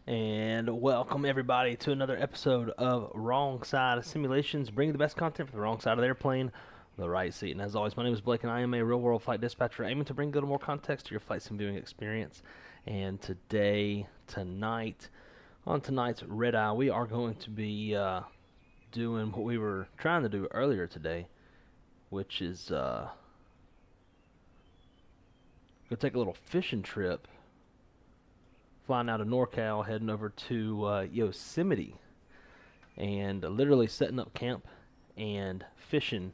And welcome everybody to another episode of Wrong Side of Simulations, bringing the best content for the wrong side of the airplane, the right seat. And as always, my name is Blake, and I am a real-world flight dispatcher, aiming to bring a little more context to your flight sim viewing experience. And on tonight's Red Eye, we are going to be doing what we were trying to do earlier today, which is go take a little fishing trip. Flying out of NorCal, heading over to Yosemite, and literally setting up camp and fishing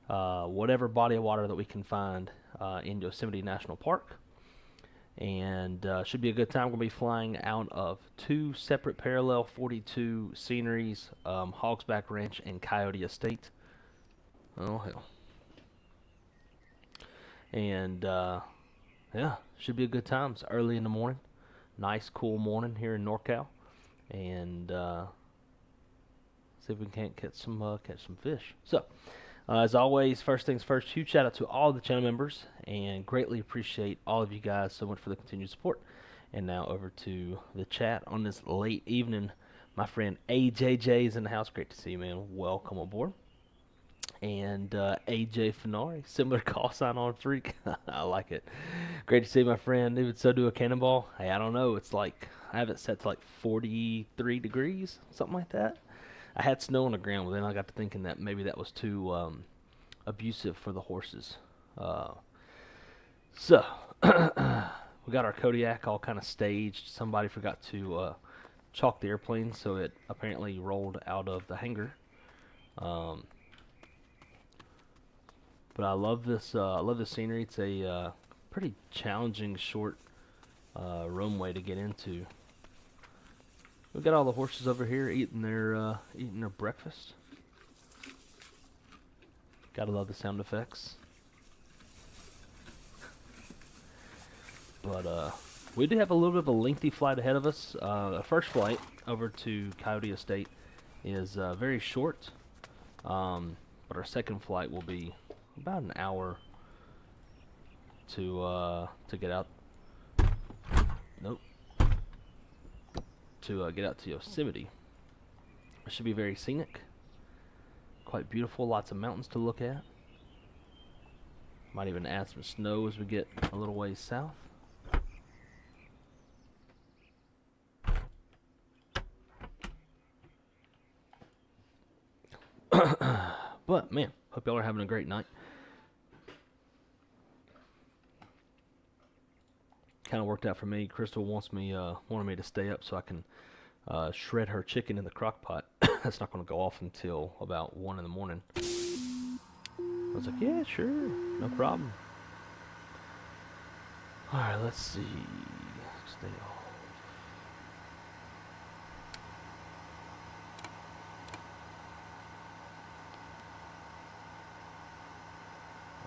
whatever body of water that we can find in Yosemite National Park. And should be a good time. We're going to be flying out of two separate parallel 42 sceneries, Hogs Back Ranch and Coyote Estate. Oh, hell. And, yeah, should be a good time. It's early in the morning. Nice, cool morning here in NorCal, and see if we can't catch some fish. So, as always, first things first, huge shout out to all the channel members, and greatly appreciate all of you guys so much for the continued support. And now over to the chat on this late evening. My friend AJJ is in the house. Great to see you, man. Welcome aboard. And AJ Finari, similar call sign on Freak. I like it. Great to see my friend. Even so, do a cannonball. Hey, I don't know. It's like, I have it set to like 43 degrees, something like that. I had snow on the ground, but then I got to thinking that maybe that was too abusive for the horses. So, we got our Kodiak all kind of staged. Somebody forgot to chalk the airplane, so it apparently rolled out of the hangar. But I love this. I love the scenery. It's a pretty challenging short runway to get into. We've got all the horses over here eating their breakfast. Gotta love the sound effects. But we do have a little bit of a lengthy flight ahead of us. The first flight over to Coyote Estate is very short, but our second flight will be about an hour to get out. Nope. To get out to Yosemite. It should be very scenic, quite beautiful. Lots of mountains to look at. Might even add some snow as we get a little ways south. But man, hope y'all are having a great night. Kind of worked out for me. Crystal wanted me to stay up so I can shred her chicken in the crock pot. That's not going to go off until about 1 in the morning. I was like, yeah, sure, no problem. All right, let's see. Stay off.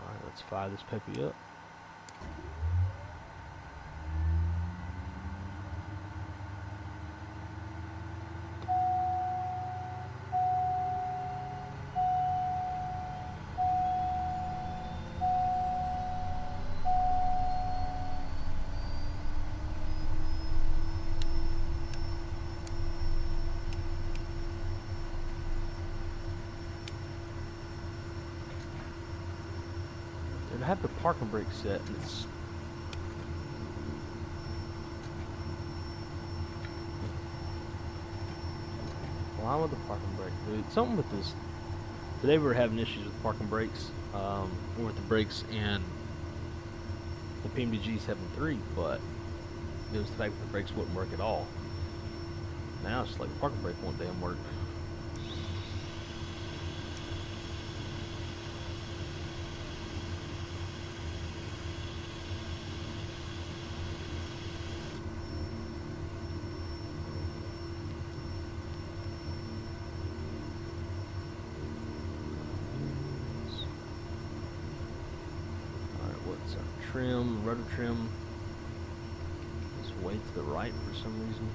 All right, let's fire this puppy up. I have the parking brake set, and it's why with the parking brake, dude? Something with this. Today we were having issues with parking brakes, or with the brakes and the PMDG 7.3, but it was the fact that the brakes wouldn't work at all. Now it's just like the parking brake won't damn work. Trim, rudder trim is way to the right for some reason.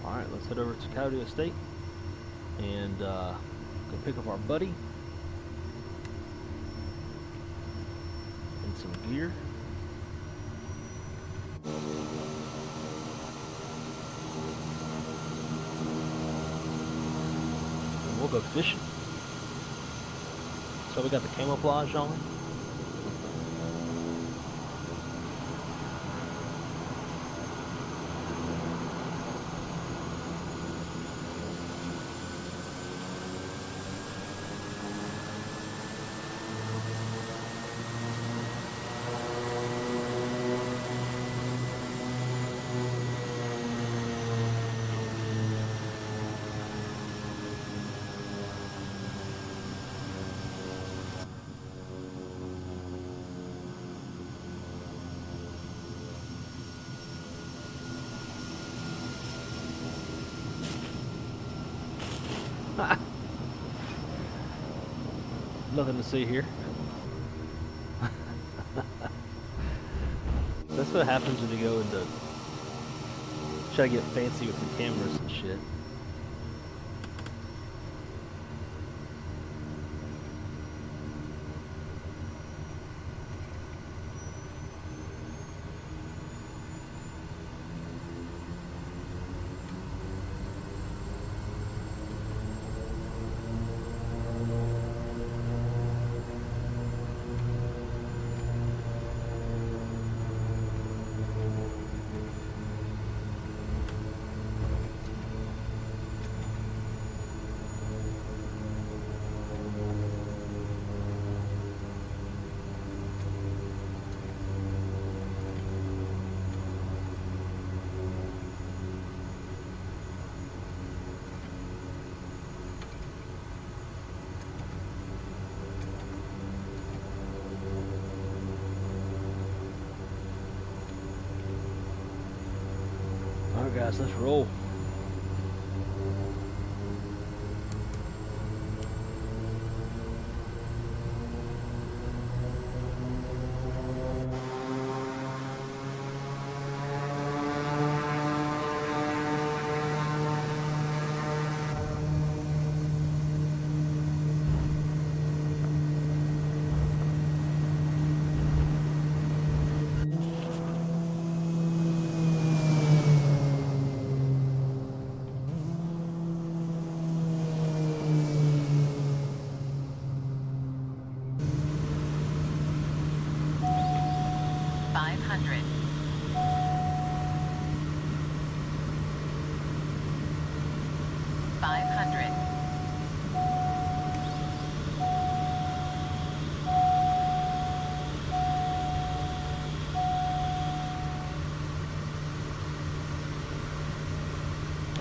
Alright, let's head over to Coyote Estate and go pick up our buddy. in some gear. And we'll go fishing. So we got the camouflage on. Nothing to see here. That's what happens when you go into try to get fancy with the cameras and shit. Alright guys, let's roll.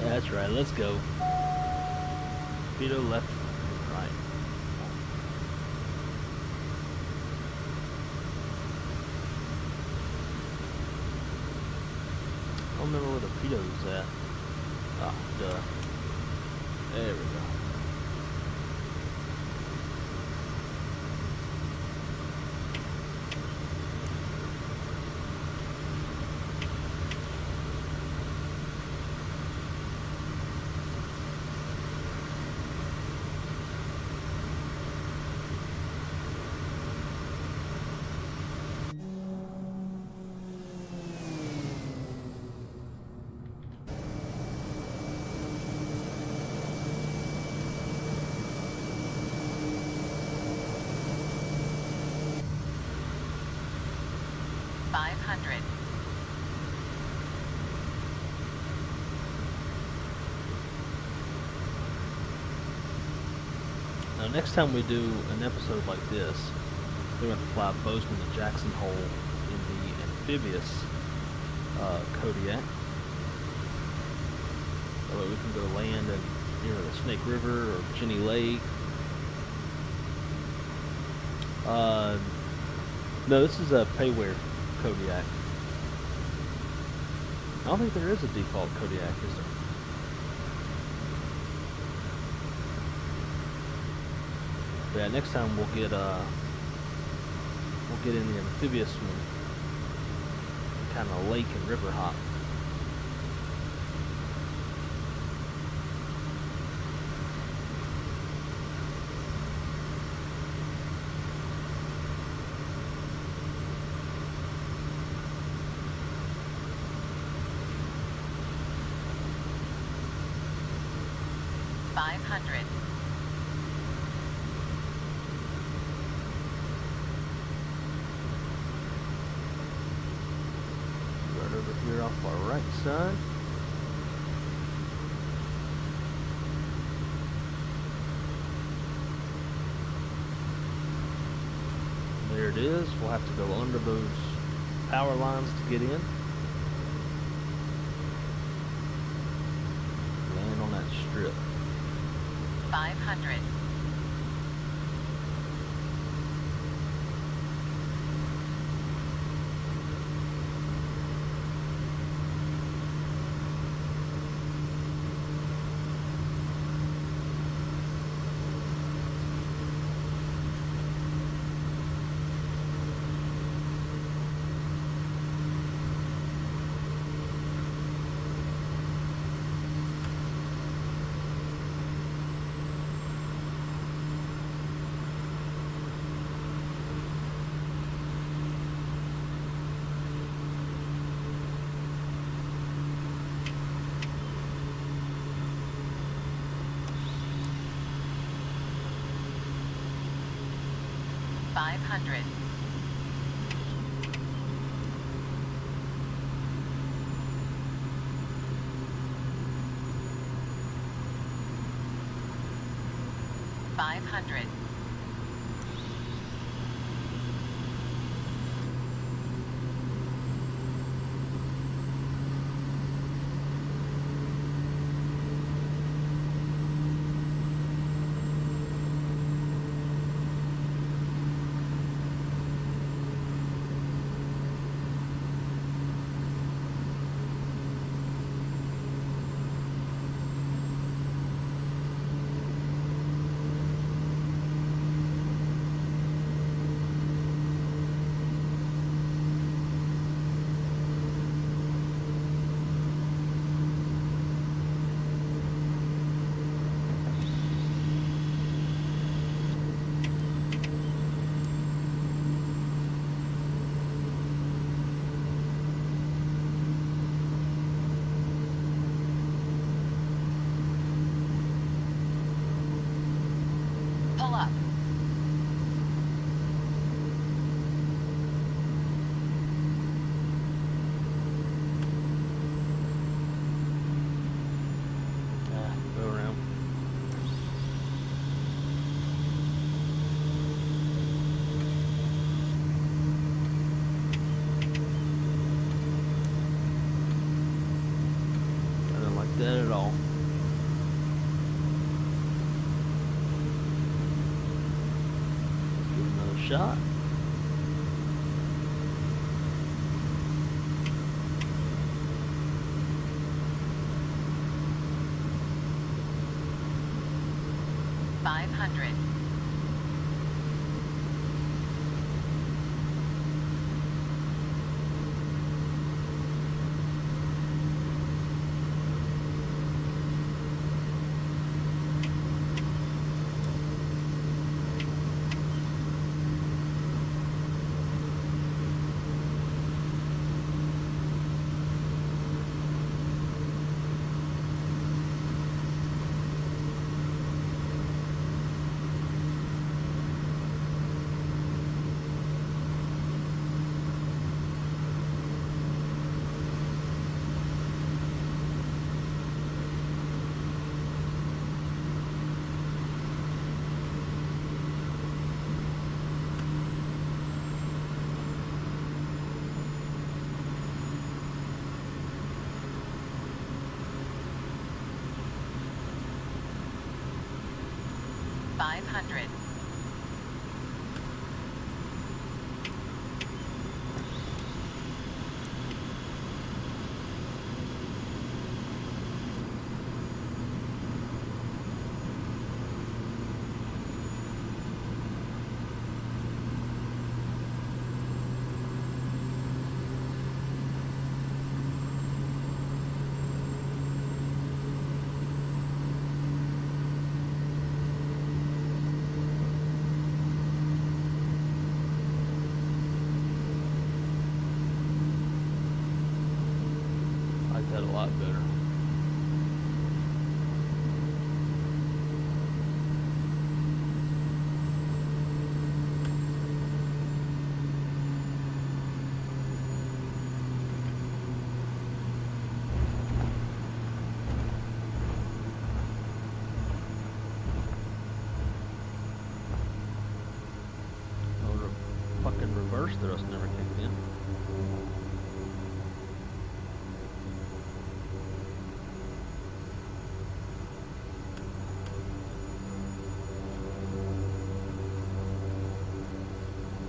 That's right, let's go. Speedo left, right. I don't remember where the pedo's at. Ah, duh. There we go. Now next time we do an episode like this, we're going to fly Bozeman to Jackson Hole in the amphibious Kodiak. That way we can go land in near the Snake River or Jenny Lake. No, this is a payware Kodiak. I don't think there is a default Kodiak, is there? But yeah, next time we'll get in the amphibious one, kind of lake and river hop. 500. Right over here off our right side. There it is. We'll have to go under those power lines to get in. Land on that strip. 500. $500. $500. Pull up. Go around. I don't like that at all. Give it another shot. $500. $500. thrust never kicked in.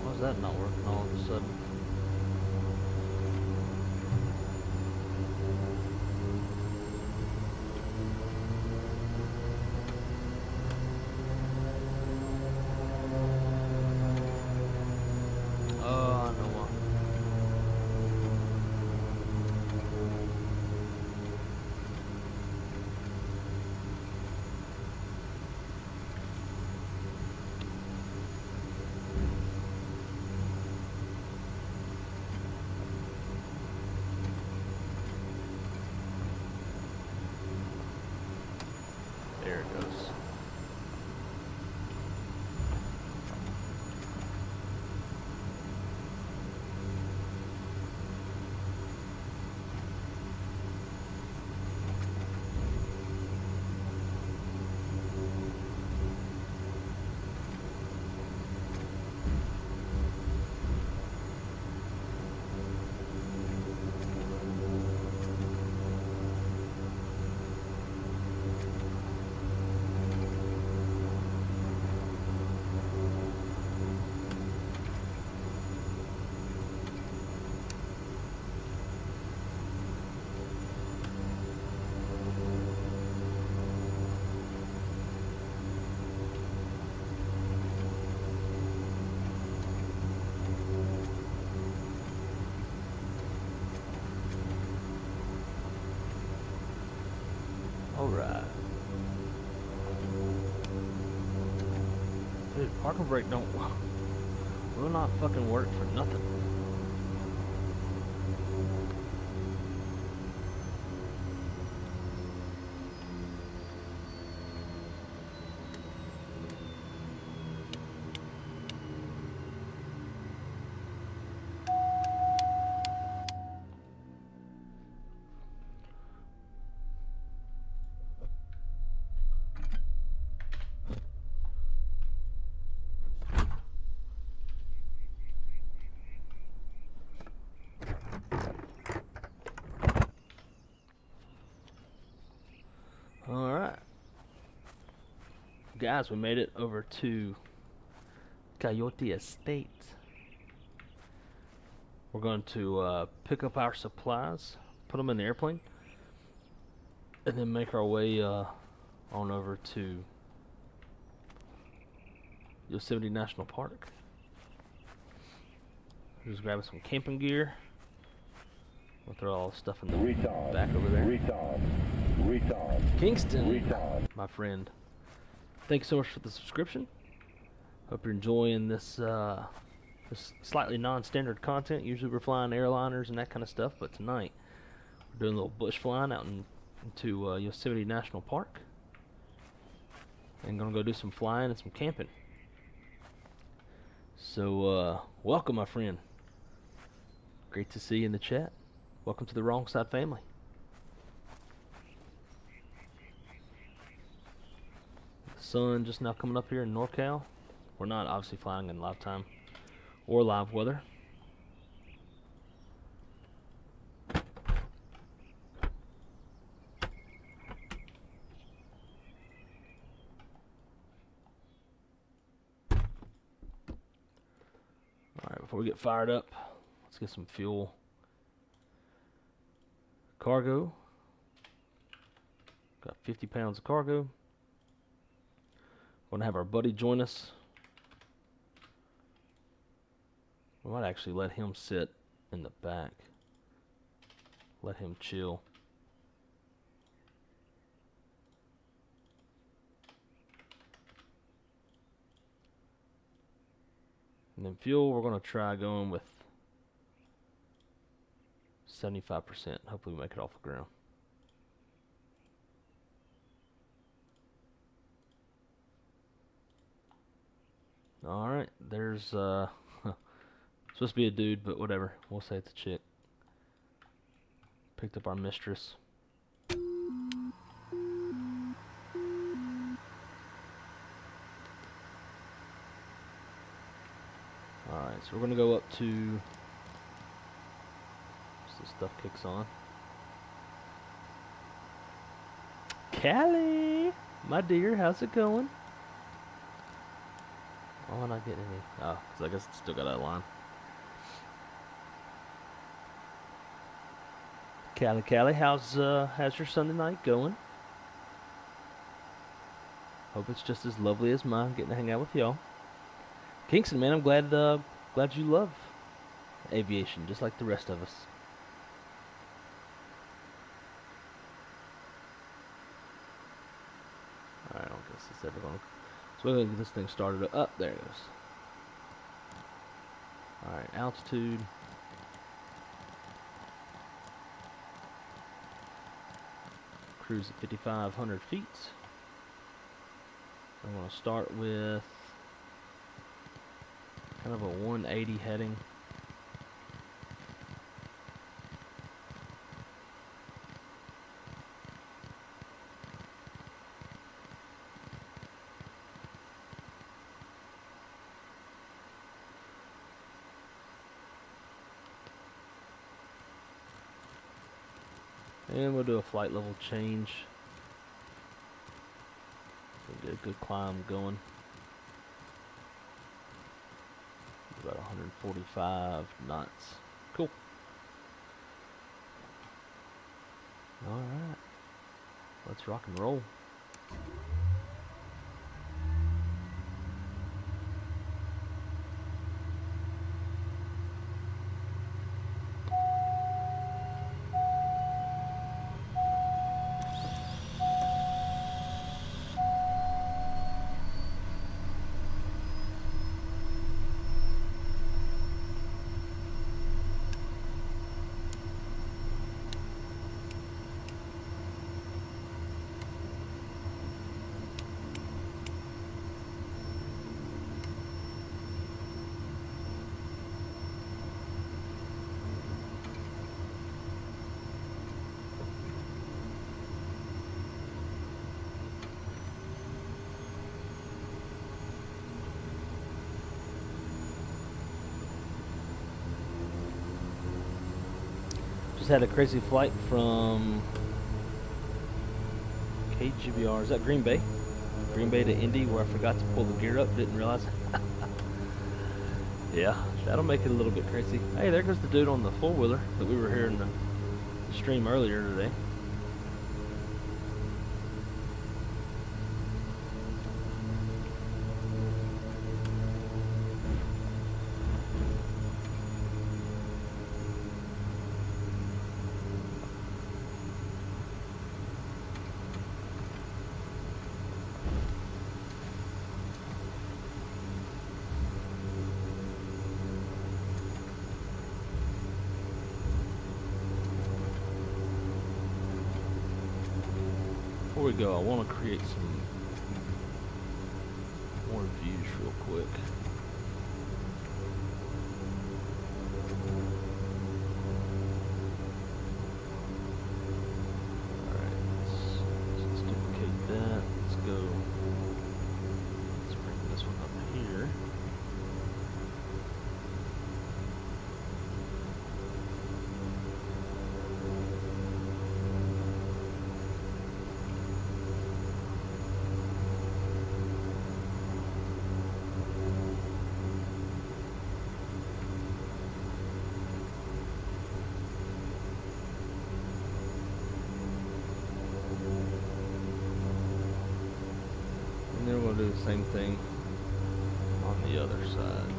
Why is that not working all of a sudden? Oh, I know why. There it goes. Alright. Dude, parking brake will not fucking work for nothing. Alright. Guys, we made it over to Coyote Estate. We're going to pick up our supplies, put them in the airplane, and then make our way on over to Yosemite National Park. Just grabbing some camping gear. We'll throw all the stuff in the back over there. Kingston, my friend. Thanks so much for the subscription. Hope you're enjoying this this slightly non-standard content. Usually we're flying airliners and that kind of stuff, but tonight we're doing a little bush flying out into Yosemite National Park. And gonna go do some flying and some camping. So welcome, my friend. Great to see you in the chat. Welcome to the Wrong Side family. The sun just now coming up here in NorCal. We're not obviously flying in live time or live weather. Alright, before we get fired up, let's get some fuel. Cargo. Got 50 pounds of cargo. We're gonna have our buddy join us. We might actually let him sit in the back. Let him chill. And then fuel, we're gonna try going with 75%. Hopefully we make it off the ground. Alright, there's supposed to be a dude, but whatever. We'll say it's a chick. Picked up our mistress. Alright, so we're gonna go up to. So this stuff kicks on. Callie, my dear, how's it going? Oh, I'm not getting any. Oh, 'cause I guess it's still got that line. Callie, how's your Sunday night going? Hope it's just as lovely as mine, getting to hang out with y'all. Kingston, man, I'm glad you love aviation, just like the rest of us. Alright, I don't guess it's ever going to... So we're going to get this thing started up. There it goes. Alright, altitude. Cruise at 5,500 feet. I'm going to start with kind of a 180 heading. And we'll do a flight level change. We'll get a good climb going. About 145 knots. Cool. Alright. Let's rock and roll. Just had a crazy flight from KGBR. Is that Green Bay? Green Bay to Indy, where I forgot to pull the gear up. Didn't realize. Yeah, that'll make it a little bit crazy. Hey, there goes the dude on the four-wheeler that we were here in the stream earlier today. Before we go, I want to create some more views real quick. Alright, let's duplicate that. Let's go. Let's bring this one up here. And then we'll do the same thing on the other side.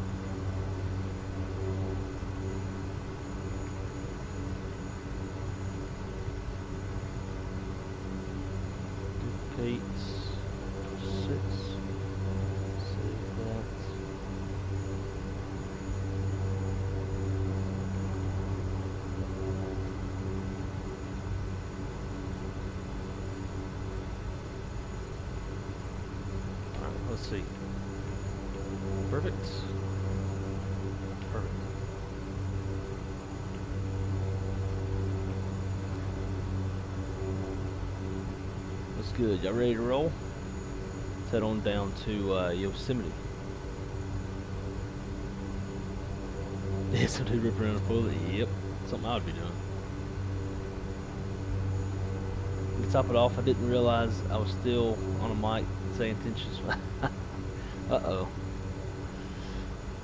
Duplicate 6. Save that. Let's see. Perfect. Perfect. That's good. Y'all ready to roll? Let's head on down to Yosemite. Yeah, so they rip around a pulley. Yep, something I would be doing. To top it off, I didn't realize I was still on a mic saying intentions. Uh-oh.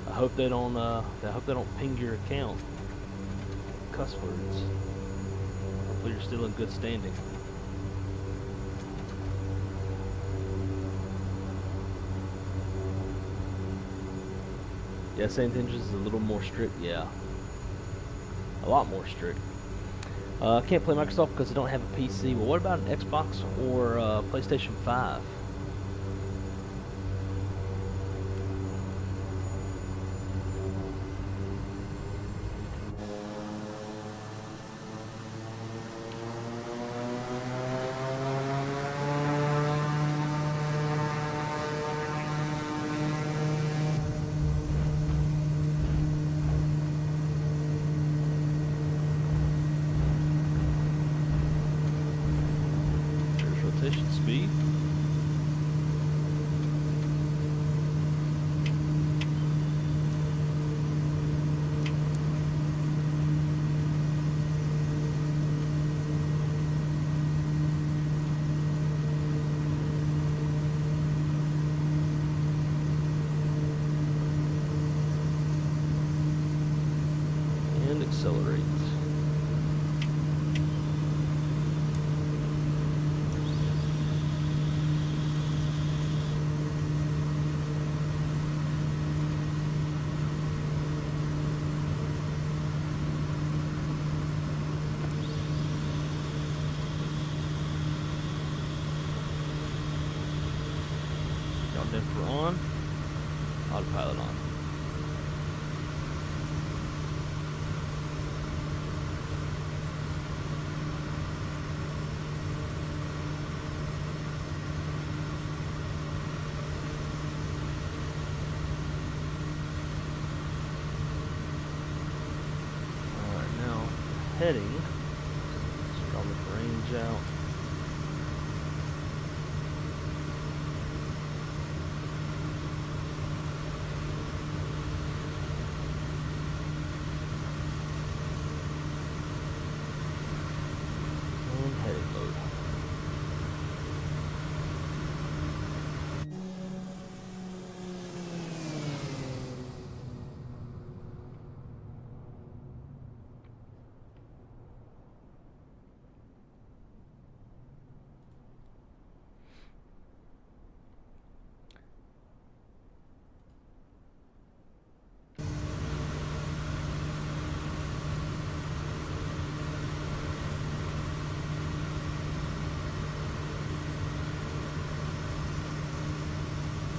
I hope they don't ping your account. Cuss words. Hopefully you're still in good standing. Yeah, saying intentions is a little more strict. Yeah, a lot more strict. I can't play Microsoft because I don't have a PC. Well, what about an Xbox or PlayStation 5? There's rotation speed. And accelerate. Damper on, autopilot on. Alright, now heading. Let's draw the range out. Heading mode.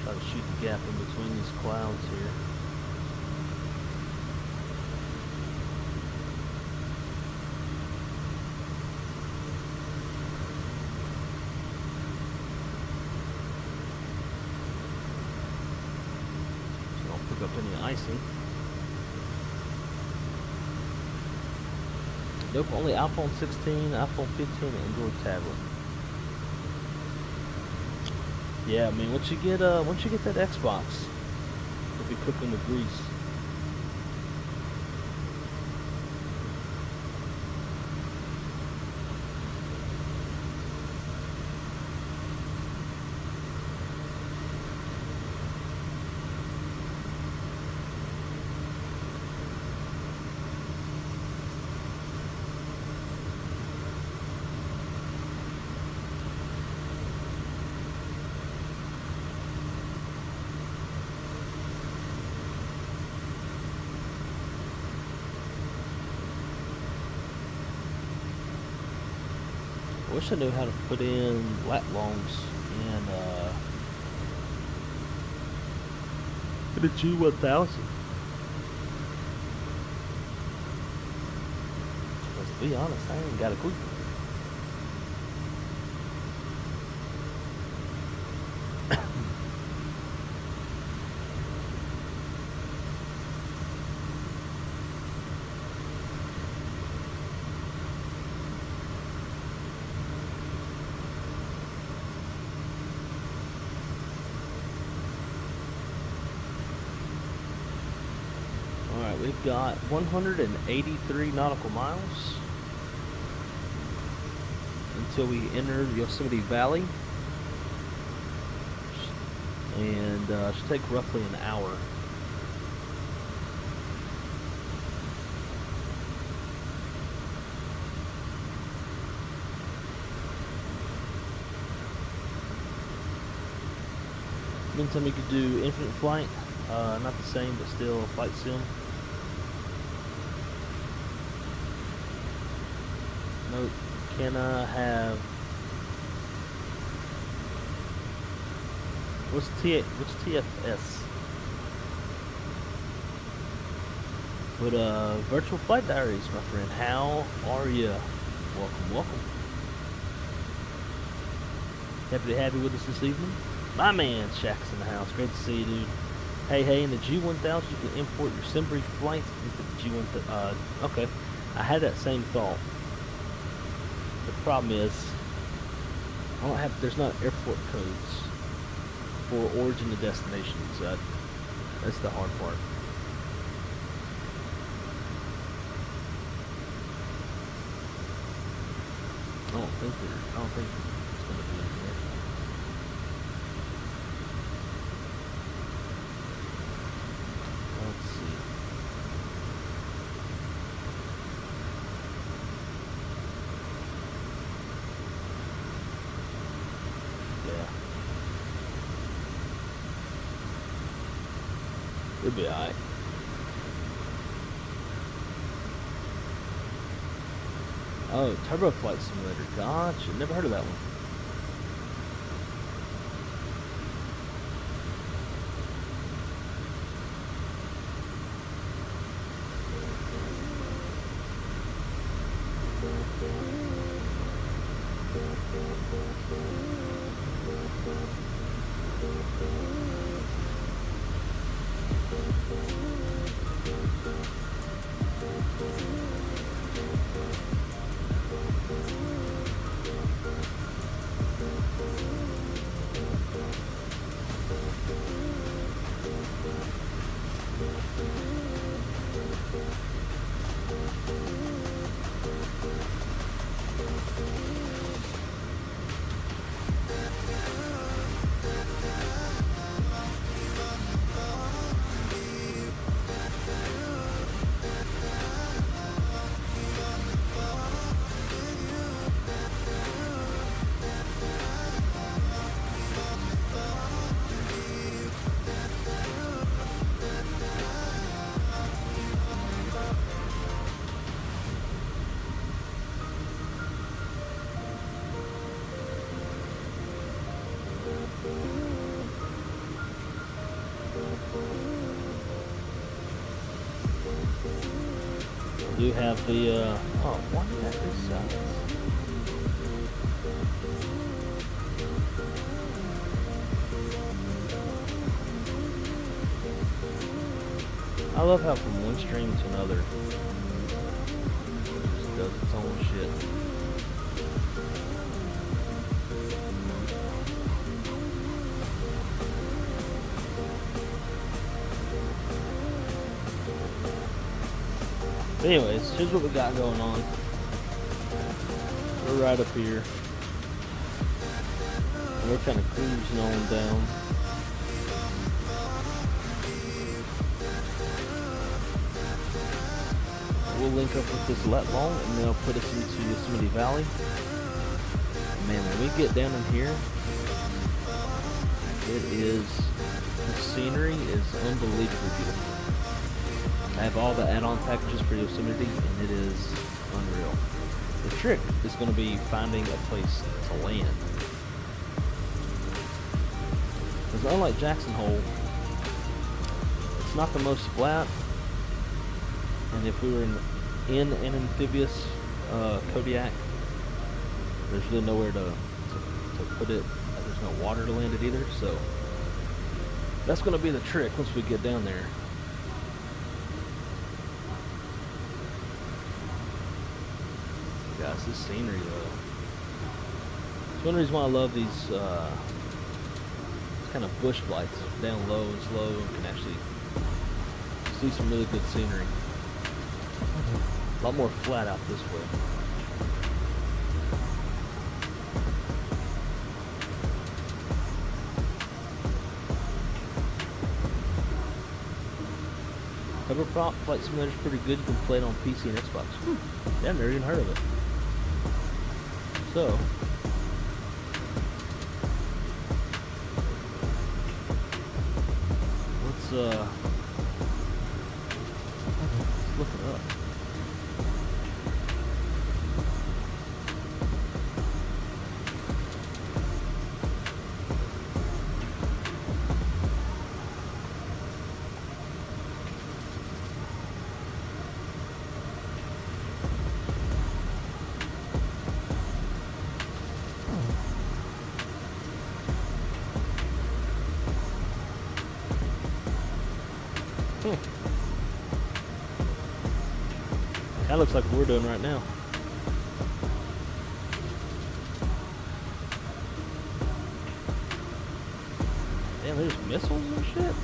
Try to shoot the gap in between these clouds here. So don't pick up any icing. Nope, only iPhone 16, iPhone 15, and Android tablet. Yeah, I mean, once you get that Xbox, you'll be cooking with grease. I wish I knew how to put in lat longs in a G1000. Let's be honest, I ain't got a clue. We've got 183 nautical miles until we enter Yosemite Valley, and it should take roughly an hour. Meantime, you could do infinite flight, not the same, but still flight sim. Note, can I have, what's TFS? But virtual flight diaries, my friend. How are ya? Welcome, welcome. Happy to have you with us this evening. My man Shaq's in the house. Great to see you, dude. Hey, in the G1000 you can import your SimBrief flights into the G1000. Okay, I had that same thought. The problem is, I don't have. There's not airport codes for origin to destination, so that's the hard part. I don't think it's gonna be in here. Let's see. Yeah. It'll be alright. Oh, Turbo Flight Simulator. Gotcha. Never heard of that one. Do have the oh, why did that size? I love how from one stream to another it just does its own shit. But anyways, here's what we got going on. We're right up here. And we're kind of cruising on down. We'll link up with this let long and they'll put us into Yosemite Valley. Man, when we get down in here, the scenery is unbelievably beautiful. I have all the add-on packages for Yosemite, and it is unreal. The trick is going to be finding a place to land. Because unlike Jackson Hole, it's not the most flat, and if we were in an amphibious Kodiak, there's really nowhere to put it. There's no water to land it either, so that's going to be the trick once we get down there. Guys, this scenery though. It's one reason why I love these kind of bush flights, down low and slow, and can actually see some really good scenery. A lot more flat out this way. Hoverprop Flight Simulator is pretty good. You can play it on PC and Xbox. Yeah, I've never even heard of it. So, let's look it up. That looks like what we're doing right now. Damn, there's missiles and shit?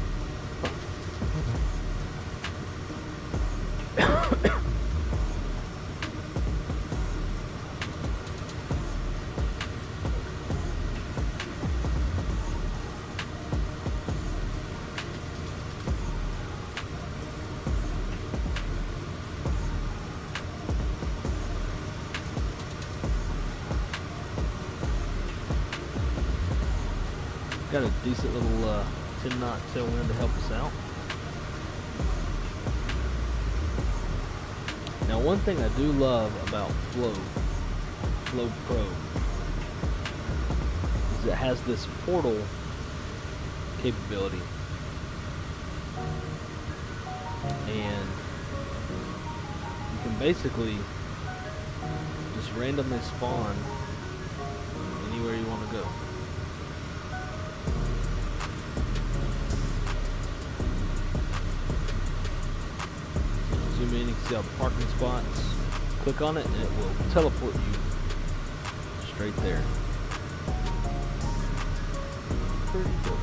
Got a decent little 10-knot tailwind to help us out. Now, one thing I do love about Flow Pro is it has this portal capability, and you can basically just randomly spawn anywhere you want to go. Zoom in, you can see all the parking spots. Click on it and it will teleport you straight there. Pretty cool.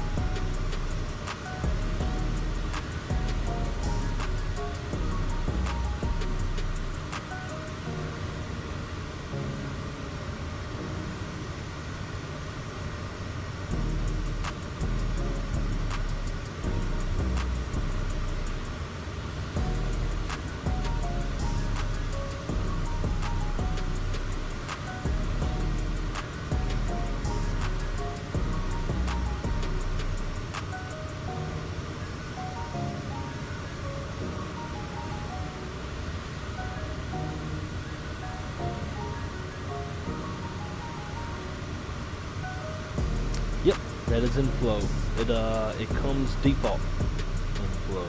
Yep, that is in Flow. It comes default in Flow.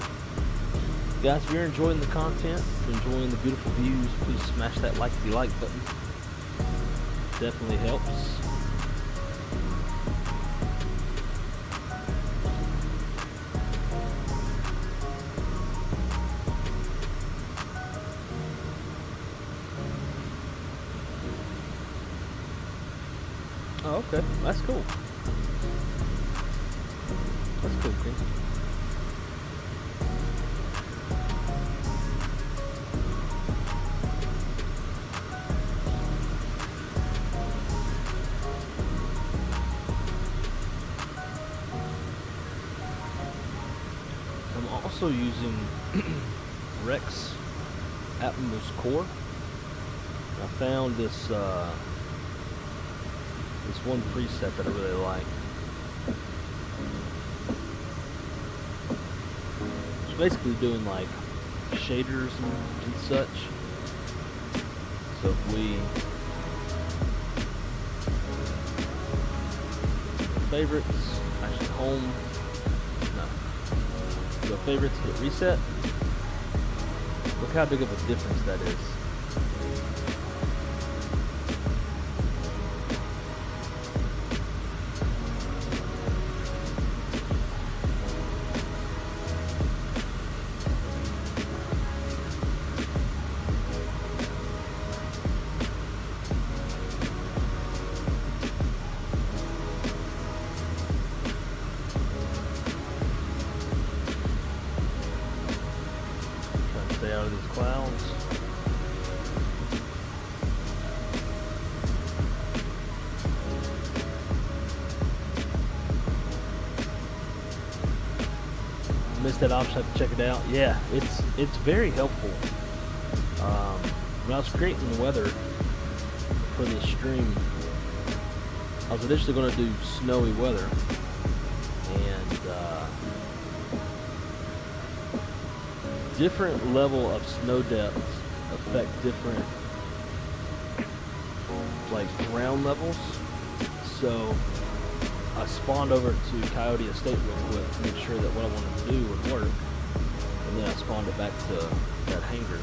Guys, if you're enjoying the content, if you're enjoying the beautiful views, please smash that like if you like button. Definitely helps. Oh, okay. That's cool. That's cool, King. I'm also using Rex Atmos Core. I found this this one preset that I really like. It's basically doing like shaders and such. So if we favorites, actually home, no, go favorites, hit reset. Look how big of a difference that is. out of these clouds. Missed that option, have to check it out. Yeah, it's very helpful. When I was creating the weather for this stream, I was initially going to do snowy weather, and different level of snow depths affect different like ground levels. So I spawned over to Coyote Estate real quick to make sure that what I wanted to do would work, and then I spawned it back to that hangar.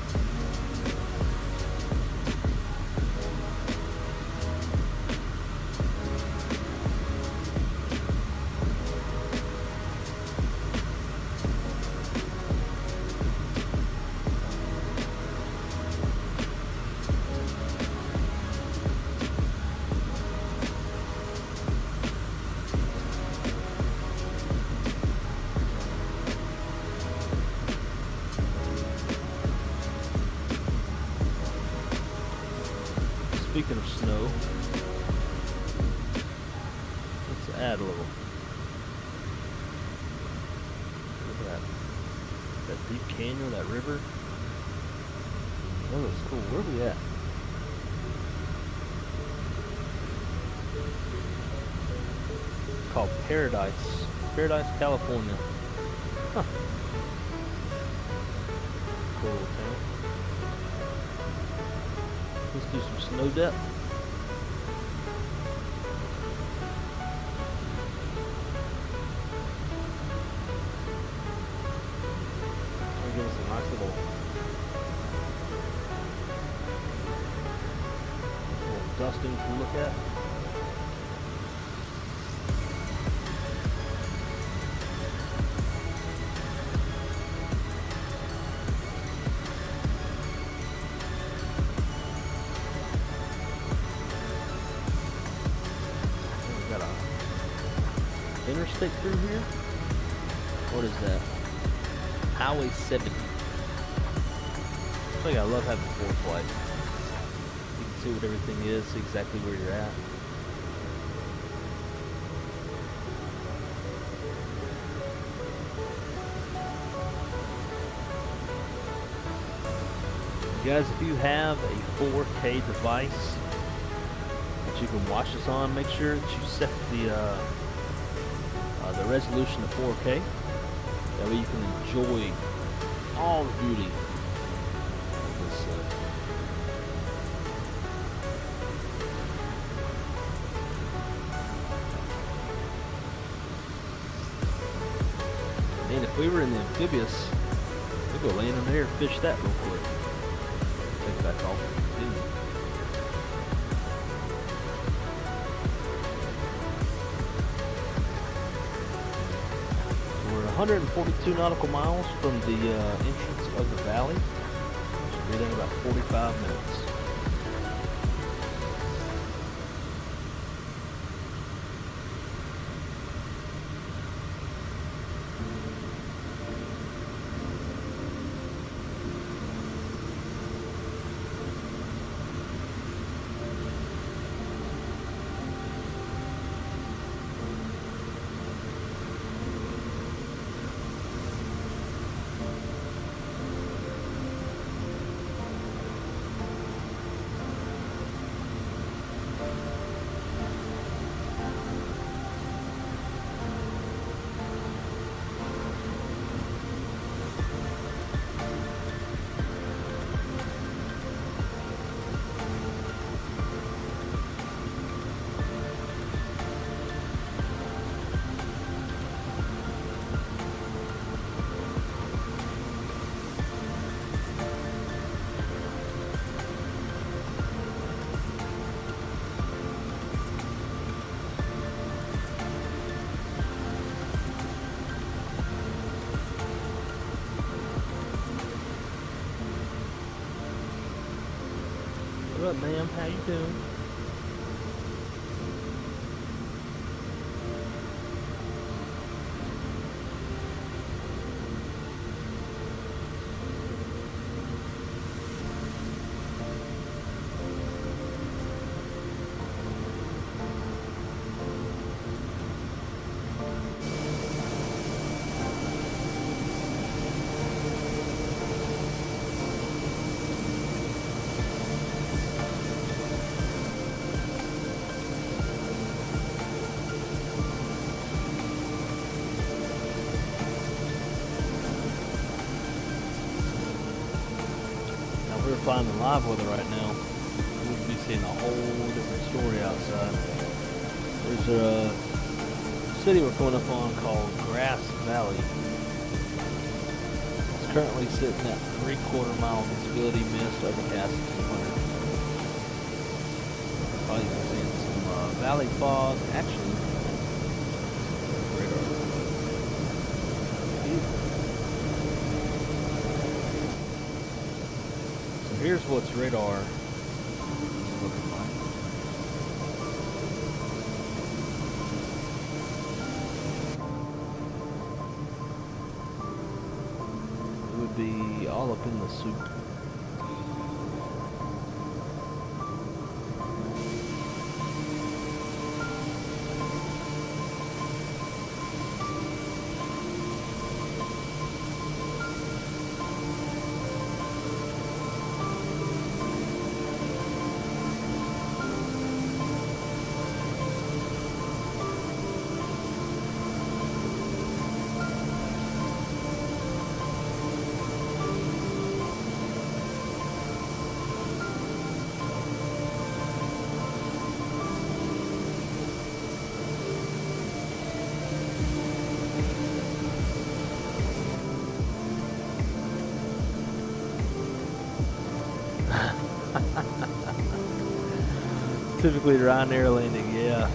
Speaking of snow, let's add a little. Look at that deep canyon, that river. Oh, that's cool. Where are we at? Called Paradise, California. Huh. Cool town. Let's do some snow depth. Give us a nice little dusting to look at. Interstate through here? What is that? Highway 70. I think I love having Foreflight. You can see what everything is, see exactly where you're at. Guys, if you have a 4K device that you can watch this on, make sure that you set the resolution to 4K. That way you can enjoy all the beauty of this. Man, if we were in the amphibious, we'd go land in there and fish that real quick. Take that off. We're 142 nautical miles from the entrance of the valley. Should be there in about 45 minutes. What up, ma'am? How you doing? flying in live weather right now, we'll be seeing a whole different story outside. There's a city we're coming up on called Grass Valley. It's currently sitting at 3/4 mile visibility, mist, overcast, 200. Probably seeing some valley fog. Actually, radar. So here's what's radar looking like. It would be all up in the soup. Typically Ryanair landing, yeah.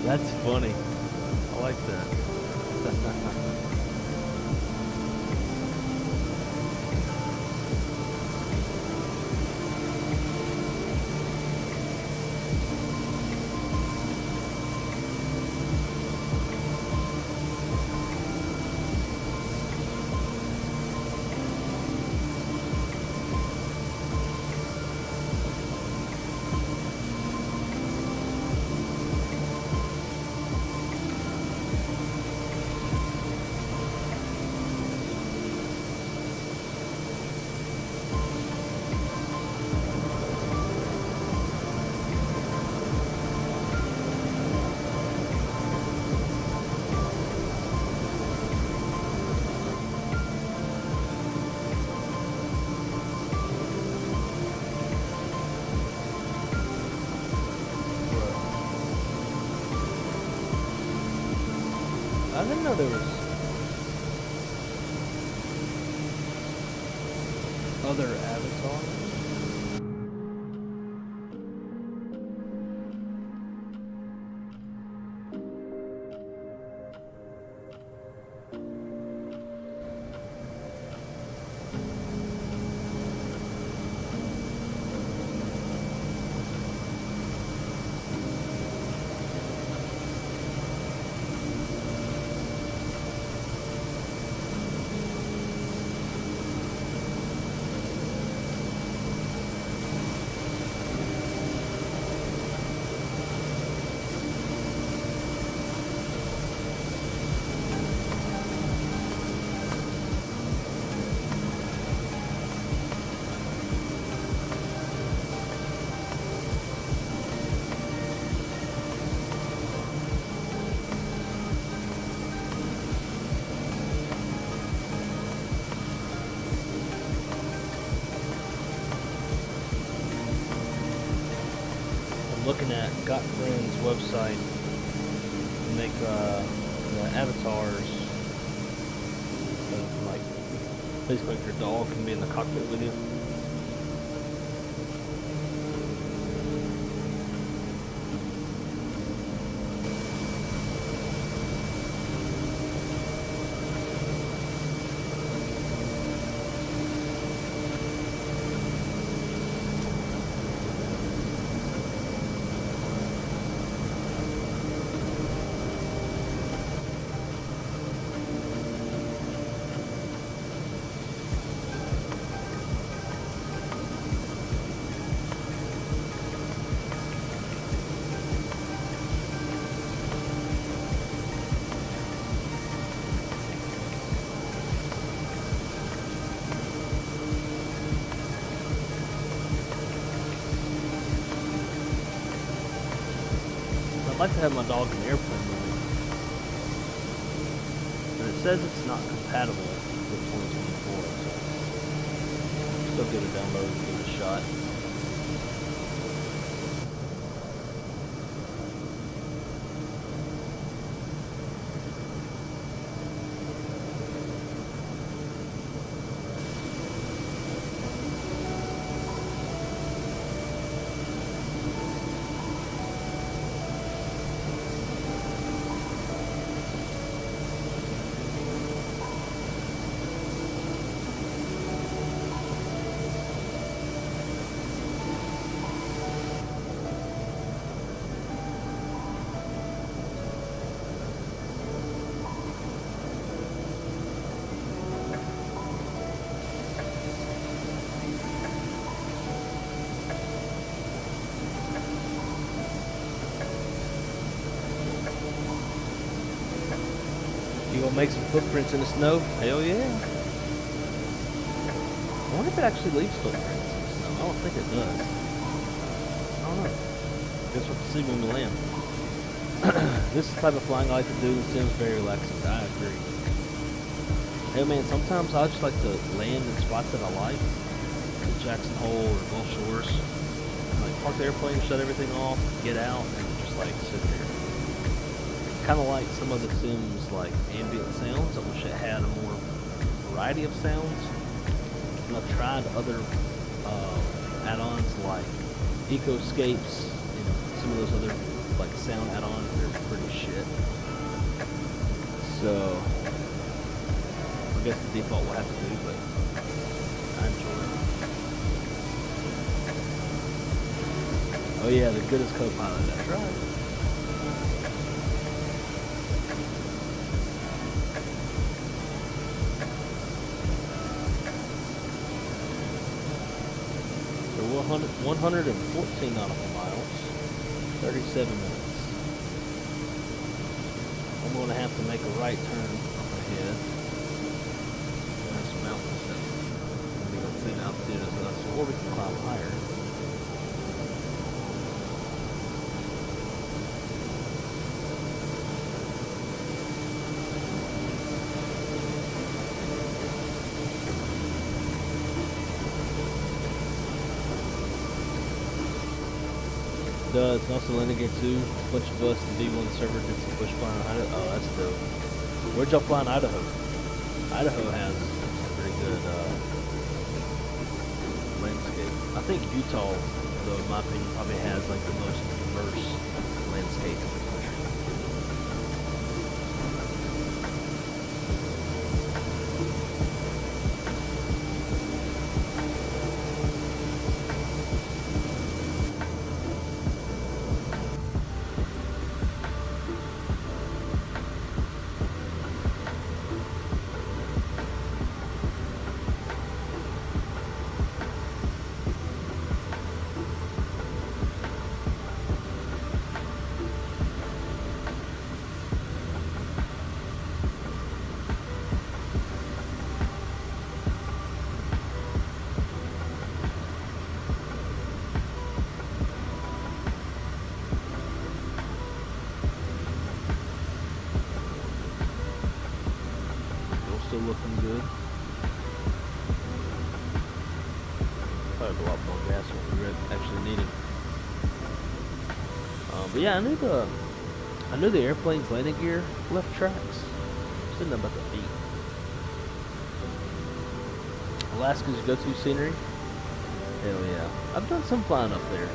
That's funny. I like that. I didn't know there was other avatars. Looking at Got Friends website to make the avatars of, like, basically like your dog can be in the cockpit with you. I'd like to have my dog in the airplane with me, but it says it's not compatible with 2024. So. still give it a download and give it a shot. You gonna make some footprints in the snow? Hell yeah. I wonder if it actually leaves footprints in the snow. I don't think it does. I don't know. Guess we'll have to see when we land. This is the type of flying I like to do. It seems very relaxing. I agree. Hey man, sometimes I just like to land in spots that I like. Like Jackson Hole or Gulf Shores. Like park the airplane, shut everything off, get out, and just like sit there. Kind of like some of the Sims like ambient sounds. I wish it had a more variety of sounds. And I've tried other add-ons like Ecoscapes, some of those other like sound add-ons. They're pretty shit. So I guess the default will have to do, but I enjoy it. Oh yeah, the goodest co-pilot. That's right. So 114 nautical miles, 37 minutes. I'm going to have to make a right turn up ahead. There's some mountains that we don't see altitude as us, or we can climb higher. Does also landing gear 2, bunch of us, the D1 server did some bush flying in Idaho. Oh, that's dope. Where'd y'all fly in Idaho? Idaho has some pretty good landscape. I think Utah, though, in my opinion, probably has like the most diverse landscape in the country. Still looking good. Probably a lot more gas than we actually needed. But yeah, I knew the airplane's landing gear left tracks. Just didn't know about the feet. Alaska's go-to scenery. Hell yeah. I've done some flying up there.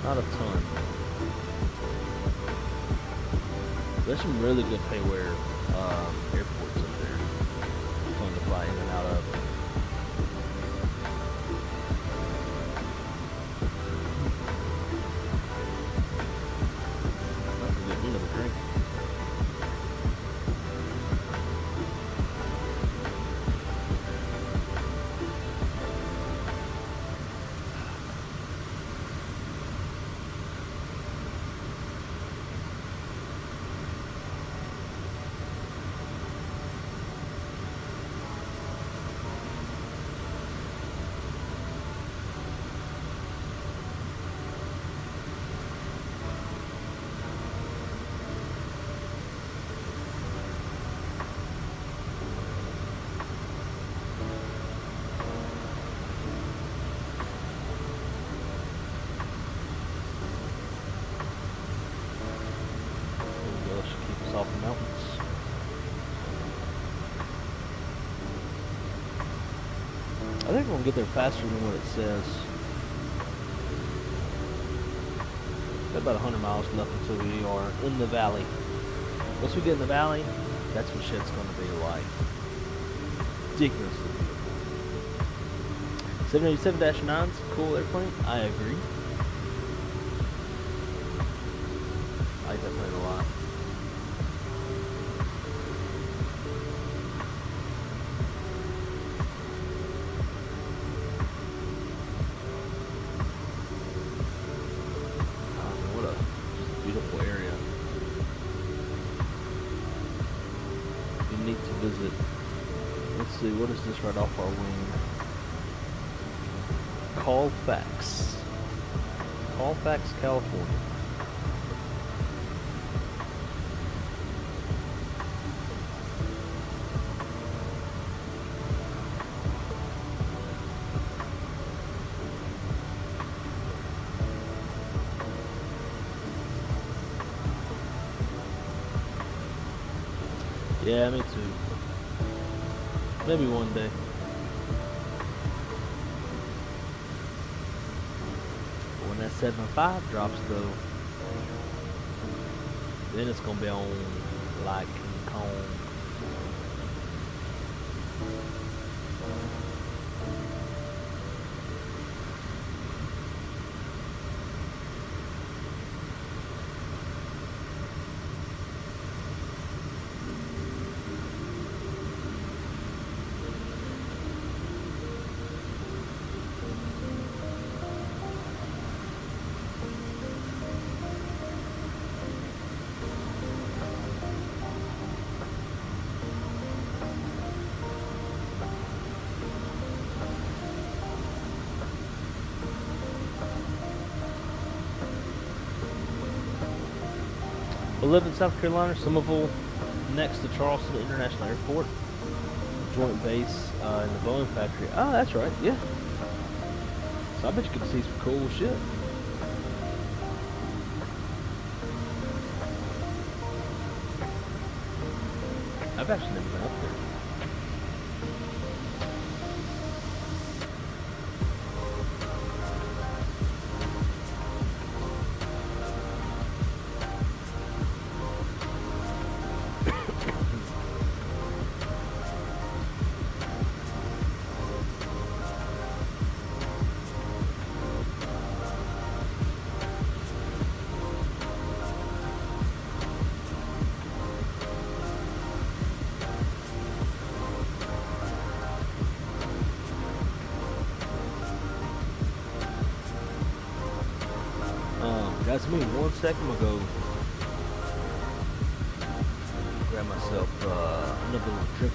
Not a ton. There's some really good payware airports up there. Fun to fly in and out of. That's a good meal of a drink. us off the mountains. I think we're gonna get there faster than what it says. Got about 100 miles left until we are in the valley. Once we get in the valley, that's what shit's gonna be like. Ridiculously beautiful. 787-9's a cool airplane. I agree. I like that plane a lot. What a just beautiful area. Be neat to visit. Let's see, what is this right off our wing? Colfax, California. Yeah, me too. Maybe one day. When that 7.5 drops though, then it's gonna be on like King Kong. We live in South Carolina, Somerville, next to Charleston International Airport, joint base in the Boeing factory. Oh, that's right, yeah. So I bet you could see some cool shit. I've actually never been up there. Guys, give me 1 second, I'm gonna go grab myself another little drink.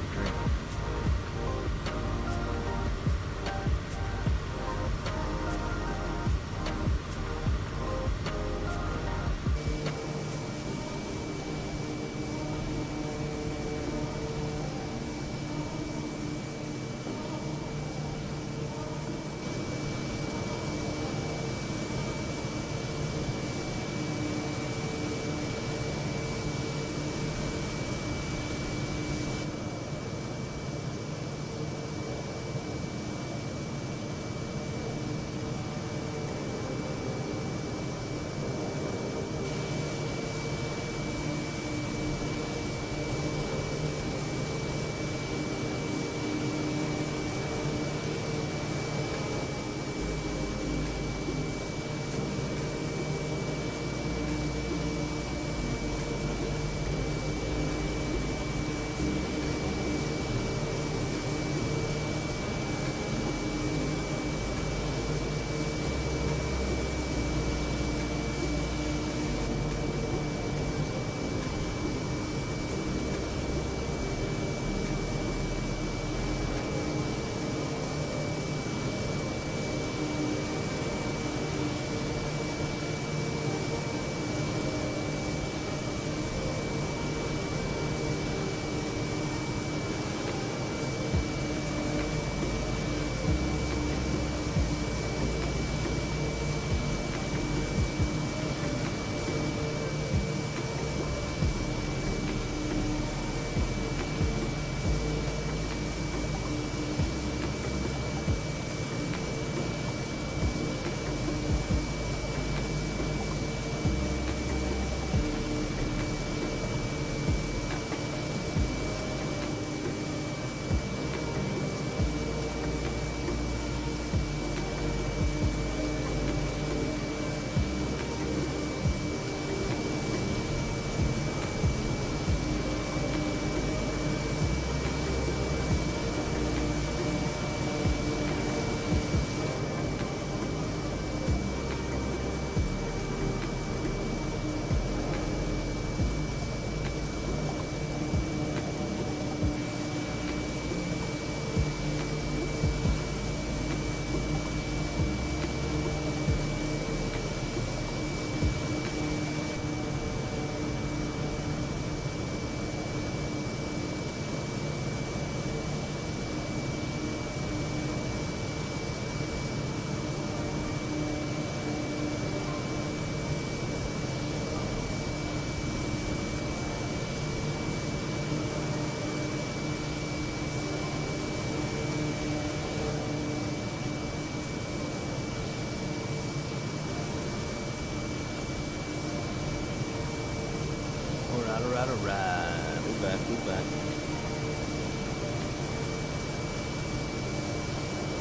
alright. We're back, we're back.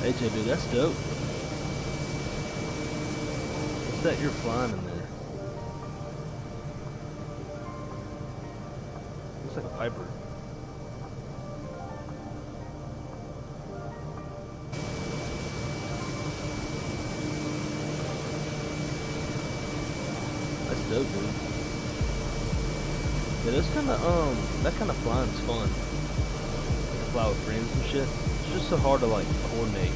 AJ, dude, that's dope. What's that you're flying in there? Looks like a Piper. That's dope, dude. Yeah, that's that kind of flying's fun. You can fly with friends and shit. It's just so hard to like coordinate.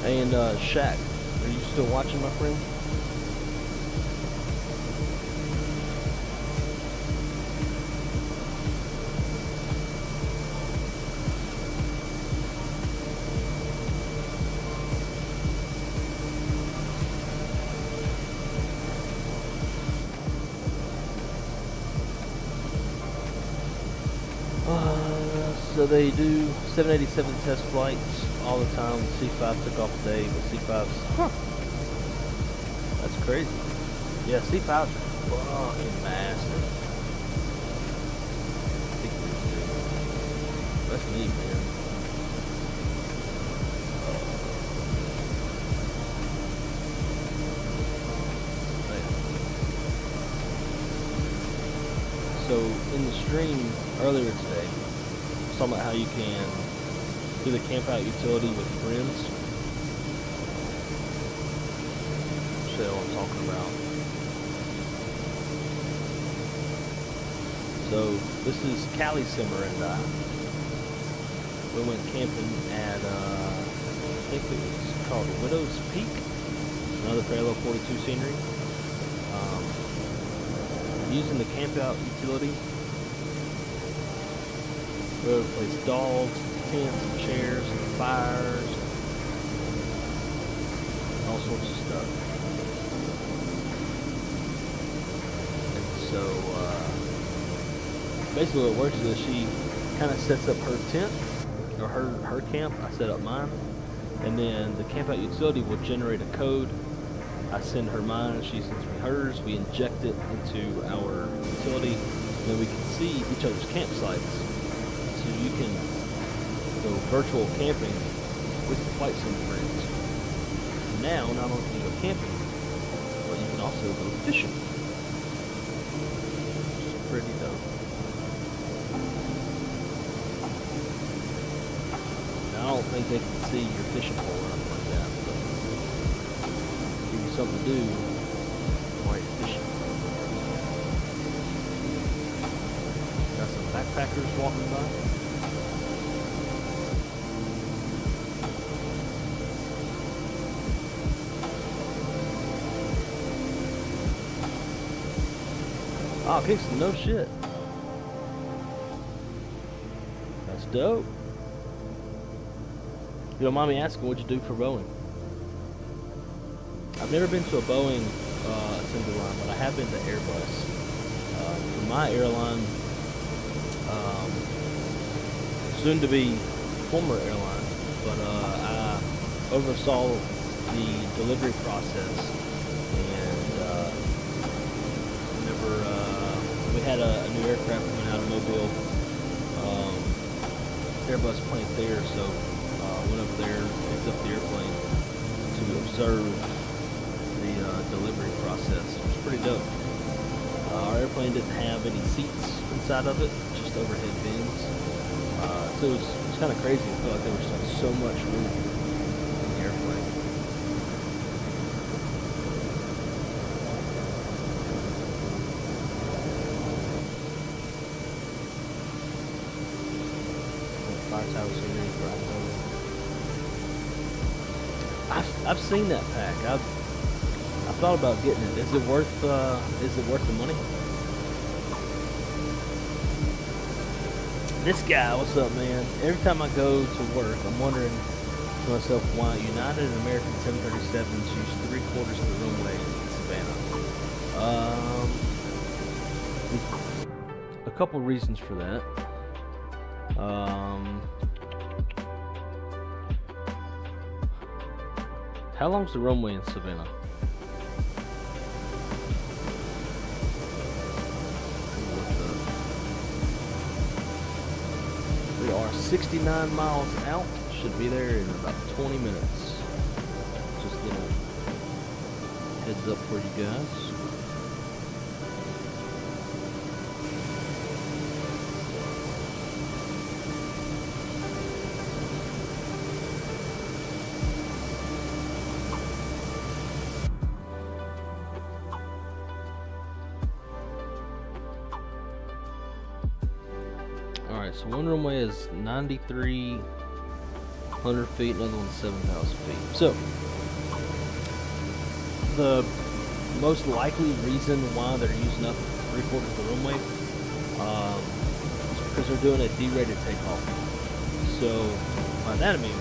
And Shaq, are you still watching, my friend? So they do 787 test flights all the time. C5 took off today, but C5's, that's crazy. Yeah, C5's fucking massive. That's neat, man. So in the stream earlier today, talking about how you can do the camp out utility with friends. Show you what I'm talking about. So this is Callie Simmer and I. We went camping at I think it was called Widow's Peak, another parallel 42 scenery. Using the camp out utility. We would place dogs, tents, and chairs, and fires, and all sorts of stuff. And so, basically what it works is she kind of sets up her tent, or her camp. I set up mine. And then the camp out utility will generate a code. I send her mine, and she sends me hers. We inject it into our utility, and then we can see each other's campsites. So you can go virtual camping with your flight sim friends. Now, not only can you go camping, but you can also go fishing. It's pretty dope. Now, I don't think they can see your fishing pole or anything like that, but give you something to do while you're fishing. Got some backpackers walking by. Oh, Kingston, no shit. That's dope. You don't mind me asking, what'd you do for Boeing? I've never been to a Boeing assembly line, but I have been to Airbus. For my airline, soon to be former airline, but I oversaw the delivery process, and whenever we had a new aircraft coming out of Mobile, Airbus plant there, so went over there, picked up the airplane to observe the delivery process. It was pretty dope. Our airplane didn't have any seats inside of it, just overhead bins. So it was kind of crazy. I felt like there was so much room in the airplane. Fire tower scenery, right over. I've seen that pack. I've thought about getting it. Is it worth the money? This guy, what's up, man? Every time I go to work, I'm wondering to myself why United and American 737s use 3/4 of the runway in Savannah. A couple reasons for that. How long's the runway in Savannah? 69 miles out. Should be there in about 20 minutes. Just a little heads up for you guys. Alright, so one runway is 9,300 feet, another one's 7,000 feet. So, the most likely reason why they're using up 3/4 of the runway is because they're doing a derated takeoff. So, by that I mean,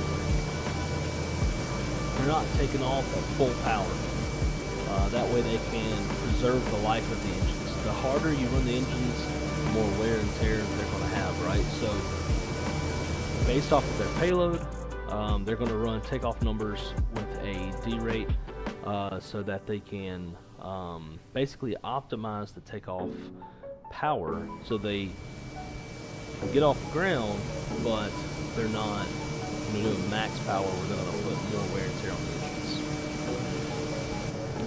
they're not taking off at full power. That way they can preserve the life of the engines. The harder you run the engines, the more wear and tear they're going to have, right? So, based off of their payload, they're going to run takeoff numbers with a derate so that they can basically optimize the takeoff power so they can get off the ground, but they're not doing max power where they're going to put more wear and tear on the engines.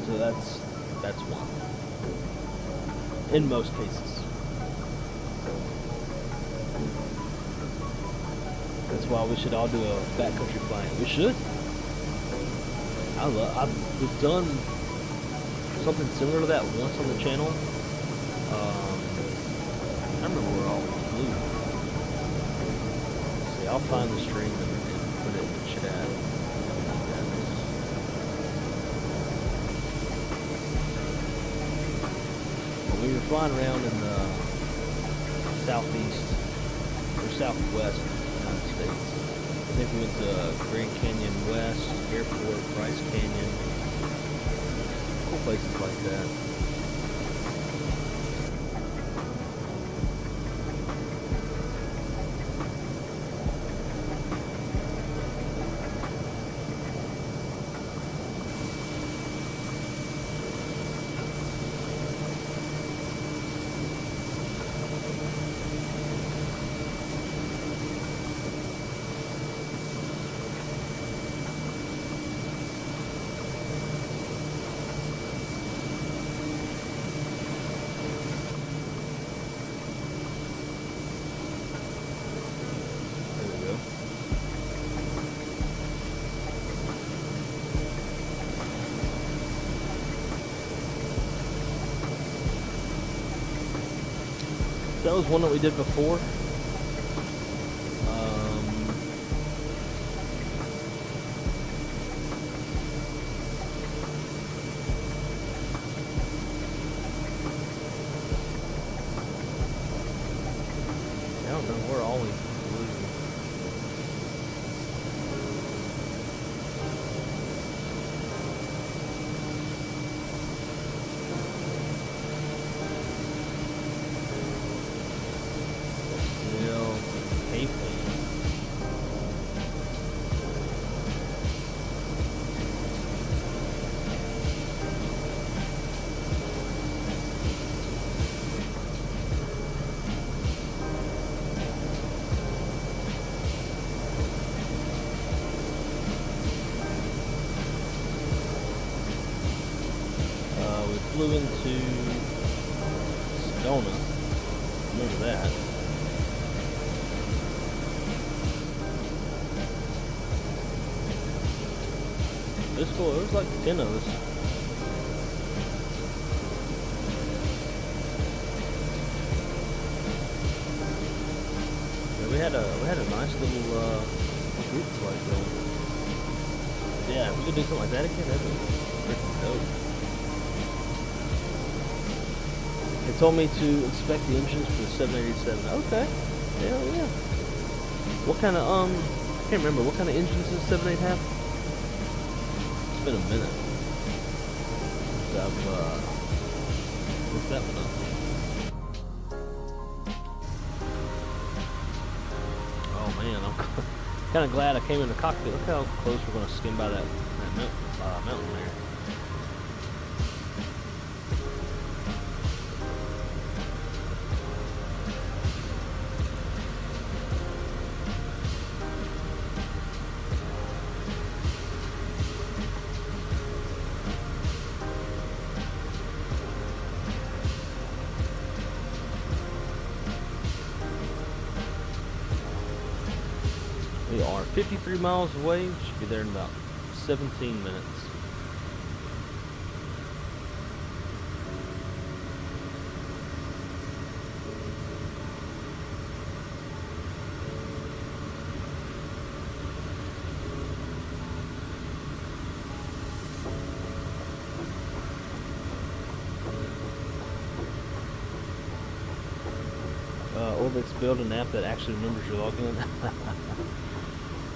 So that's one. In most cases. That's why we should all do a backcountry flying. We should. We've done something similar to that once on the channel. I remember where all we flew. Let's see, I'll find the stream and put it in the chat. We were flying around in the southeast or southwest United States. I think we went to Grand Canyon West, Airport, Bryce Canyon, cool places like that. That was one that we did before. I don't know where all we flew. Flew into Sedona. Remember that. This cool. There was like 10 of us. Yeah, we had a nice little group flight going. Yeah, if we could do something like that again, that'd be freaking dope. They told me to inspect the engines for the 787. Okay. Hell yeah. What kind of, I can't remember, what kind of engines does 78 have? It's been a minute since I've, looked that one up. Oh man, I'm kind of glad I came in the cockpit. Look how close we're going to skim by that mountain there. 53 miles away. Should be there in about 17 minutes. Orbit's build an app that actually remembers your login.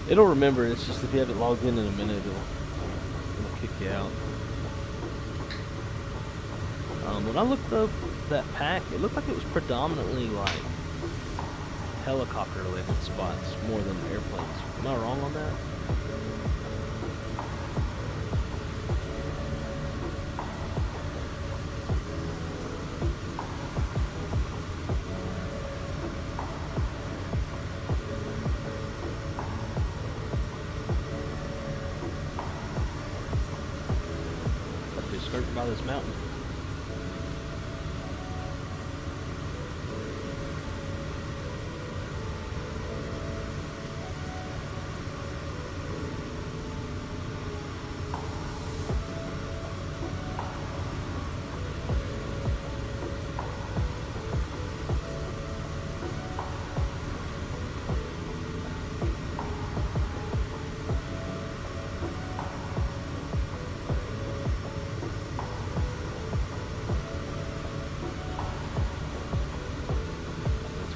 It'll remember. It's just if you haven't logged in a minute, it'll kick you out. When I looked up that pack, it looked like it was predominantly like helicopter-related spots more than airplanes. Am I wrong on that? Skirting by this mountain.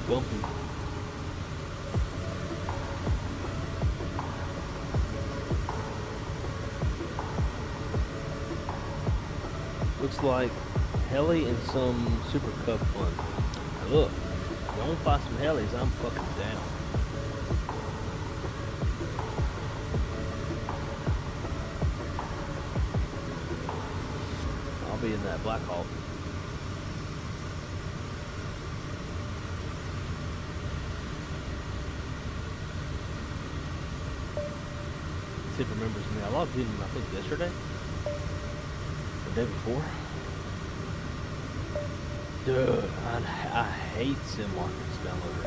Bumpy. Looks like heli and some Super Cub fun. Now look, if you want to buy some helis, I'm fucking down. I'll be in that Black Hawk. See if it remembers me. I logged in, I think, yesterday. The day before. Dude, I hate Sim Markets downloader.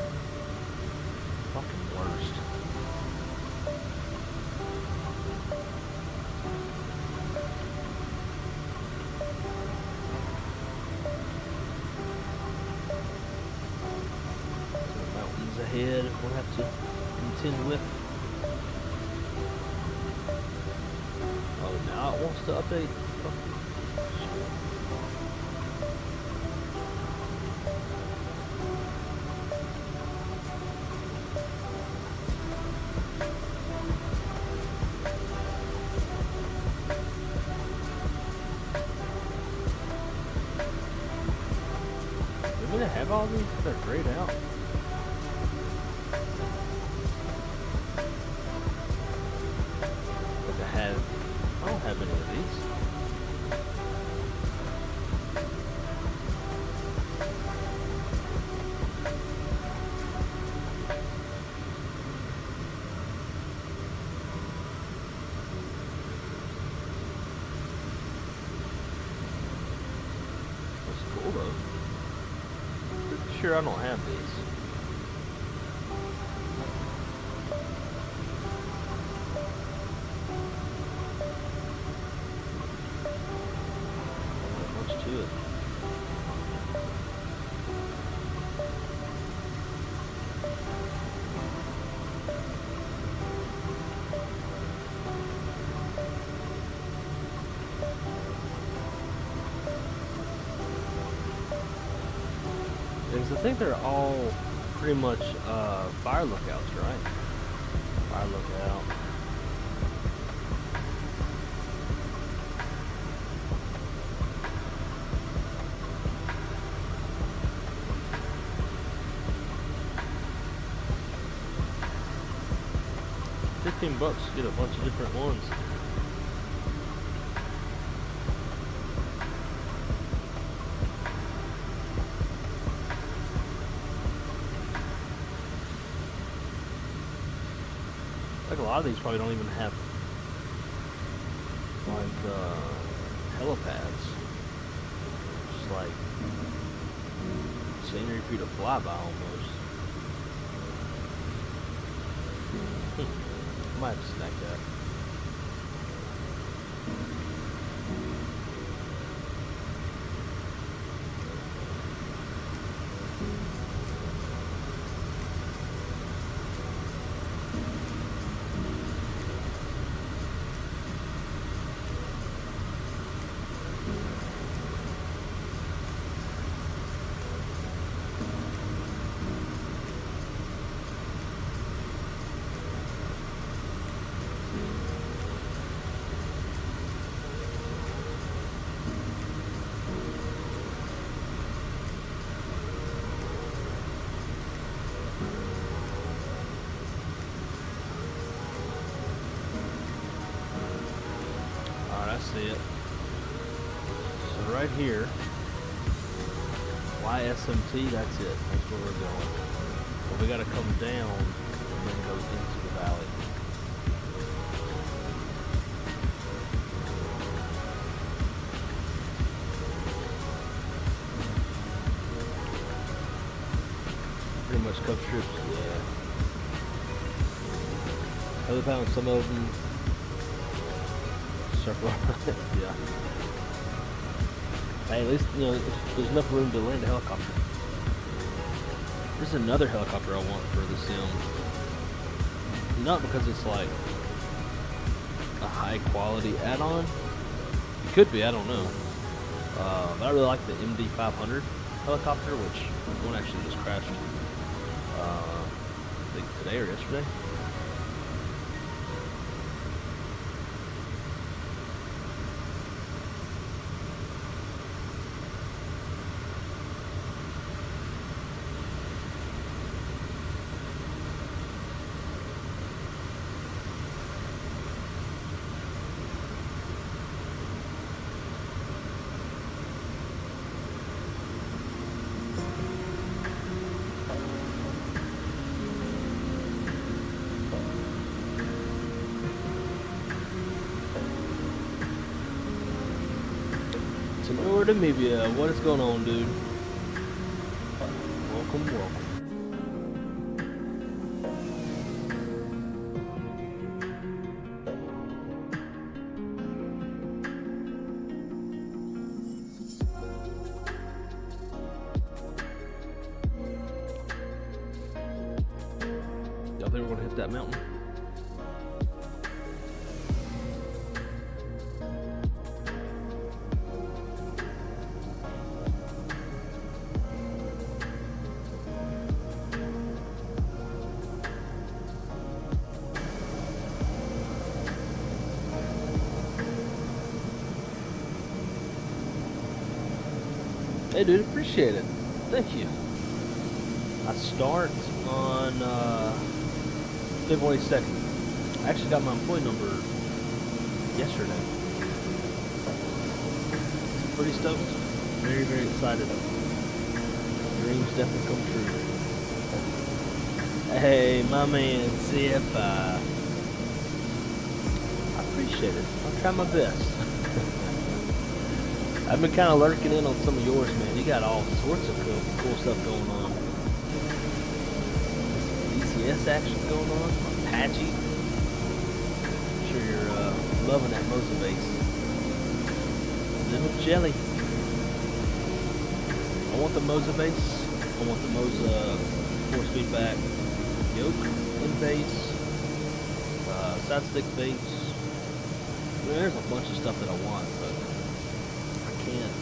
Fucking worst. Some mountains ahead we'll have to contend with. Now it wants to update. Do they have all these? They're grayed out. But they have. I don't have any of these. That's cool though. Pretty sure I don't have these. Because I think they're all pretty much fire lookouts, right? Fire lookout. $15 to get a bunch of different ones. Like a lot of these probably don't even have like helipads. Just like scenery for you to fly by almost. might have to snack that. I see it. So right here, YSMT, that's it. That's where we're going. But we got to come down and then go into the valley. Pretty much cup strips, yeah. Other pound, some of them circle. Yeah. Hey, at least, you know, there's enough room to land a helicopter. There's another helicopter I want for the sim. Not because it's like a high quality add-on. It could be, I don't know. But I really like the MD500 helicopter, which one actually just crashed. I think today or yesterday. Namibia, what is going on, dude? Welcome, welcome. Y'all think we're gonna hit that mountain? Hey dude, appreciate it. Thank you. I start on February 2nd. I actually got my employee number yesterday. Pretty stoked. Very, very excited. Dreams definitely come true. Hey, my man, CF. I appreciate it. I'll try my best. I've been kind of lurking in on some of yours, man. You got all sorts of cool stuff going on. DCS action going on. Apache. I'm sure you're loving that Moza base. Little jelly. I want the Moza base. I want the Moza force feedback yoke in base. Side stick base. I mean, there's a bunch of stuff that I want, but can't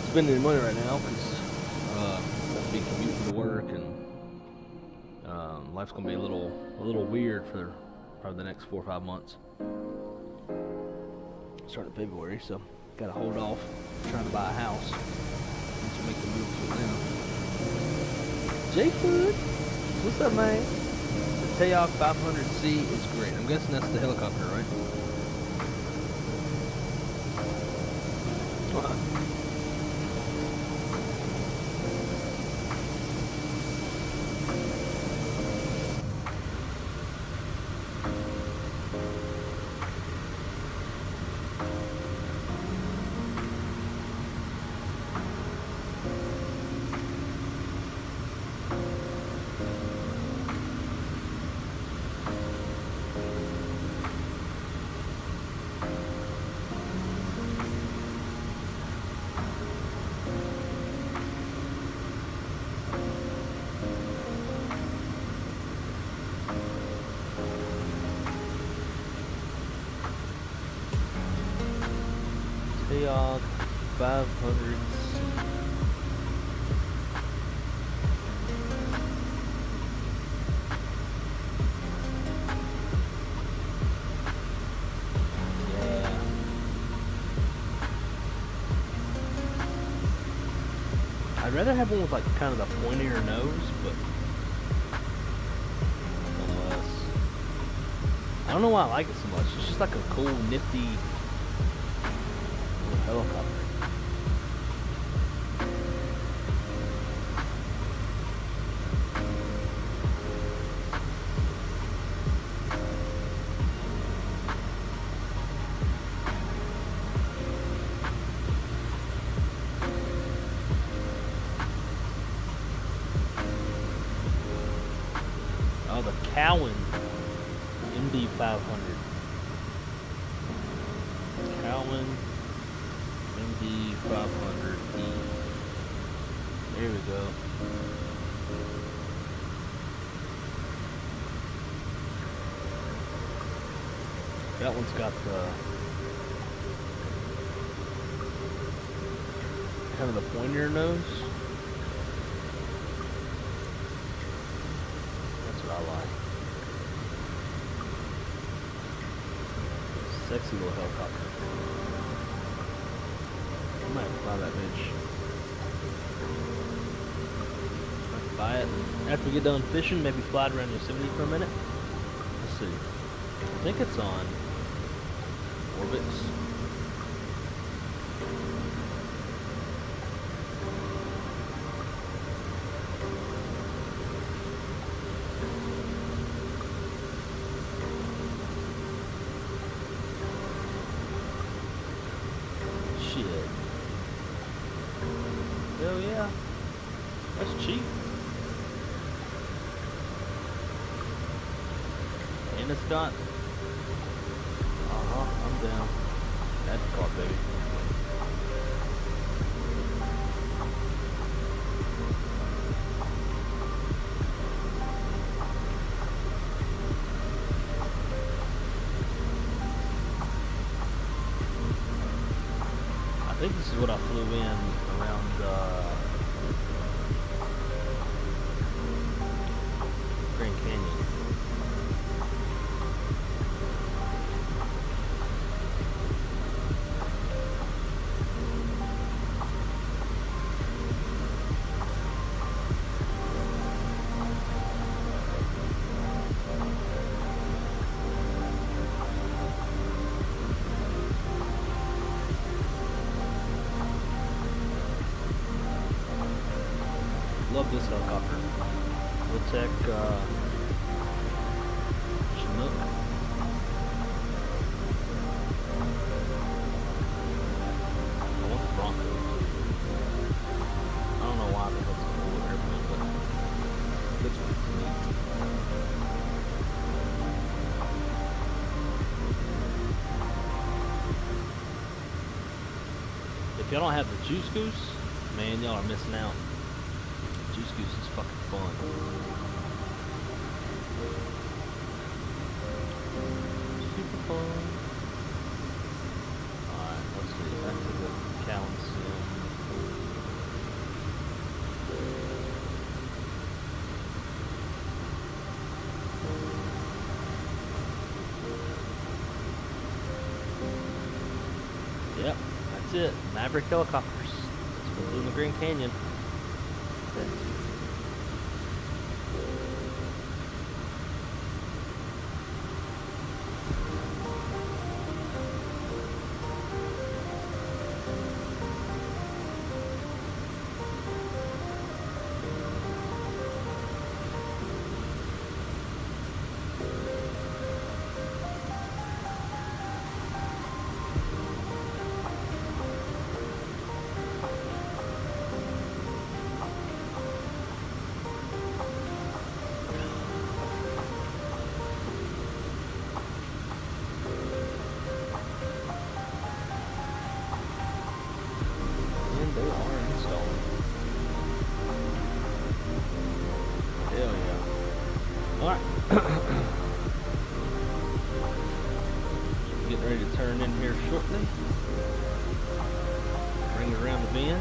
spend any money right now because I'll be commuting to work and life's gonna be a little weird for probably the next 4 or 5 months. Starting February, so gotta hold off trying to buy a house once we make the move to Atlanta. J-Food, what's up, man? The Tayok 500C is great. I'm guessing that's the helicopter, right? 500C. Yeah. I'd rather have one with like kind of the pointier nose, but nonetheless. I don't know why I like it so much. It's just like a cool, nifty little helicopter. Oh, the Cowan MD500. Cowan MD500E. There we go. That one's got the kind of the pointier nose. That's what I like. Sexy little helicopter. I might buy that bitch. Might buy it. After we get done fishing, maybe fly it around Yosemite for a minute. Let's see. I think it's on orbits. Shit. Hell yeah. That's cheap. And it's got... I'm down. That's the car, baby. I think this is what I flew in around Grand Canyon. Love this helicopter. logitech Chinook. I want the Bronco too. I don't know why, but that's a cool airplane, but looks pretty neat. If y'all don't have the Juice Goose, man, y'all are missing out. Juice Goose is fucking fun. Super fun. Alright, let's see. Back to the Cowan Sim. Yep, that's it. Maverick helicopters. That's what we're doing in the Grand Canyon. They are installing. Hell yeah. Alright. Getting ready to turn in here shortly. Bring her move in.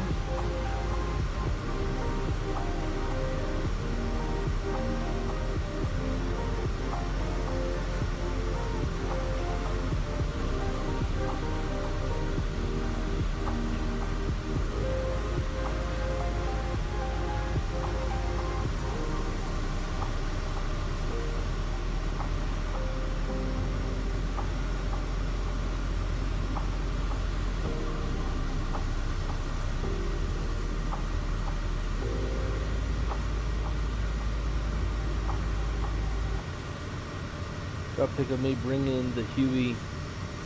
Drop pick of me bringing the Huey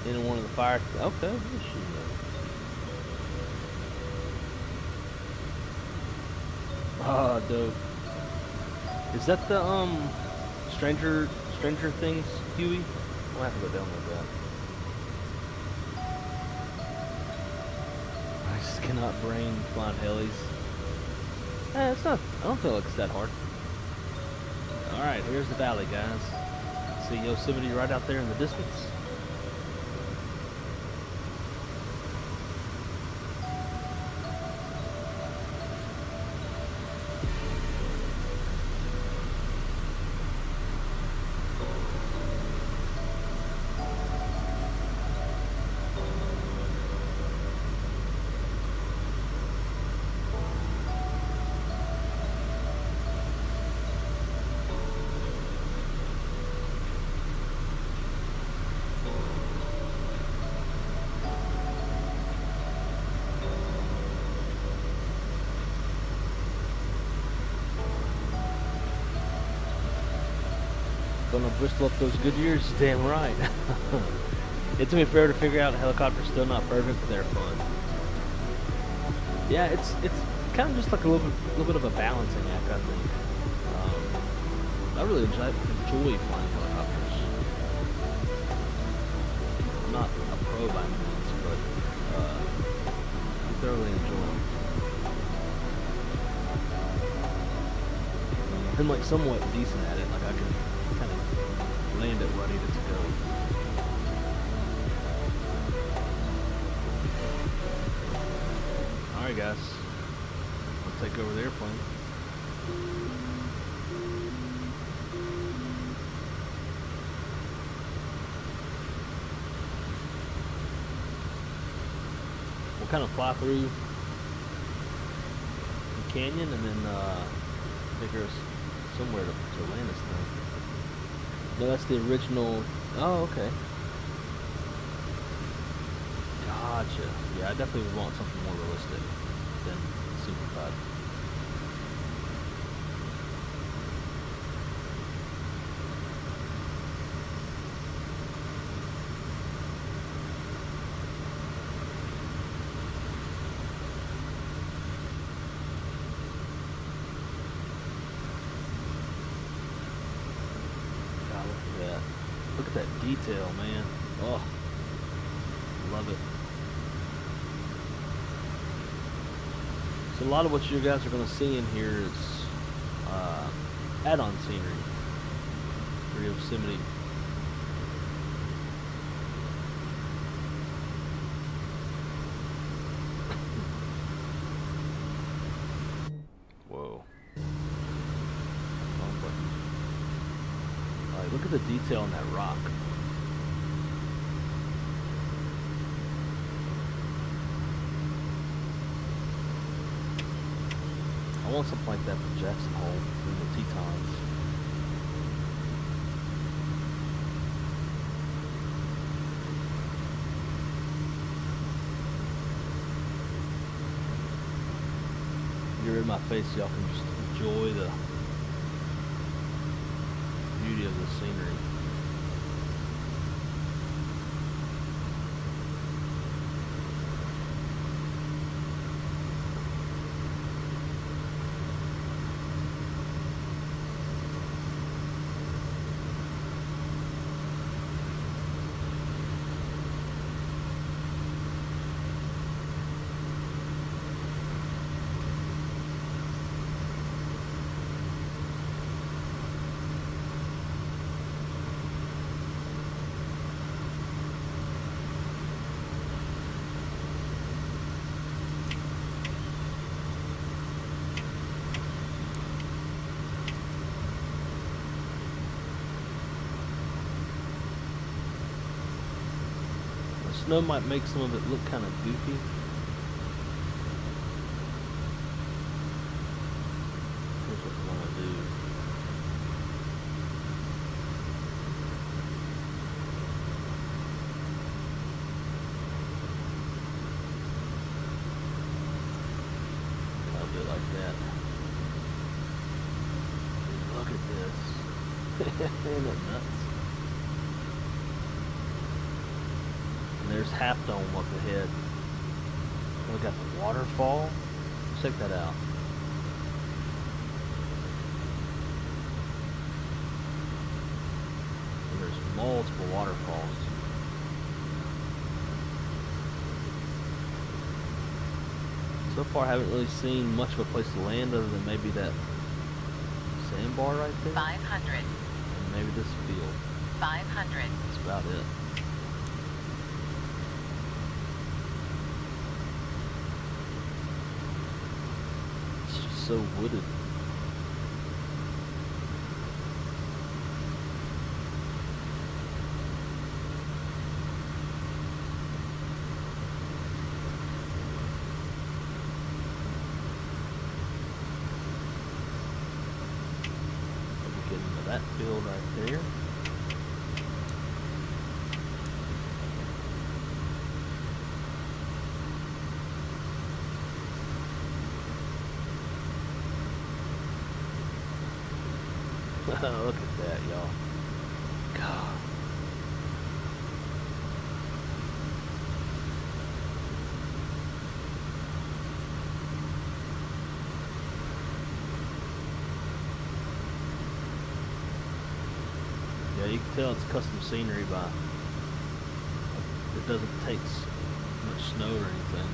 in one of the fire. Okay, this ah, dope. Is that the Stranger Things Huey? We'll have to go download that. I just cannot brain flying helis. It's not. I don't feel like it's that hard. All right, here's the valley, guys. See Yosemite right out there in the distance. Gonna bristle up those good years, damn right. It took me forever to figure out helicopters still not perfect, but they're fun. Yeah, it's kind of just like a little bit of a balancing act, I think. I really enjoy flying helicopters. I'm not a pro by any means, but I thoroughly enjoy them. I'm like somewhat decent at it, like I can kind of land it where I need it to go. Alright guys, I'll take over the airplane. We'll kind of fly through the canyon and then figure somewhere to land this thing. No, that's the original. Oh, okay. Gotcha. Yeah, I definitely would want something more realistic than simplified. Look at that detail, man. Oh, love it. So a lot of what you guys are going to see in here is add-on scenery for Yosemite. Whoa. Look at the detail on that rock. I want something like that for Jackson Hole and the Tetons. You're in my face, y'all can just enjoy the beauty of the scenery. snow might make some of it look kind of goofy. Here's what we want to do. I'll do it like that. Look at this. Isn't that nuts? And there's Half Dome up ahead. We got the waterfall. Check that out. And there's multiple waterfalls. So far I haven't really seen much of a place to land other than maybe that sandbar right there. 500. And maybe this field. 500. That's about it. It's just so wooded. That field right there. Look at that, y'all. God. Yeah, you can tell it's custom scenery by it doesn't take much snow or anything.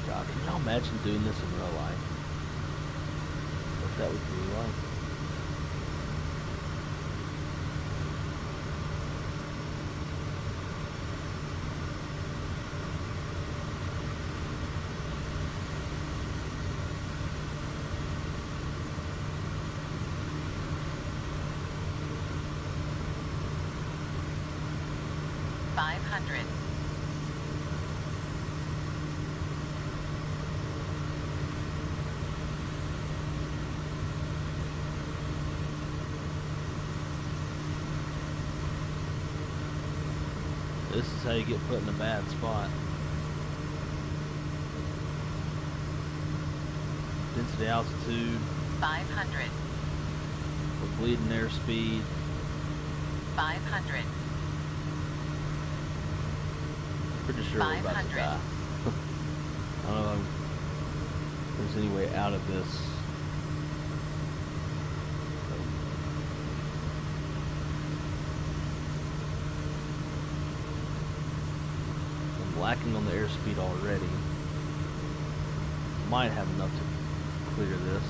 God, can y'all imagine doing this in real life? What that would be like? This is how you get put in a bad spot. Density altitude. 500. We're bleeding airspeed. 500. Pretty sure we're about to die. I don't know if there's any way out of this. I'm lacking on the airspeed already. Might have enough to clear this.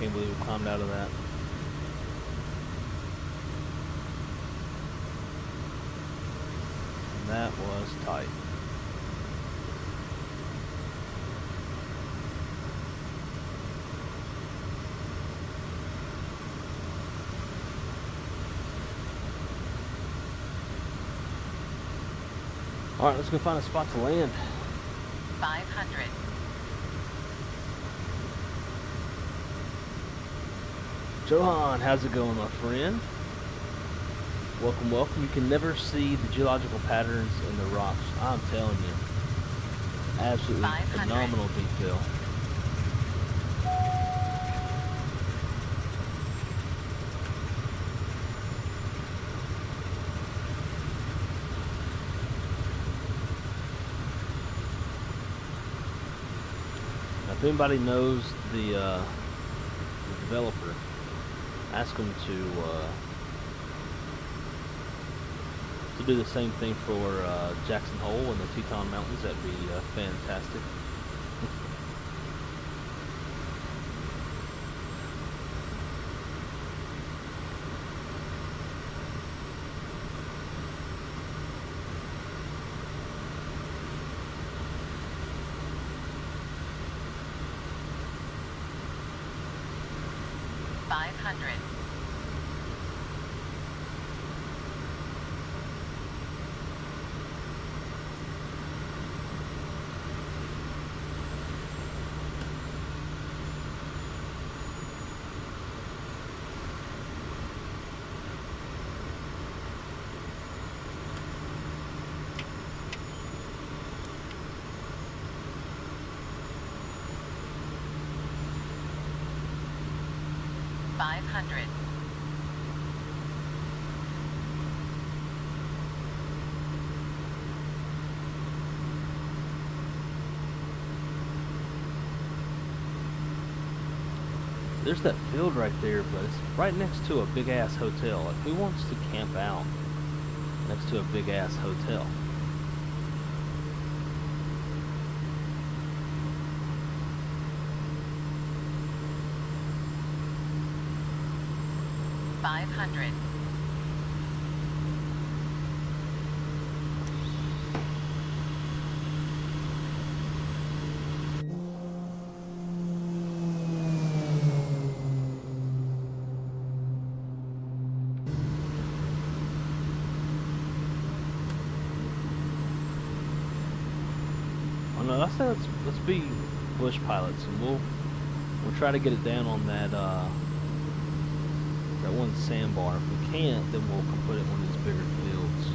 Can't believe we climbed out of that. And that was tight. Alright, let's go find a spot to land. 500. Johan, how's it going, my friend? Welcome, welcome. You can never see the geological patterns in the rocks. I'm telling you. Absolutely 500. phenomenal detail. Now, if anybody knows the developer, ask them to do the same thing for Jackson Hole and the Teton Mountains. That'd be fantastic. There's that field right there, but it's right next to a big ass hotel. Like, who wants to camp out next to a big ass hotel? $500. Oh no, I said let's be bush pilots, and we'll try to get it down on that that one sandbar. If we can't, then we'll put it in one of these bigger fields.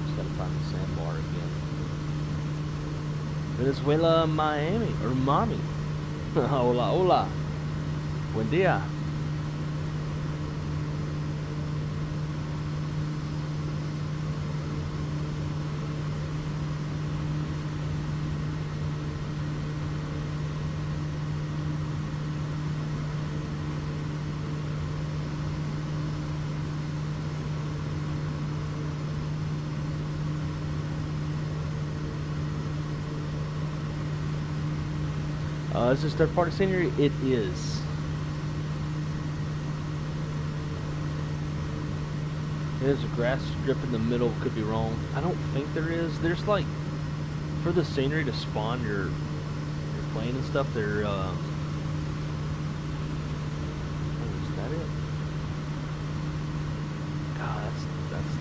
Just gotta find the sandbar again. Venezuela, Miami, or Miami. Hola, hola. Buen día. Is this third-party scenery? It is. There's a grass strip in the middle. Could be wrong. I don't think there is. There's like, for the scenery to spawn your plane and stuff. There. Oh, is that it? God, that's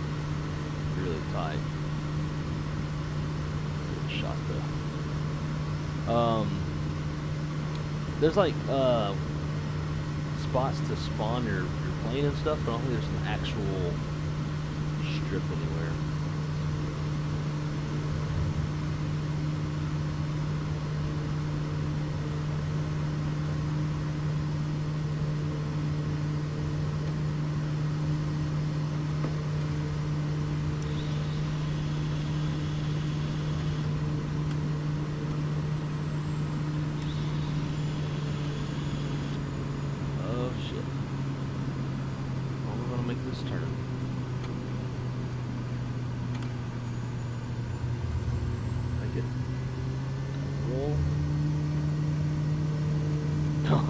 really tight. Good shot though. There's like spots to spawn your plane and stuff, but I don't think there's an actual strip anywhere.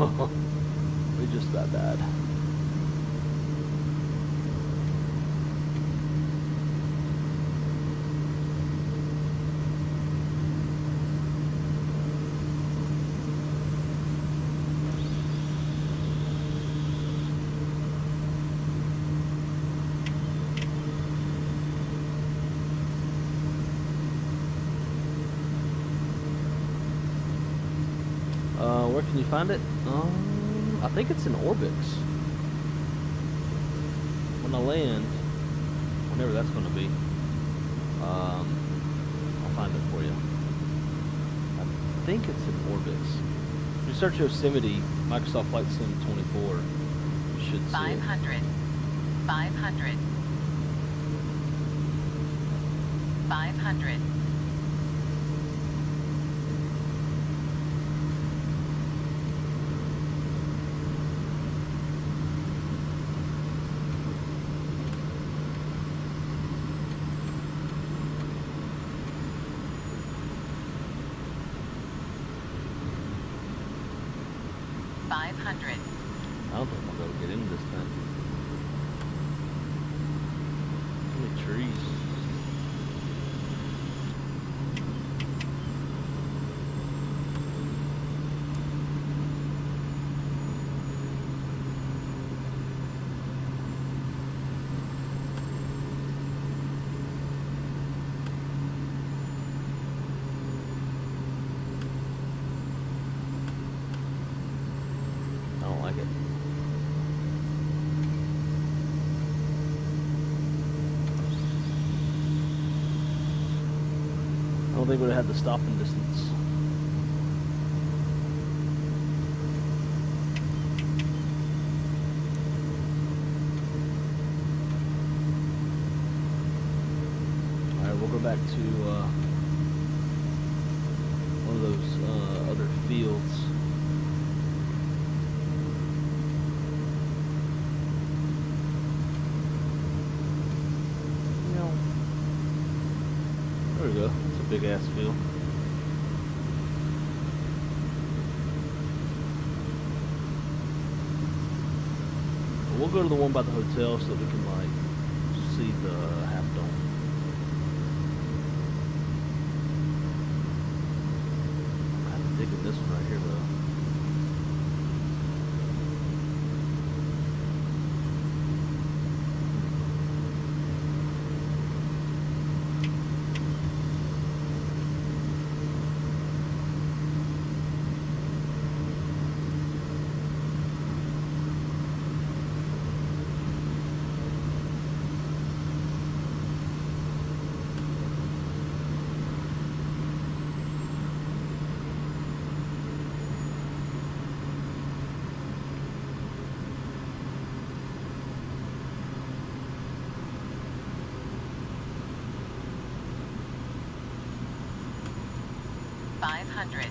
We just about died. Where can you find it? I think it's in Orbix. When I land, whenever that's going to be, I'll find it for you. I think it's in Orbix. If you search Yosemite, Microsoft Flight Sim 24, you should see 500. it. 500. 500. 500. I don't think I'm going to get into this thing. Too many trees. I don't like it. I don't think we would have had the stopping distance. Alright, we'll go back to one of those other fields. There we go. It's a big ass field. We'll go to the one by the hotel so that we can like see the half dome. I'm kind of digging this one right here though. Five hundred.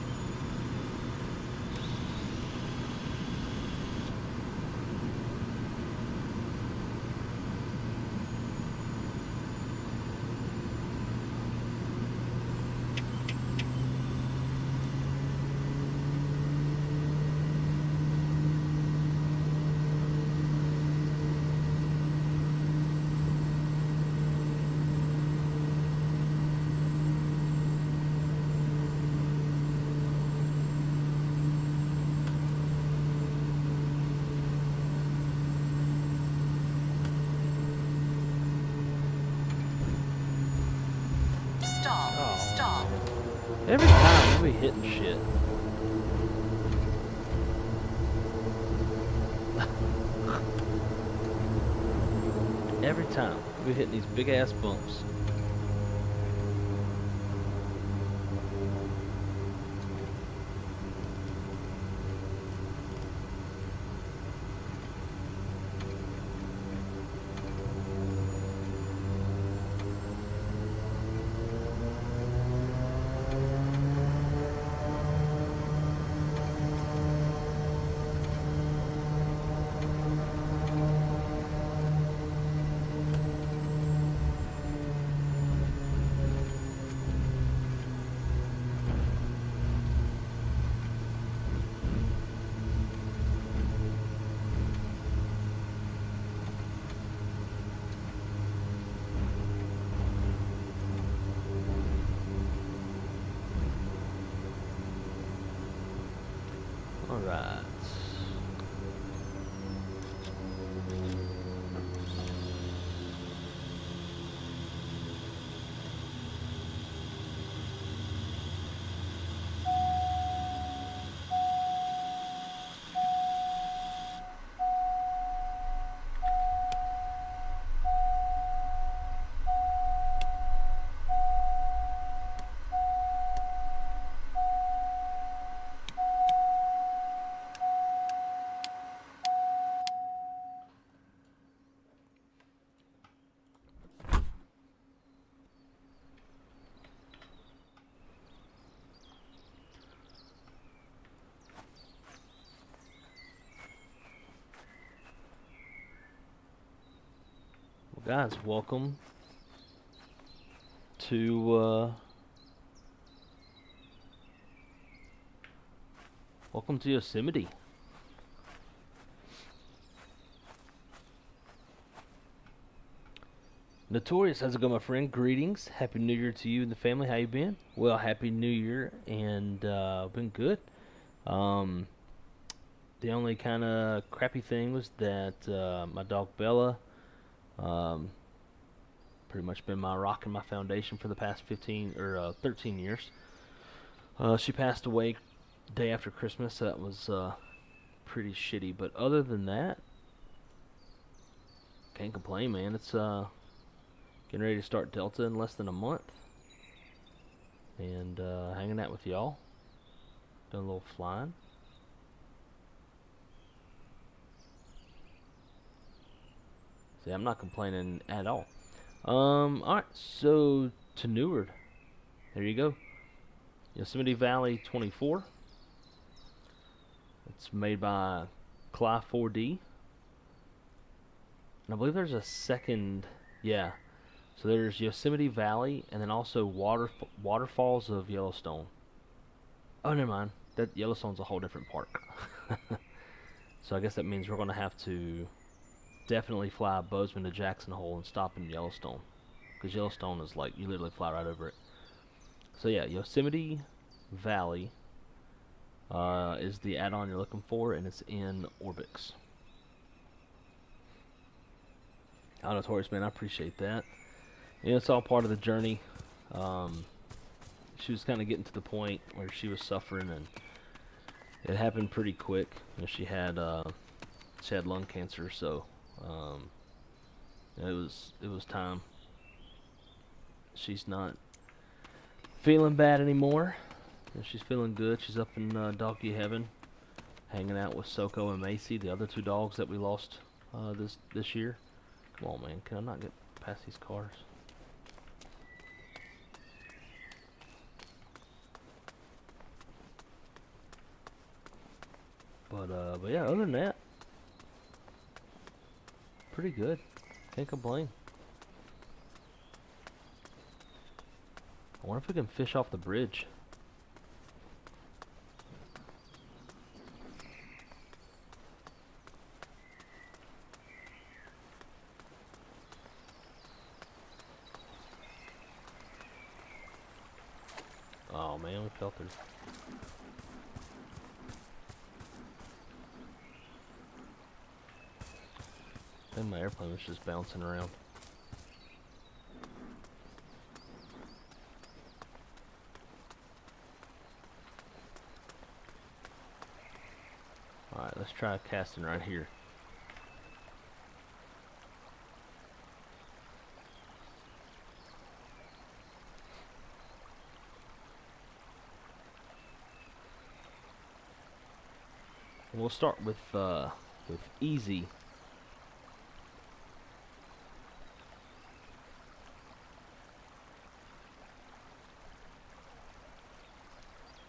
Stall. Every time we hitting shit. Every time we hitting these big ass bumps. Alright. Guys, welcome to Yosemite. Notorious, how's it going, my friend? Greetings, happy New Year to you and the family. How you been? Well, happy New Year, and been good. The only kind of crappy thing was that my dog Bella. Pretty much been my rock and my foundation for the past 15 or 13 years. She passed away day after Christmas, so that was pretty shitty. But other than that, can't complain, man. It's getting ready to start Delta in less than a month, and hanging out with y'all, doing a little flying. See, I'm not complaining at all. Alright, so to Newark. There you go. Yosemite Valley 24. It's made by KUXIU 4D. And I believe there's a second, yeah. So there's Yosemite Valley and then also Waterfalls of Yellowstone. Oh, never mind. That Yellowstone's a whole different park. So I guess that means we're going to have to definitely fly Bozeman to Jackson Hole and stop in Yellowstone, because Yellowstone is like you literally fly right over it. So yeah, Yosemite Valley is the add-on you're looking for, and it's in Orbix. Oh, Notorious, man, I appreciate that. Yeah, it's all part of the journey. She was kind of getting to the point where she was suffering, and it happened pretty quick. You know, she had lung cancer, so it was time. She's not feeling bad anymore. You know, she's feeling good. She's up in doggy heaven, hanging out with Soko and Macy, the other two dogs that we lost this year. Come on, man, can I not get past these cars? But yeah, other than that, pretty good. Can't complain. I wonder if we can fish off the bridge. Oh man, we fell through. I think my airplane was just bouncing around. Alright, let's try casting right here. We'll start with easy.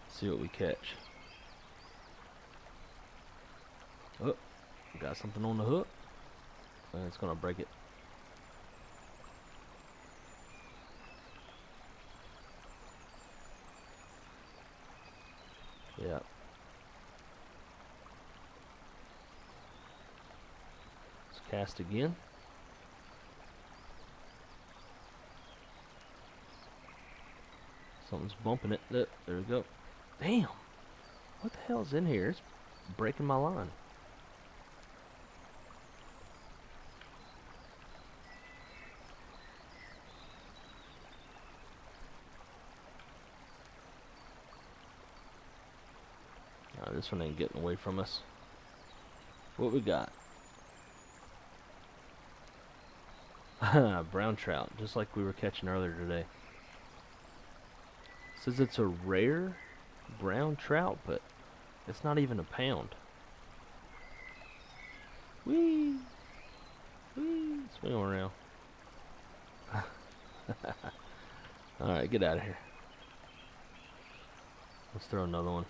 See what we catch. Oh, got something on the hook. And it's gonna break it. Yeah. Let's cast again. Something's bumping it. There we go. Damn. What the hell's in here? breaking my line. This one ain't getting away from us. What we got? Brown trout, just like we were catching earlier today. Says it's a rare brown trout, but it's not even a pound. Whee! Whee! Swing around. Alright, get out of here. Let's throw another one.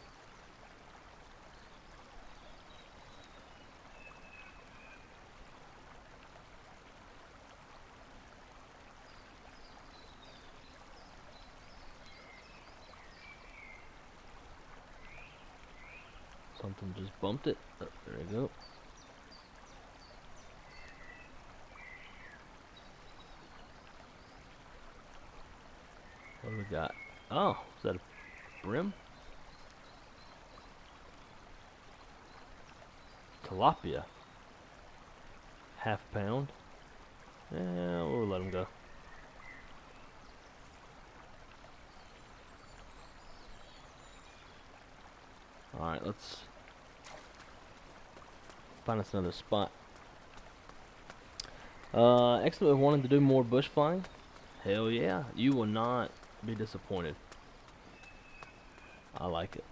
Something just bumped it. Oh, there we go. What do we got? Oh, is that a brim? Tilapia. Half pound. Yeah, we'll let him go. Alright, let's find us another spot. Excellent, wanting to do more bush flying? Hell yeah, you will not be disappointed. I like it.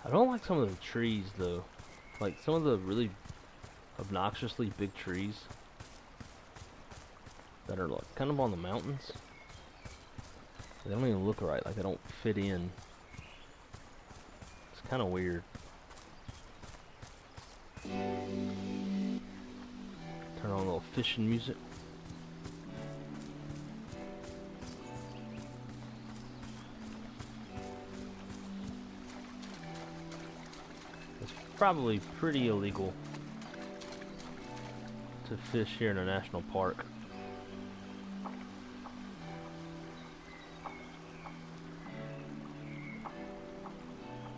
I don't like some of the trees though. Like some of the really obnoxiously big trees that are like kind of on the mountains. They don't even look right, like they don't fit in. It's kind of weird. Turn on a little fishing music. Probably pretty illegal to fish here in a national park.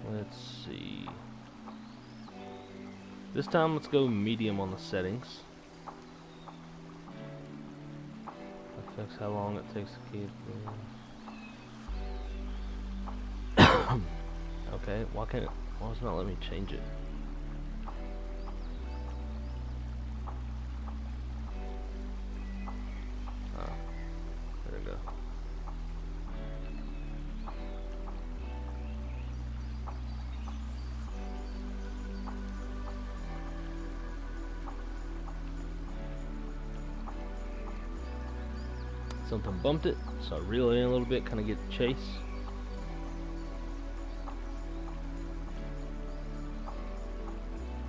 Let's see. This time let's go medium on the settings. Affects how long it takes to keep. Okay, why does it not let me change it? Something bumped it, so I reel it in a little bit, kind of get the chase.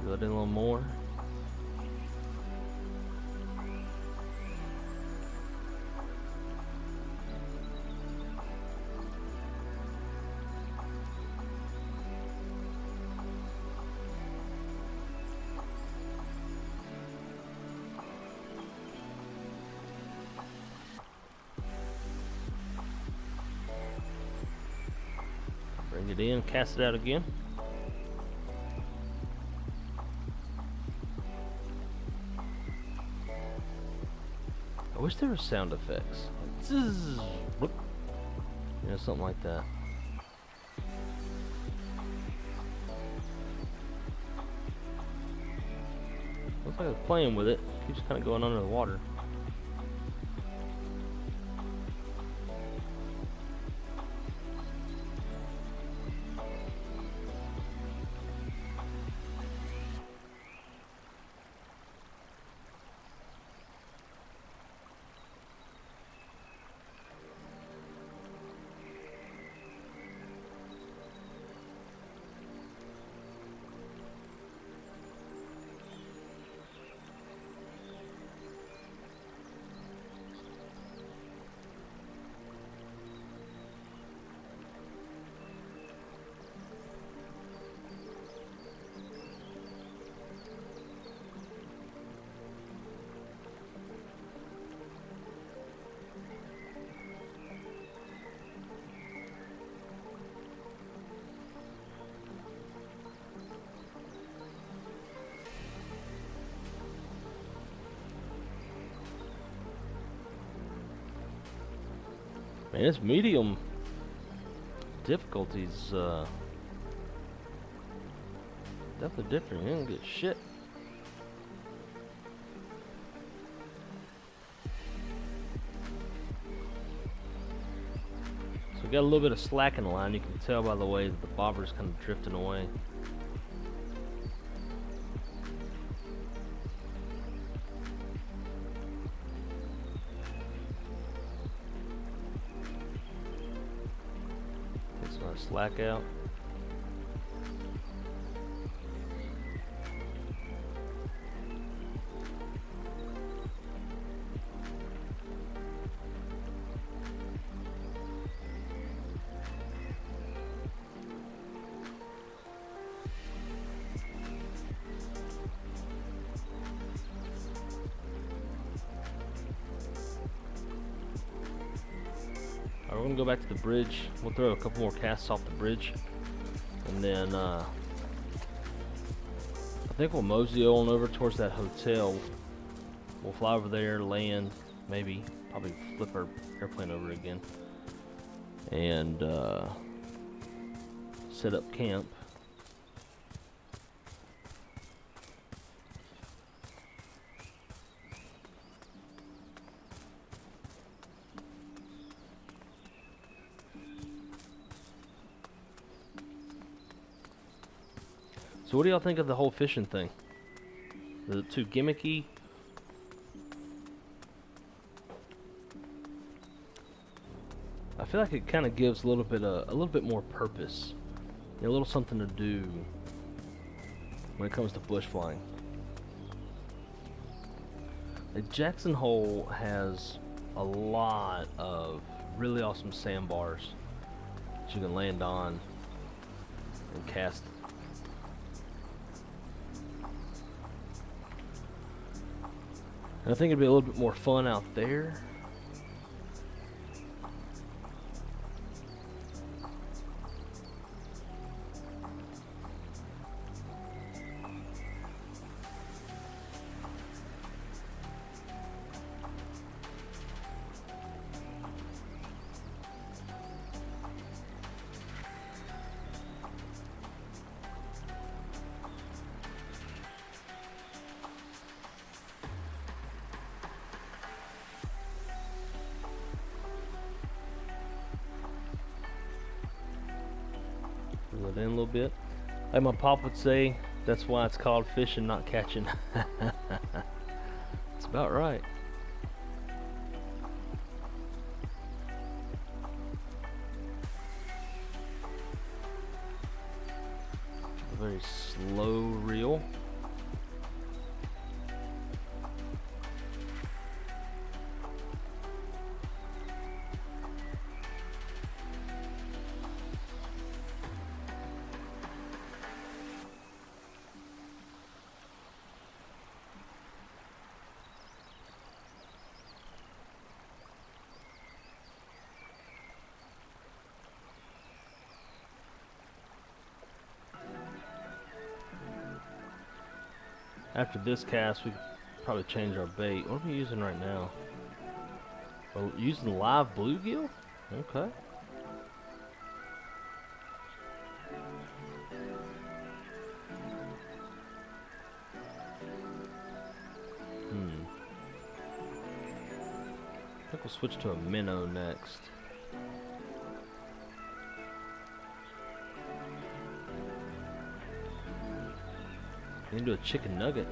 Reel it in a little more. Bring it in, cast it out again. I wish there were sound effects. Zzz, whoop. You know, something like that. Looks like it's playing with it. Keeps kind of going under the water. Man, it's medium difficulties. Definitely different. You don't get shit. So we got a little bit of slack in the line. You can tell by the way that the bobber's kind of drifting away. Take some of the slack out. We're gonna go back to the bridge. We'll throw a couple more casts off the bridge, and then I think we'll mosey on over towards that hotel. We'll fly over there, land, maybe, probably flip our airplane over again, and set up camp. So what do y'all think of the whole fishing thing? Is it too gimmicky? I feel like it kind of gives a little bit more purpose, a little something to do when it comes to bush flying. The Jackson Hole has a lot of really awesome sandbars that you can land on and cast. And I think it'd be a little bit more fun out there. It in a little bit. Like my pop would say, that's why it's called fishing, not catching. It's about right. A very slow reel. After this cast, we probably change our bait. What are we using right now? Oh, using live bluegill? Okay. I think we'll switch to a minnow next. Into a chicken nugget.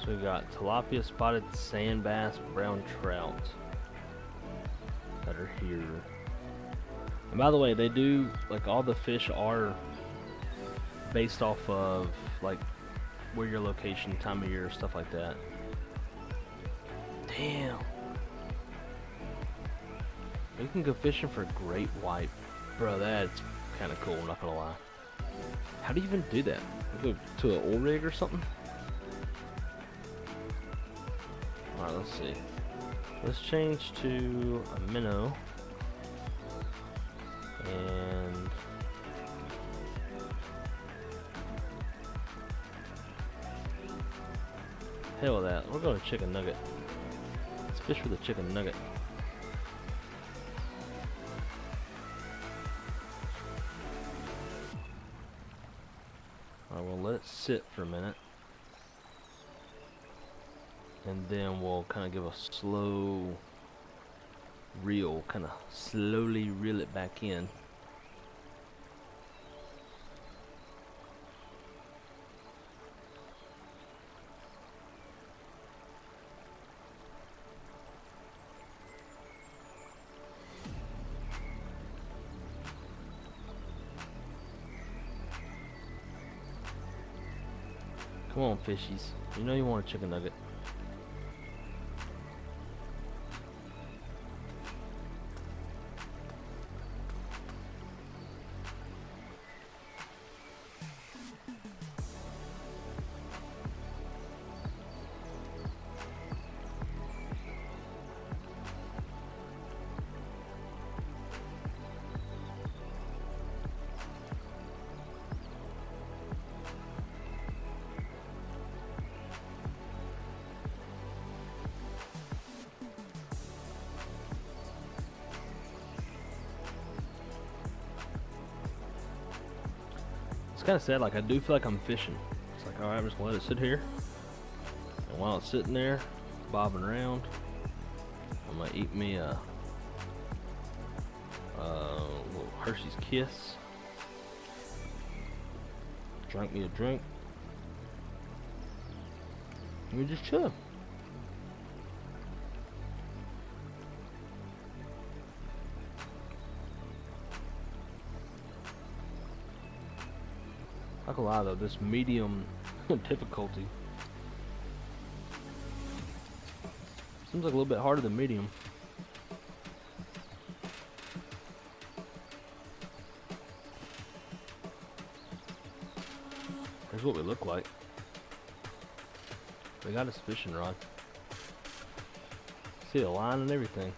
So we got tilapia, spotted sand bass, brown trout that are here. And by the way, they do, like, all the fish are based off of like where your location, time of year, stuff like that. We can go fishing for great white. Bro, that's kind of cool, I'm not gonna lie. How do you even do that? We go to an oil rig or something? Alright, let's see. Let's change to a minnow. And hell with that. We're going to chicken nugget. Let's fish with a chicken nugget. Alright, we'll let it sit for a minute. And then we'll kind of give a slow reel, kind of slowly reel it back in. Come on, fishies. You know you want a chicken nugget. It's kind of sad, like I do feel like I'm fishing. It's like, alright, I'm just gonna let it sit here. And while it's sitting there, bobbing around, I'm gonna eat me a little Hershey's Kiss. Drink me a drink. And we just chill. Not gonna lie though, this medium difficulty seems like a little bit harder than medium. Here's what we look like. We got a fishing rod. See the line and everything.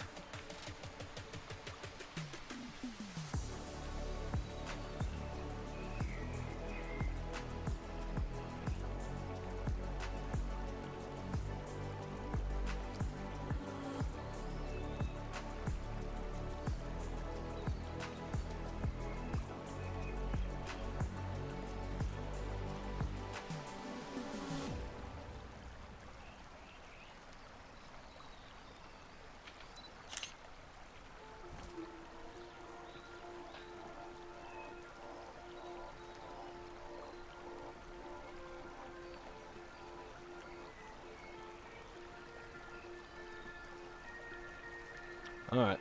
Alright.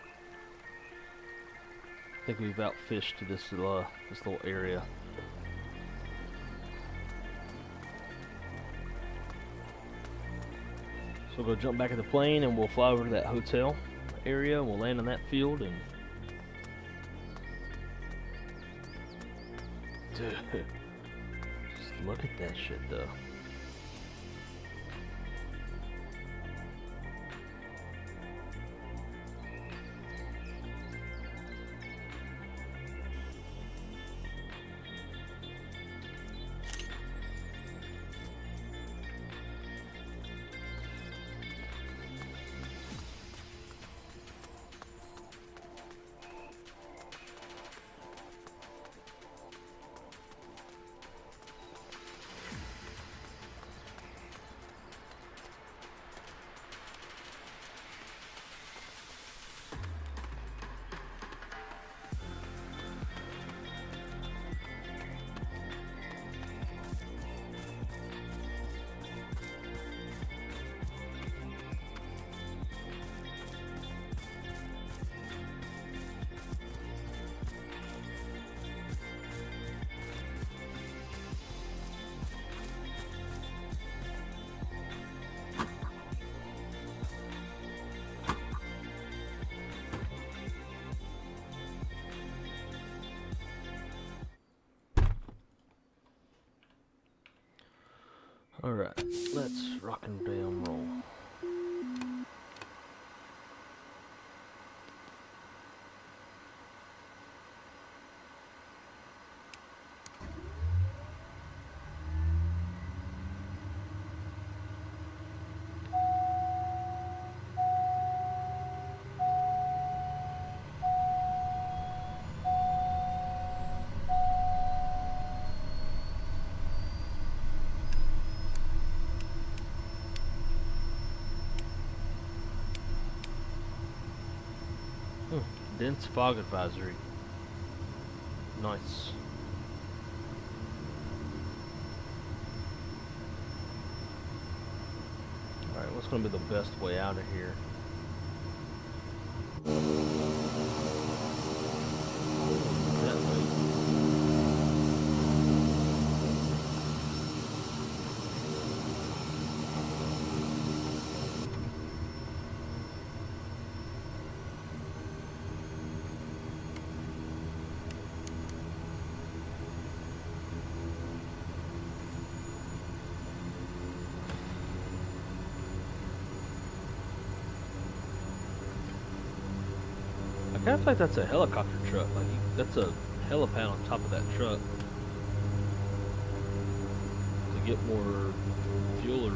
I think we've outfished this little area. So we'll go jump back in the plane and we'll fly over to that hotel area. We'll land on that field and... Dude, just look at that shit though. Alright, let's rock and damn roll. Dense fog advisory. Nice. Alright, what's going to be the best way out of here? That way. I kind of feel like that's a helicopter truck. Like that's a helipad on top of that truck to get more fuel or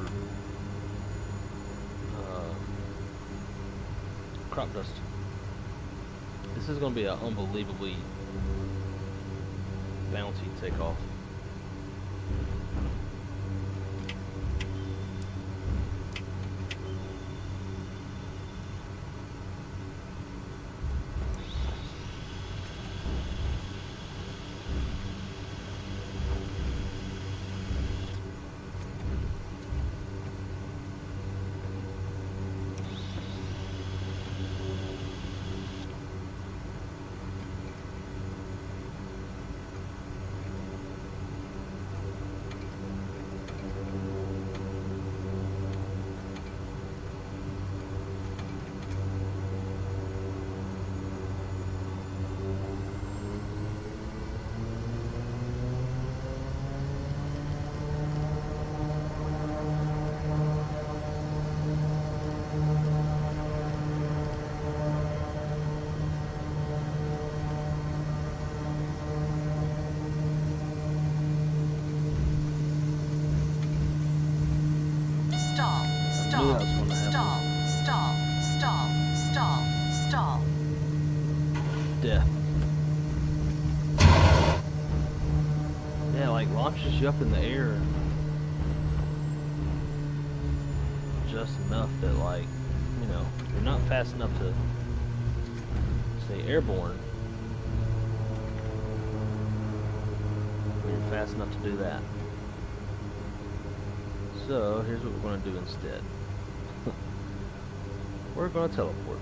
crop dust. This is going to be an unbelievably bouncy takeoff. Stall. Death. Yeah, like launches you up in the air just enough that, like, you know, you're not fast enough to stay airborne, but you're fast enough to do that. So here's what we're going to do instead. We're going to teleport.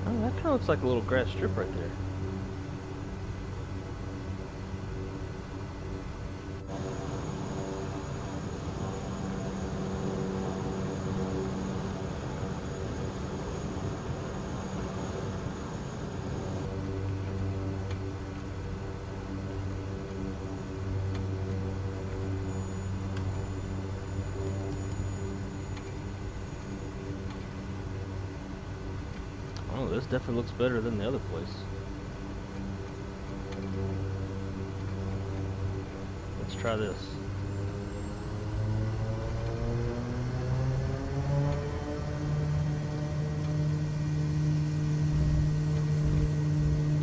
Oh, that kind of looks like a little grass strip right there. Oh, this definitely looks better than the other place. Let's try this.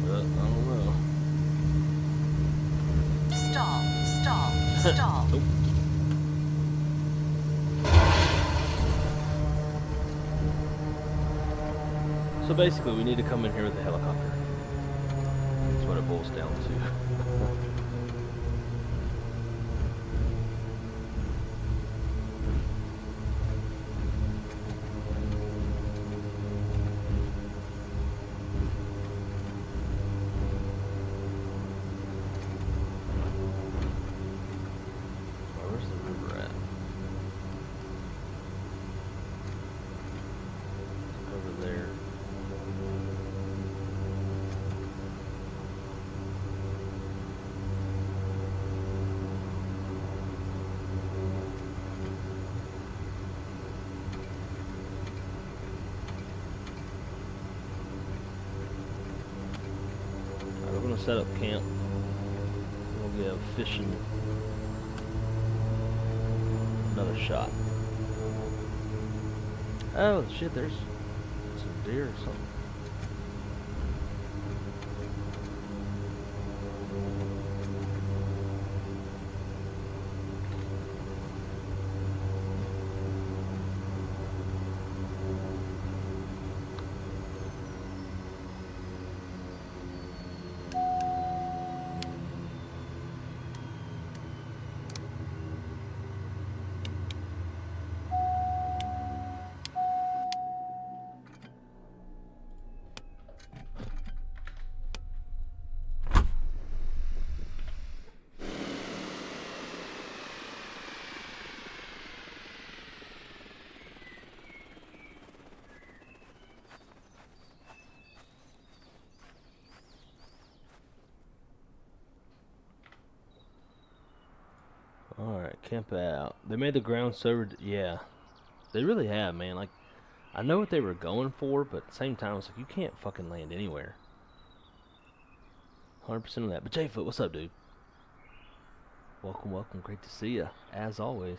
I don't know. Stall. Nope. So basically, we need to come in here with a helicopter. That's what it boils down to. Where's the river at? Over there. set up camp. We'll go fishing. Another shot. Oh shit, there's some deer or something. Alright, camp out. They made the ground so yeah. They really have, man. Like, I know what they were going for, but at the same time, it's like, you can't fucking land anywhere. 100% of that. But J-Foot, what's up, dude? Welcome, welcome. Great to see you, as always.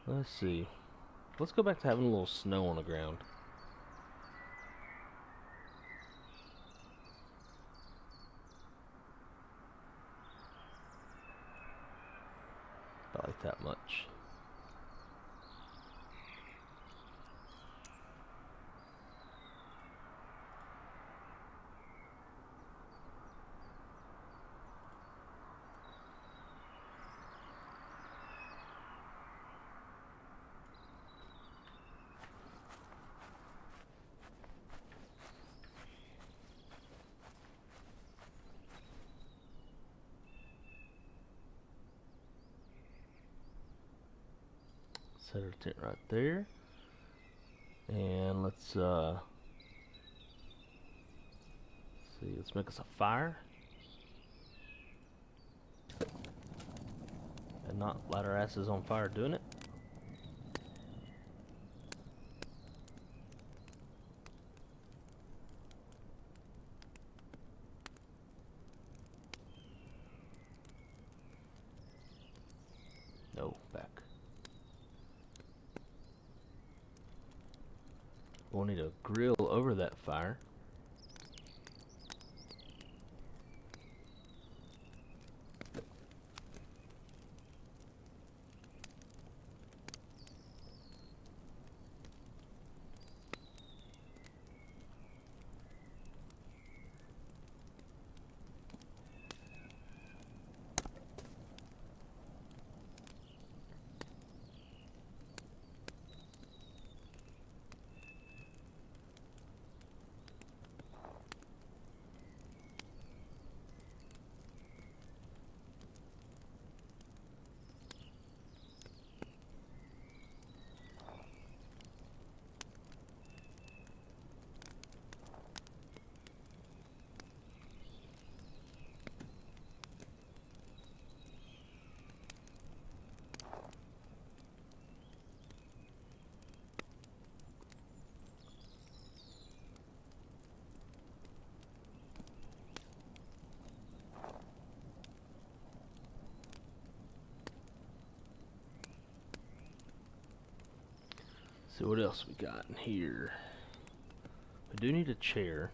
Let's see. Let's go back to having a little snow on the ground. About like that much. Set our tent right there. And let's see, let's make us a fire. And not light our asses on fire doing it. No, back. We'll need a grill over that fire. So what else we got in here? We do need a chair.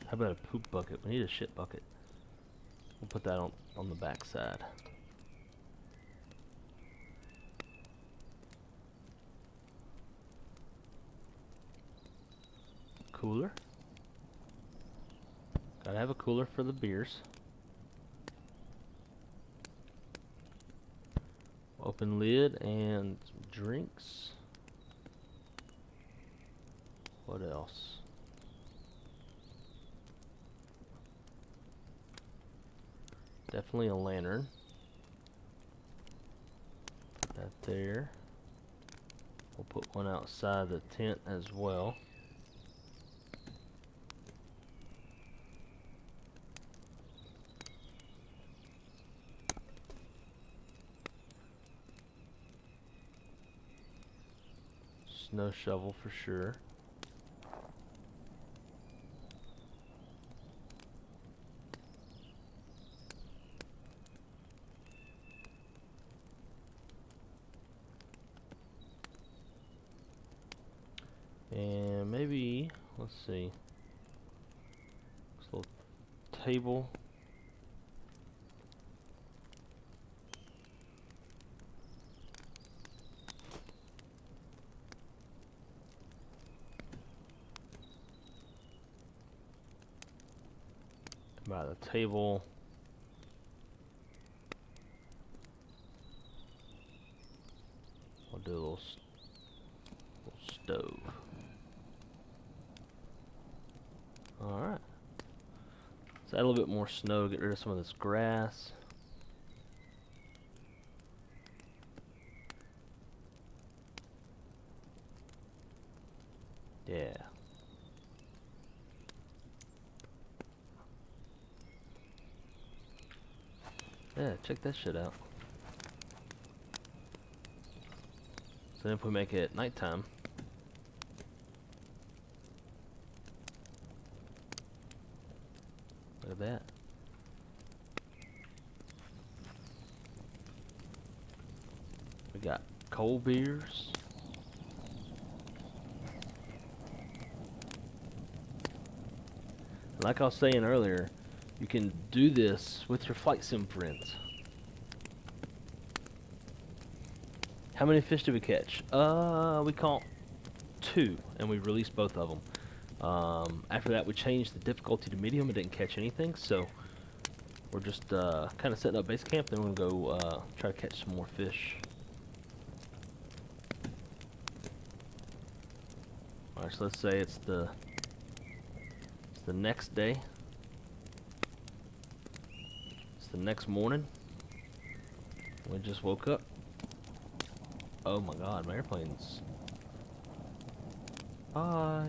How about a poop bucket? We need a shit bucket. We'll put that on the back side. Cooler. Gotta have a cooler for the beers. Open lid and drinks. What else? Definitely a lantern. there. We'll put one outside the tent as well. Snow shovel for sure. And maybe, let's see, this little table. By the table. We'll do a little stove. Alright. Let's add a little bit more snow to get rid of some of this grass. Yeah. Yeah, check that shit out. So then if we make it nighttime, look at that. We got cold beers. Like I was saying earlier, you can do this with your flight sim friends. How many fish did we catch? We caught 2, and we released both of them. After that, we changed the difficulty to medium and didn't catch anything, so we're just kind of setting up base camp. Then we're gonna go try to catch some more fish. All right, so let's say it's the next day. It's the next morning. We just woke up. Oh my god, my airplane's... Hi.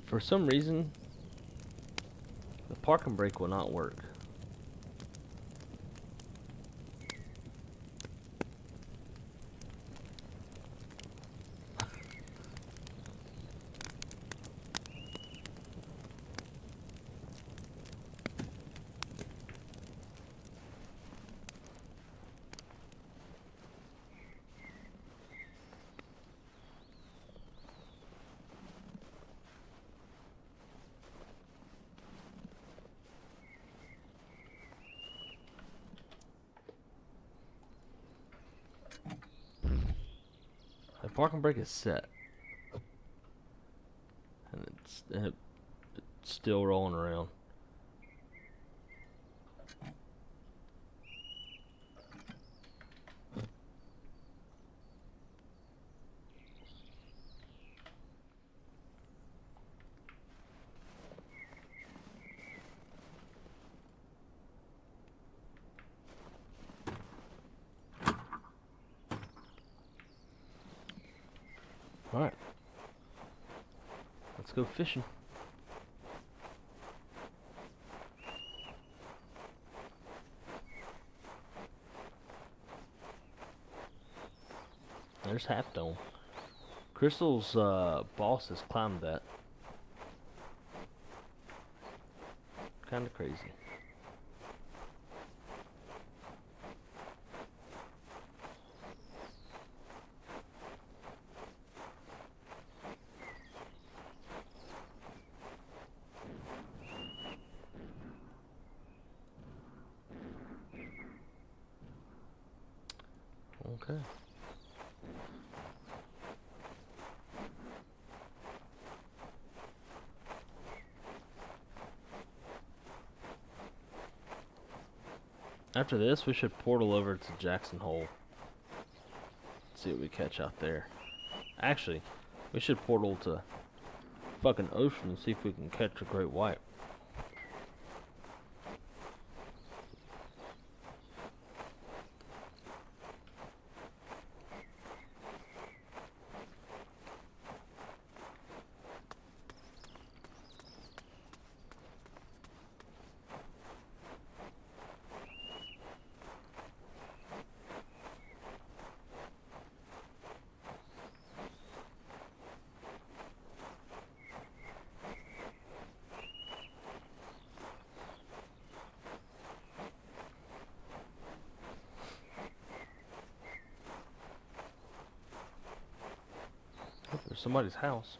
For some reason, the park and brake will not work. The parking brake is set, and it's still rolling around. Alright, let's go fishing. There's Half Dome. Crystal's boss has climbed that. Kinda crazy. Okay. After this, we should portal over to Jackson Hole. See what we catch out there. Actually, we should portal to fucking ocean and see if we can catch a great white. somebody's house.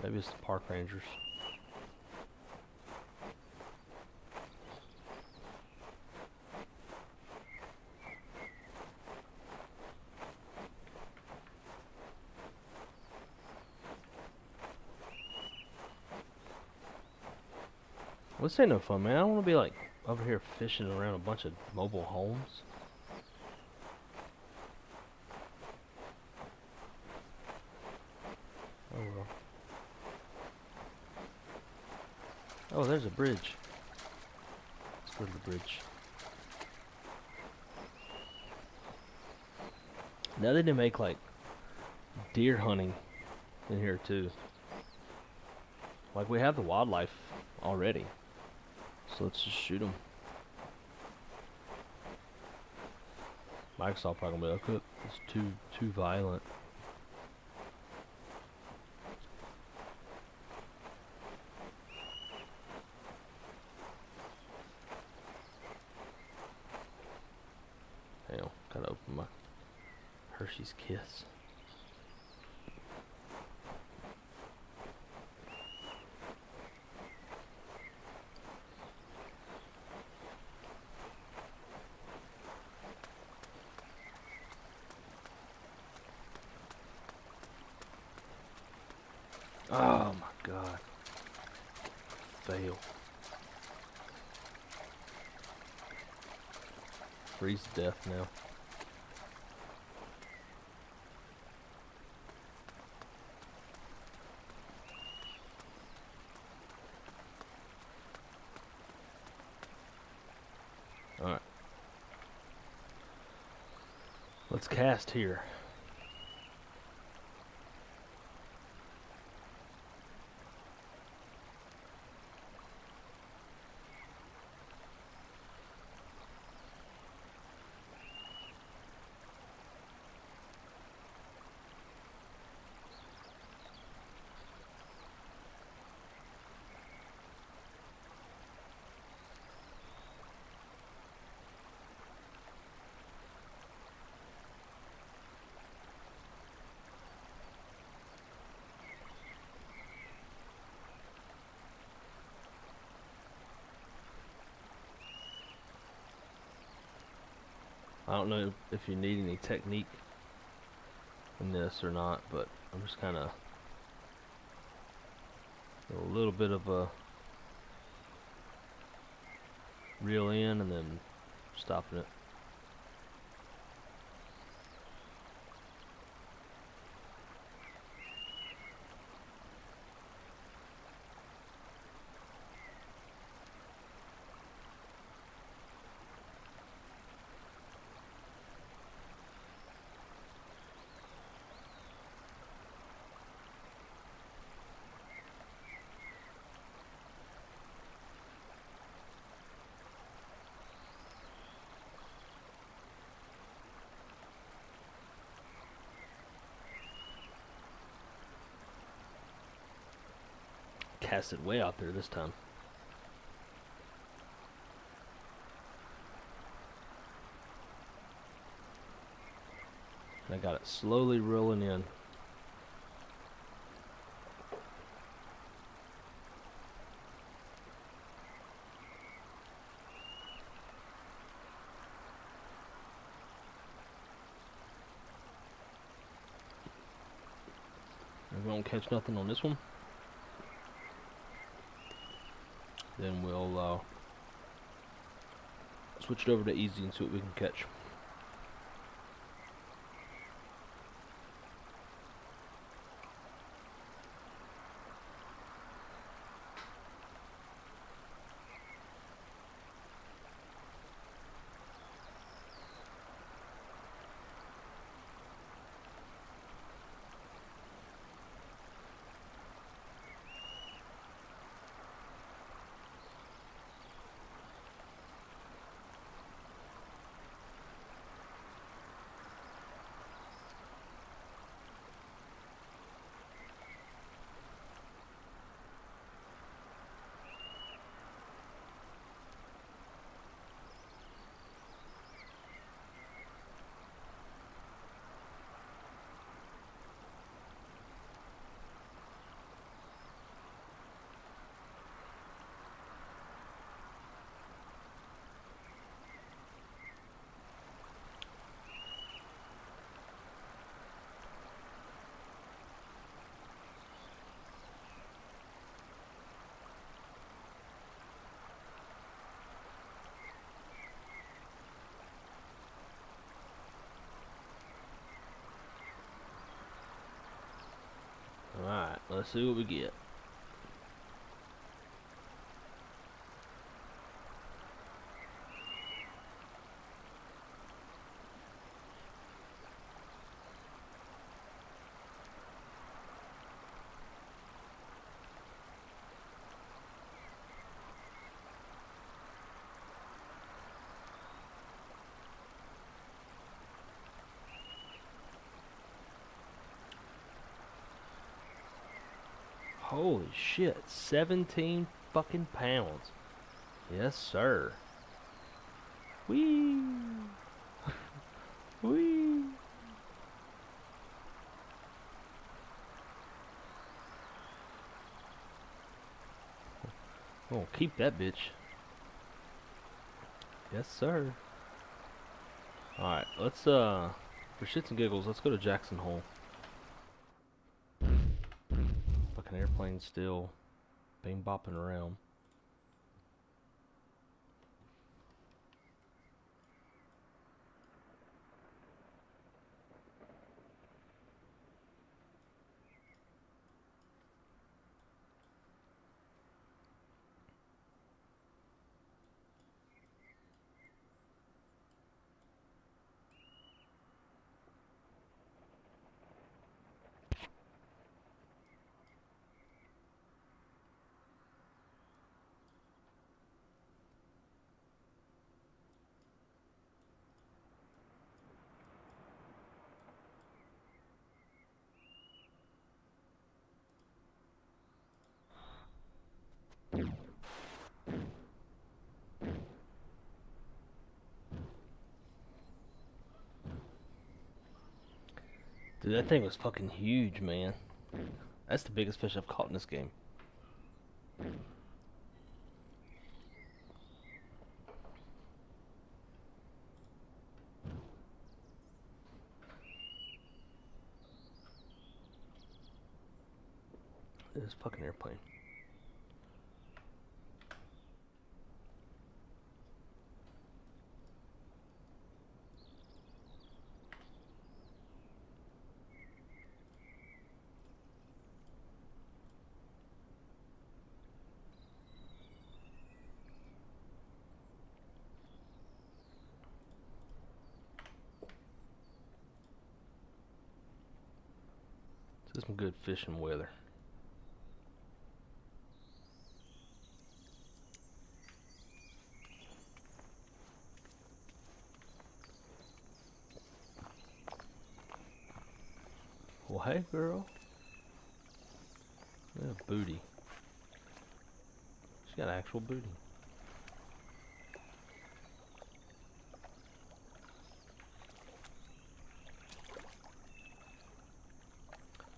Maybe it's the park rangers. This ain't no fun, man. I don't want to be like over here fishing around a bunch of mobile homes. Oh well. Oh, there's a bridge. Let's go to the bridge. Now they didn't make like deer hunting in here too. Like we have the wildlife already. So let's just shoot them. Microsoft probably gonna be like, it's too violent. Hang on, gotta open my Hershey's Kiss. Oh my god. Fail. Freeze to death now. Alright. Let's cast here. I don't know if you need any technique in this or not, but I'm just kind of a little bit of a reel in and then stopping it. Cast it way out there this time. And I got it slowly rolling in. We won't catch nothing on this one. Then we'll switch it over to easy and see what we can catch. Let's see what we get. Holy shit, 17 fucking pounds. Yes, sir. Whee! Whee! Oh, keep that bitch. Yes, sir. Alright, let's, for shits and giggles, let's go to Jackson Hole. Fucking airplane still bing bopping around. Dude, that thing was fucking huge, man. That's the biggest fish I've caught in this game. This fucking airplane. This is some good fishing weather. Well, hey, girl. Look at that booty. She's got actual booty.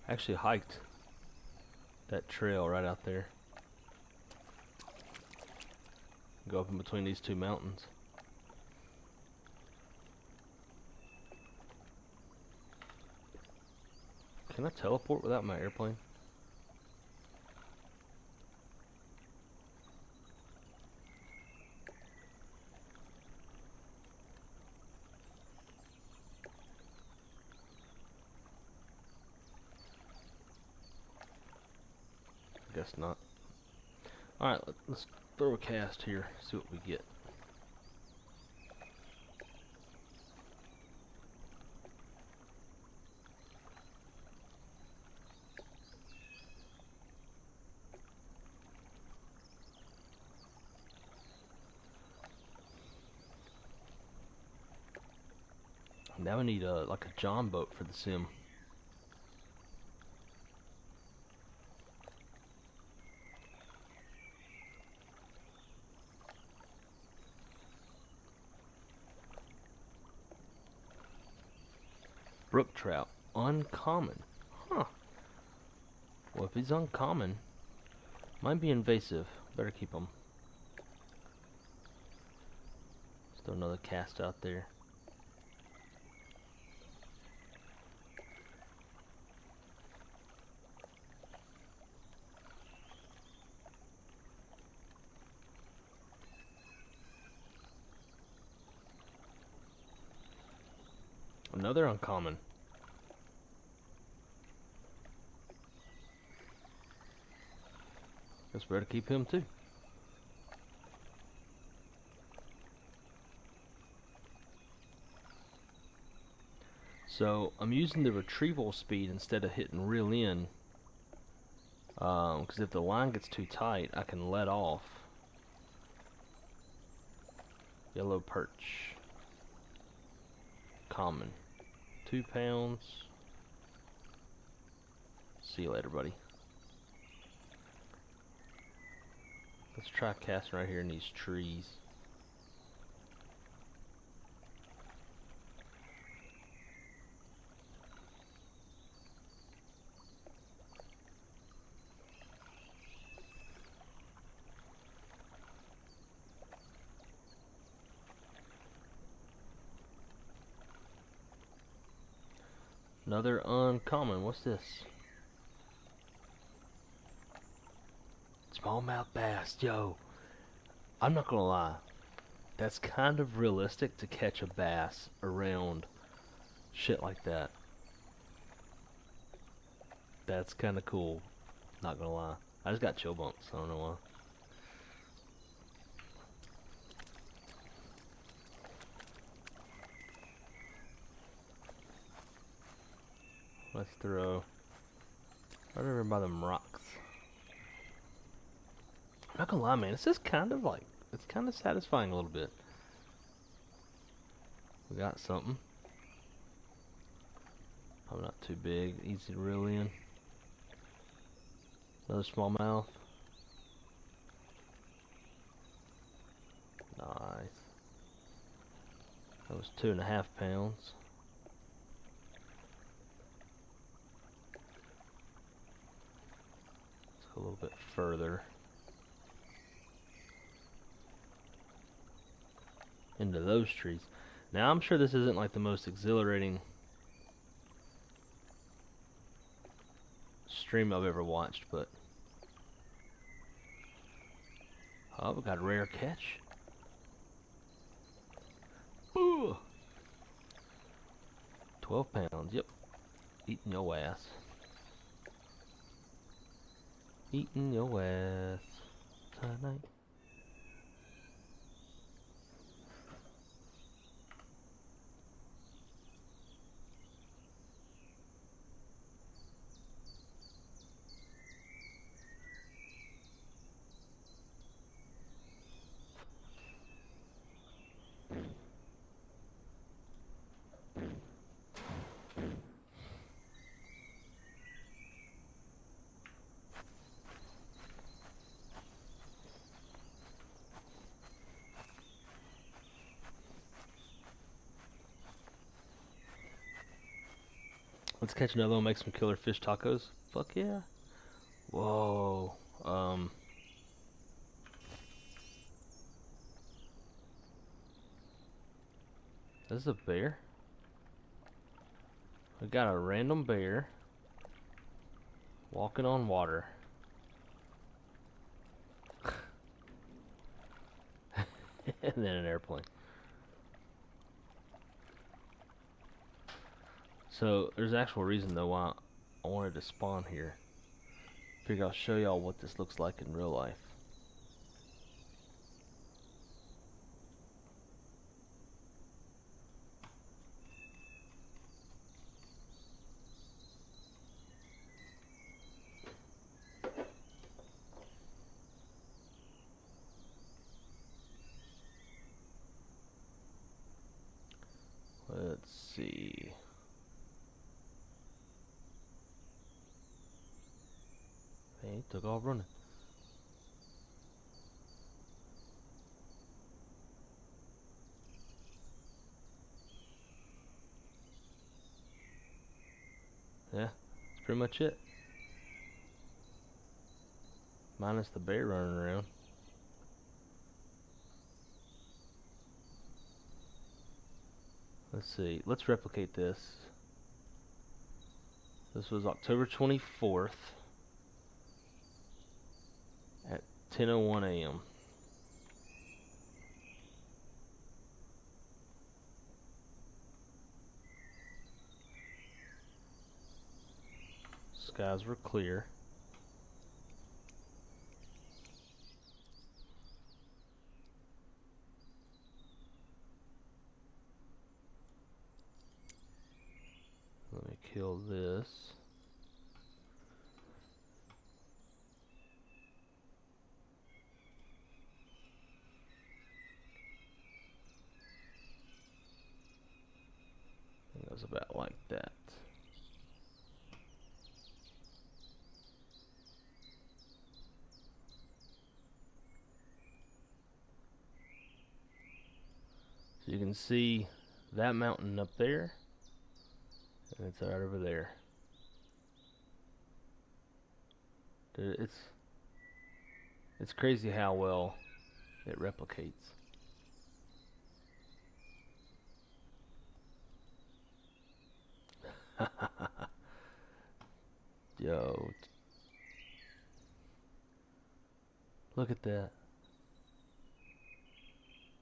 I actually hiked that trail right out there. Go up in between these two mountains. Can I teleport without my airplane? I guess not. Alright, let's throw a cast here, see what we get. Now we need like a John boat for the sim. Brook trout, uncommon. Huh. Well, if he's uncommon, might be invasive. Better keep him. Still another cast out there. Another uncommon. Guess we better keep him too. So I'm using the retrieval speed instead of hitting reel in, because if the line gets too tight, I can let off. Yellow perch, common, 2 pounds. See you later, buddy. Let's try casting right here in these trees. Another uncommon. What's this? Smallmouth bass. Yo, I'm not gonna lie. That's kind of realistic to catch a bass around shit like that. That's kind of cool. Not gonna lie. I just got chill bumps. I don't know why. Let's throw right over by them rocks. I'm not gonna lie, man. It's just kind of like, it's kind of satisfying a little bit. We got something. Probably not too big. Easy to reel in. Another smallmouth. Nice. That was 2.5 pounds. Let's go a little bit further into those trees. Now I'm sure this isn't like the most exhilarating stream I've ever watched, but oh, we got a rare catch. Ooh. 12 pounds, yep. Eating your ass. Eating your ass tonight. Let's catch another one, make some killer fish tacos. Fuck yeah. Whoa. This is a bear. We got a random bear walking on water. And then an airplane. So there's an actual reason though why I wanted to spawn here. Figure I'll show y'all what this looks like in real life. Let's see. Hey, he took off running. Yeah, that's pretty much it. Minus the bear running around. Let's see. Let's replicate this. This was October 24th at 10:01 a.m. Skies were clear. kill this. It goes about like that. So you can see that mountain up there, and it's right over there. Dude, it's crazy how well it replicates. Yo, look at that.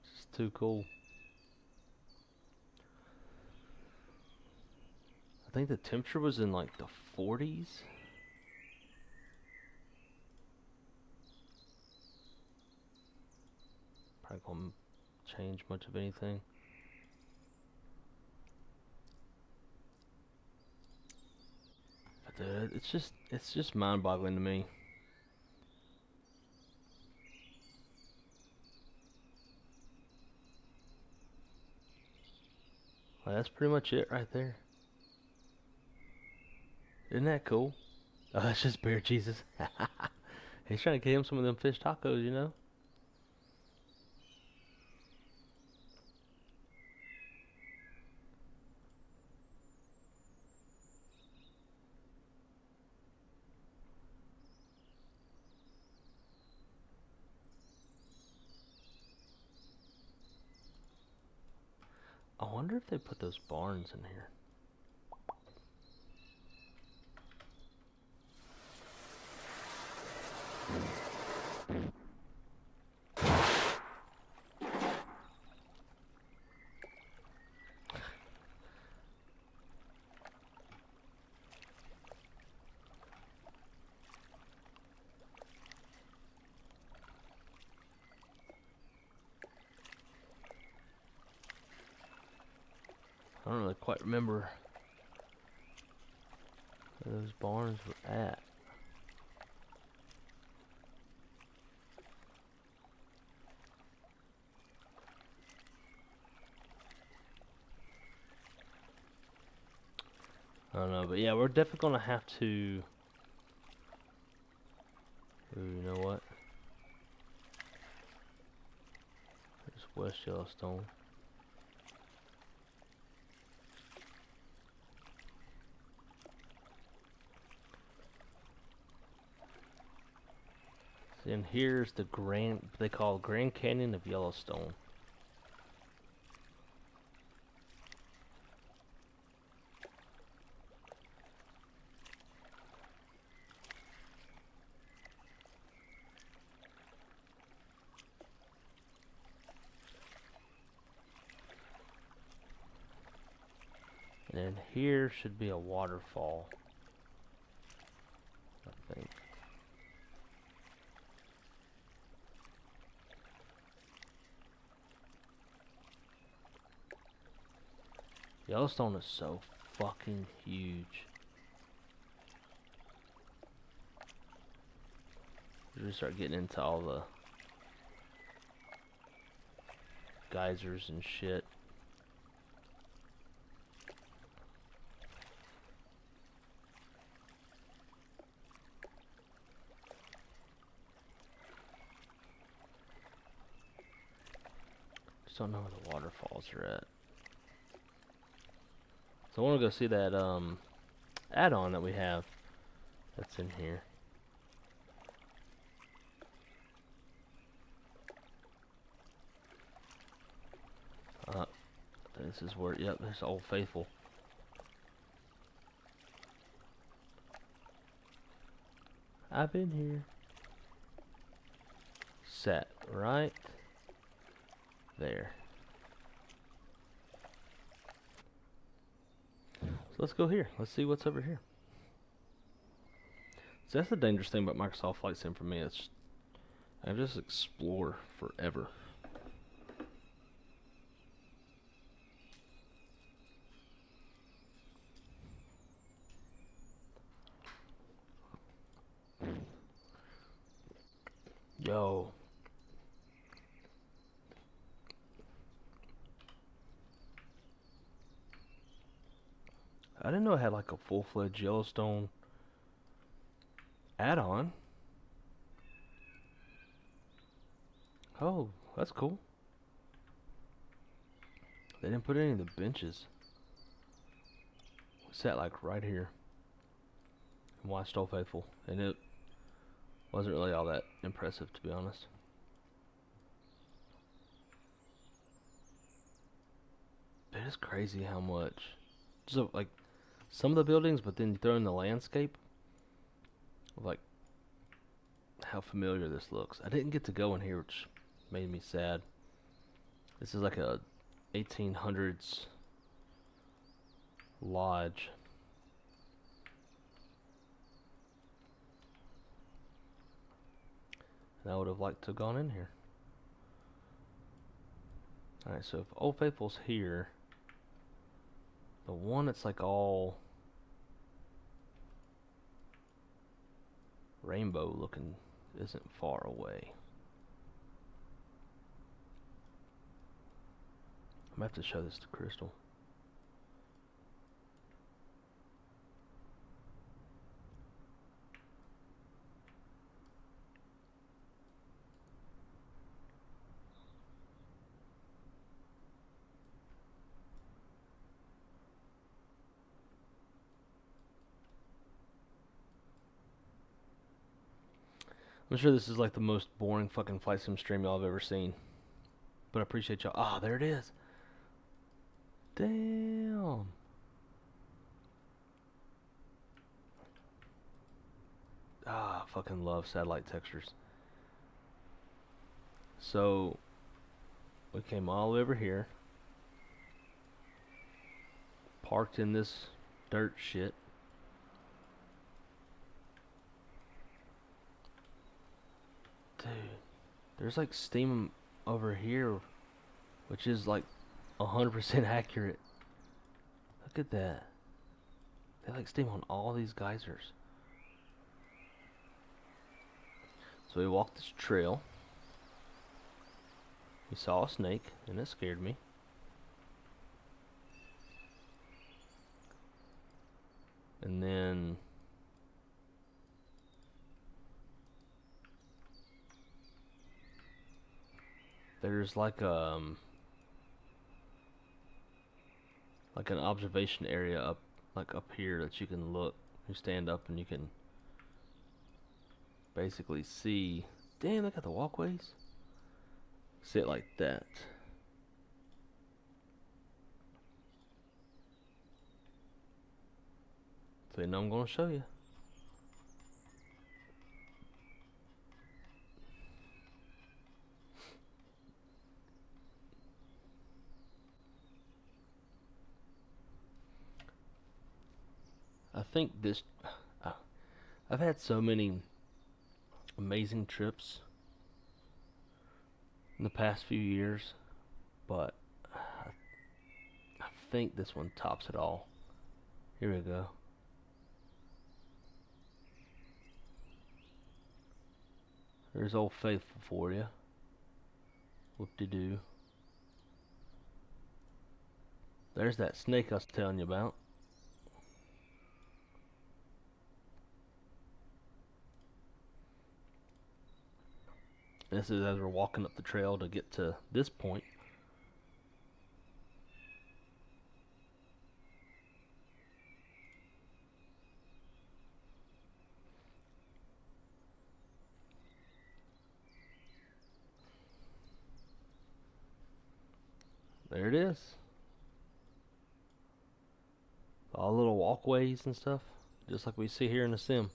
It's just too cool. I think the temperature was in like the 40s. Probably won't change much of anything. But dude, it's just mind-boggling to me. Well, that's pretty much it right there. Isn't that cool? Oh, that's just Bear Jesus. He's trying to get him some of them fish tacos, you know? I wonder if they put those barns in here. I don't really quite remember where those barns were at. I don't know, but yeah, we're definitely gonna have to. Ooh, you know what? There's West Yellowstone. And here's the they call Grand Canyon of Yellowstone. And then here should be a waterfall, I think. Yellowstone is so fucking huge. We start getting into all the geysers and shit. Just don't know where the waterfalls are at. So I want to go see that add-on that we have that's in here. This is where, yep, there's Old Faithful. I've been here. Set right there. So let's go here. Let's see what's over here. So that's the dangerous thing about Microsoft Flight Sim for me. It's I just explore forever. Yo. I didn't know it had like a full-fledged Yellowstone add-on. Oh, that's cool. They didn't put any of the benches. We sat like right here and watched Old Faithful, and it wasn't really all that impressive, to be honest. It is crazy how much, so like some of the buildings, but then you throw in the landscape of like how familiar this looks. I didn't get to go in here, which made me sad. This is like a 1800s lodge. And I would have liked to have gone in here. Alright, so if Old Faithful's here, the one that's like all rainbow looking isn't far away. I'm gonna have to show this to Crystal. I'm sure this is like the most boring fucking flight sim stream y'all have ever seen. But I appreciate y'all. Ah, there it is. Damn. Ah, I fucking love satellite textures. So, we came all the way over here. Parked in this dirt shit. Dude, there's like steam over here, which is like 100% accurate. Look at that. They like steam on all these geysers. So we walked this trail. We saw a snake, and it scared me. And then there's like an observation area up here that you can look. You stand up and you can basically see. Damn, look at the walkways. See it like that. So you know I'm gonna show you. I think this, I've had so many amazing trips in the past few years, but I think this one tops it all. Here we go. There's Old Faithful for you. Whoop-de-doo. There's that snake I was telling you about. This is as we're walking up the trail to get to this point. There it is. All little walkways and stuff, just like we see here in the sim.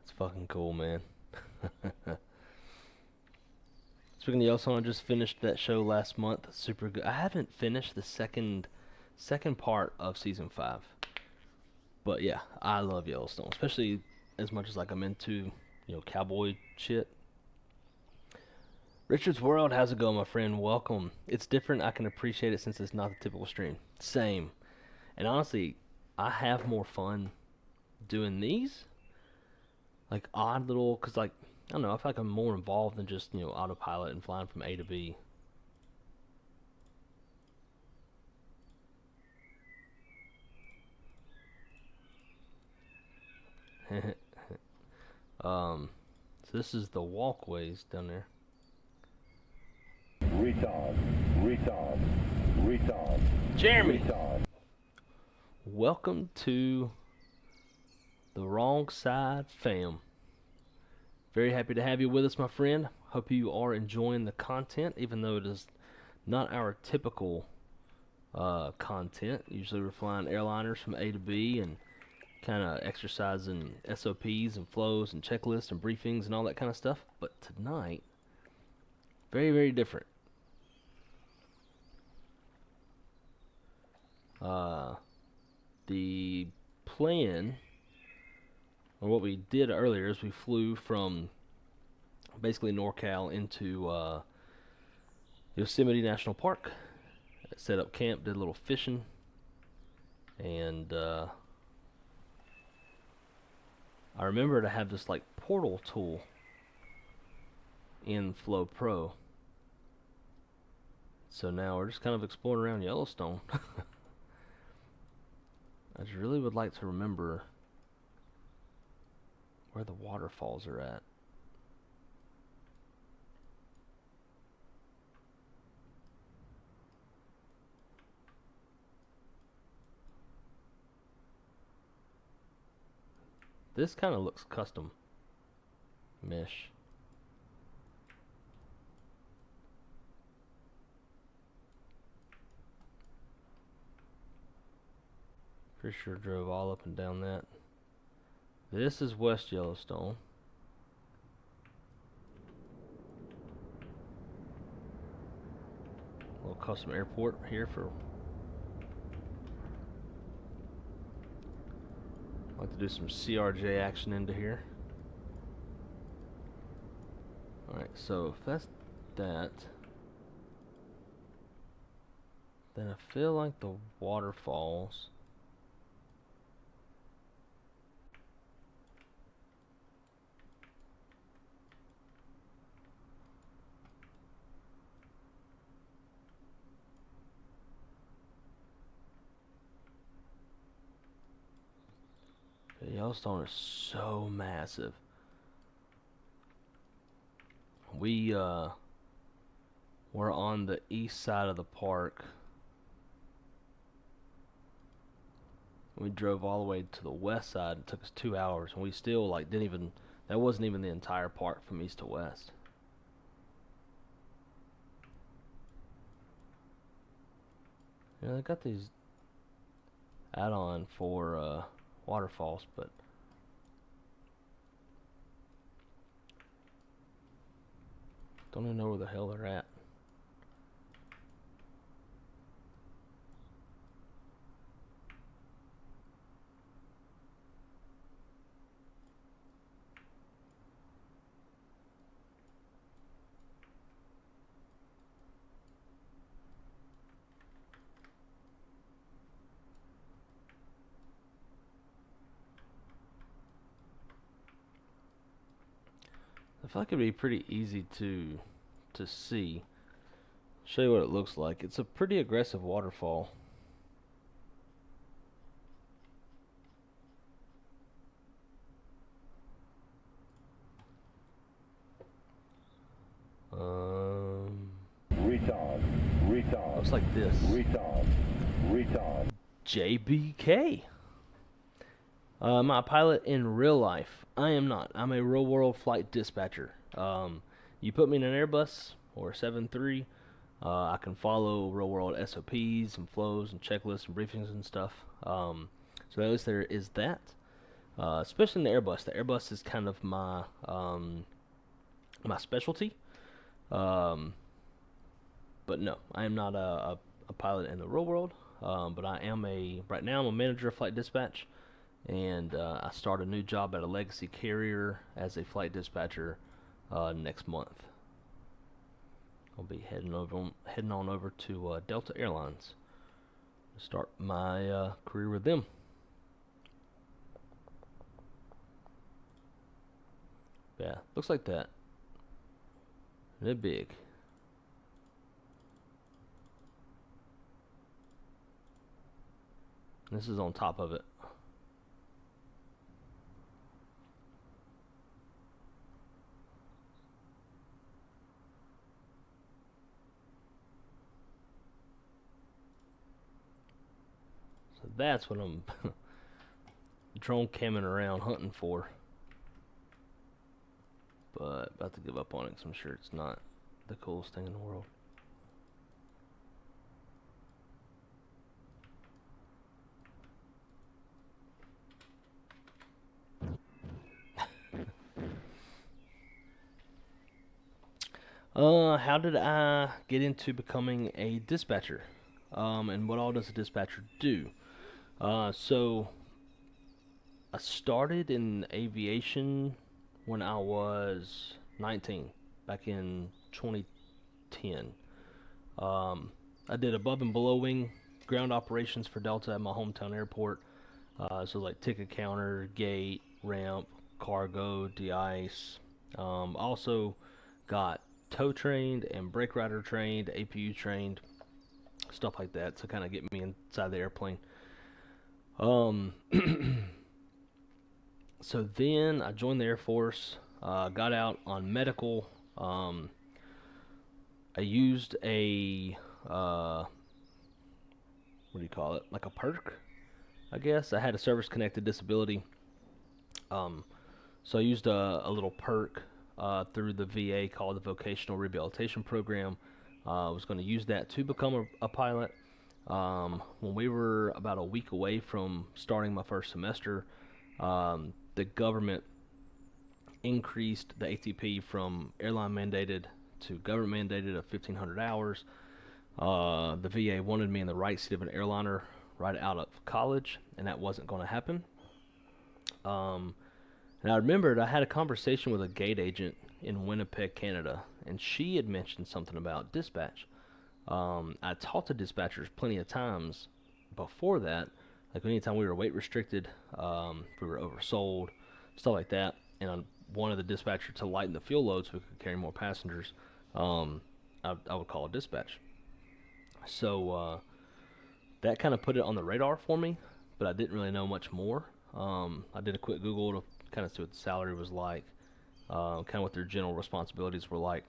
It's fucking cool, man. Speaking of Yellowstone, I just finished that show last month. Super good. I haven't finished the second part of season 5, but yeah, I love Yellowstone, especially as much as like I'm into, cowboy shit. Richard's World, how's it going, my friend? Welcome. It's different. I can appreciate it since it's not the typical stream. Same. And honestly, I have more fun doing these, like odd little, cause like I don't know, I feel like I'm more involved than just autopilot and flying from A to B. So this is the walkways down there. Retard. Jeremy, Retard. welcome to the Wrong Side fam. Very happy to have you with us, my friend. Hope you are enjoying the content, even though it is not our typical content. Usually we're flying airliners from A to B and kind of exercising SOPs and flows and checklists and briefings and all that kind of stuff. But tonight, very, very different. The plan, or what we did earlier, is we flew from basically NorCal into Yosemite National Park, set up camp, did a little fishing, and I remember to have this like portal tool in Flow Pro. So now we're just kind of exploring around Yellowstone. I just really would like to remember where the waterfalls are at. This kind of looks custom mesh. Pretty sure drove all up and down that. This is West Yellowstone. A little custom airport here for. I'd like to do some CRJ action into here. Alright, so if that's that, then I feel like the waterfalls. Yellowstone is so massive. We we're on the east side of the park. We drove all the way to the west side. It took us 2 hours, and we still like didn't even. That wasn't even the entire park from east to west. Yeah, they got these add-on for waterfalls, but don't even know where the hell they're at. I feel like it'd be pretty easy to see. Show you what it looks like. It's a pretty aggressive waterfall. Retard. Looks like this. Retard. JBK. I'm a pilot in real life. I am not. I'm a real world flight dispatcher. You put me in an Airbus or a 7-3, I can follow real world SOPs and flows and checklists and briefings and stuff. So at least there is that. Especially in the Airbus. The Airbus is kind of my my specialty. But no, I am not a pilot in the real world. But I am right now I'm a manager of flight dispatch. and I start a new job at a legacy carrier as a flight dispatcher next month. I'll be heading on over to Delta Airlines to start my career with them. Yeah, looks like that. They're big. This is on top of it. So that's what I'm drone camming around hunting for. But about to give up on it because I'm sure it's not the coolest thing in the world. How did I get into becoming a dispatcher? And what all does a dispatcher do? So I started in aviation when I was 19, back in 2010. I did above and below wing ground operations for Delta at my hometown airport. So like ticket counter, gate, ramp, cargo, de-ice. Also got tow trained and brake rider trained, APU trained, stuff like that to kind of get me inside the airplane. So then I joined the Air Force, got out on medical. I used a, what do you call it? Like a perk, I guess. I had a service-connected disability. So I used a little perk through the VA called the Vocational Rehabilitation Program. I was going to use that to become a pilot. When we were about a week away from starting my first semester, the government increased the ATP from airline mandated to government mandated of 1,500 hours. The VA wanted me in the right seat of an airliner right out of college, and that wasn't going to happen. And I remembered I had a conversation with a gate agent in Winnipeg, Canada, and she had mentioned something about dispatch. I talked to dispatchers plenty of times before that, like anytime we were weight restricted, we were oversold, stuff like that, and I wanted the dispatcher to lighten the fuel load so we could carry more passengers. I would call a dispatch. So that kind of put it on the radar for me, but I didn't really know much more. I did a quick Google to kind of see what the salary was like, kind of what their general responsibilities were like,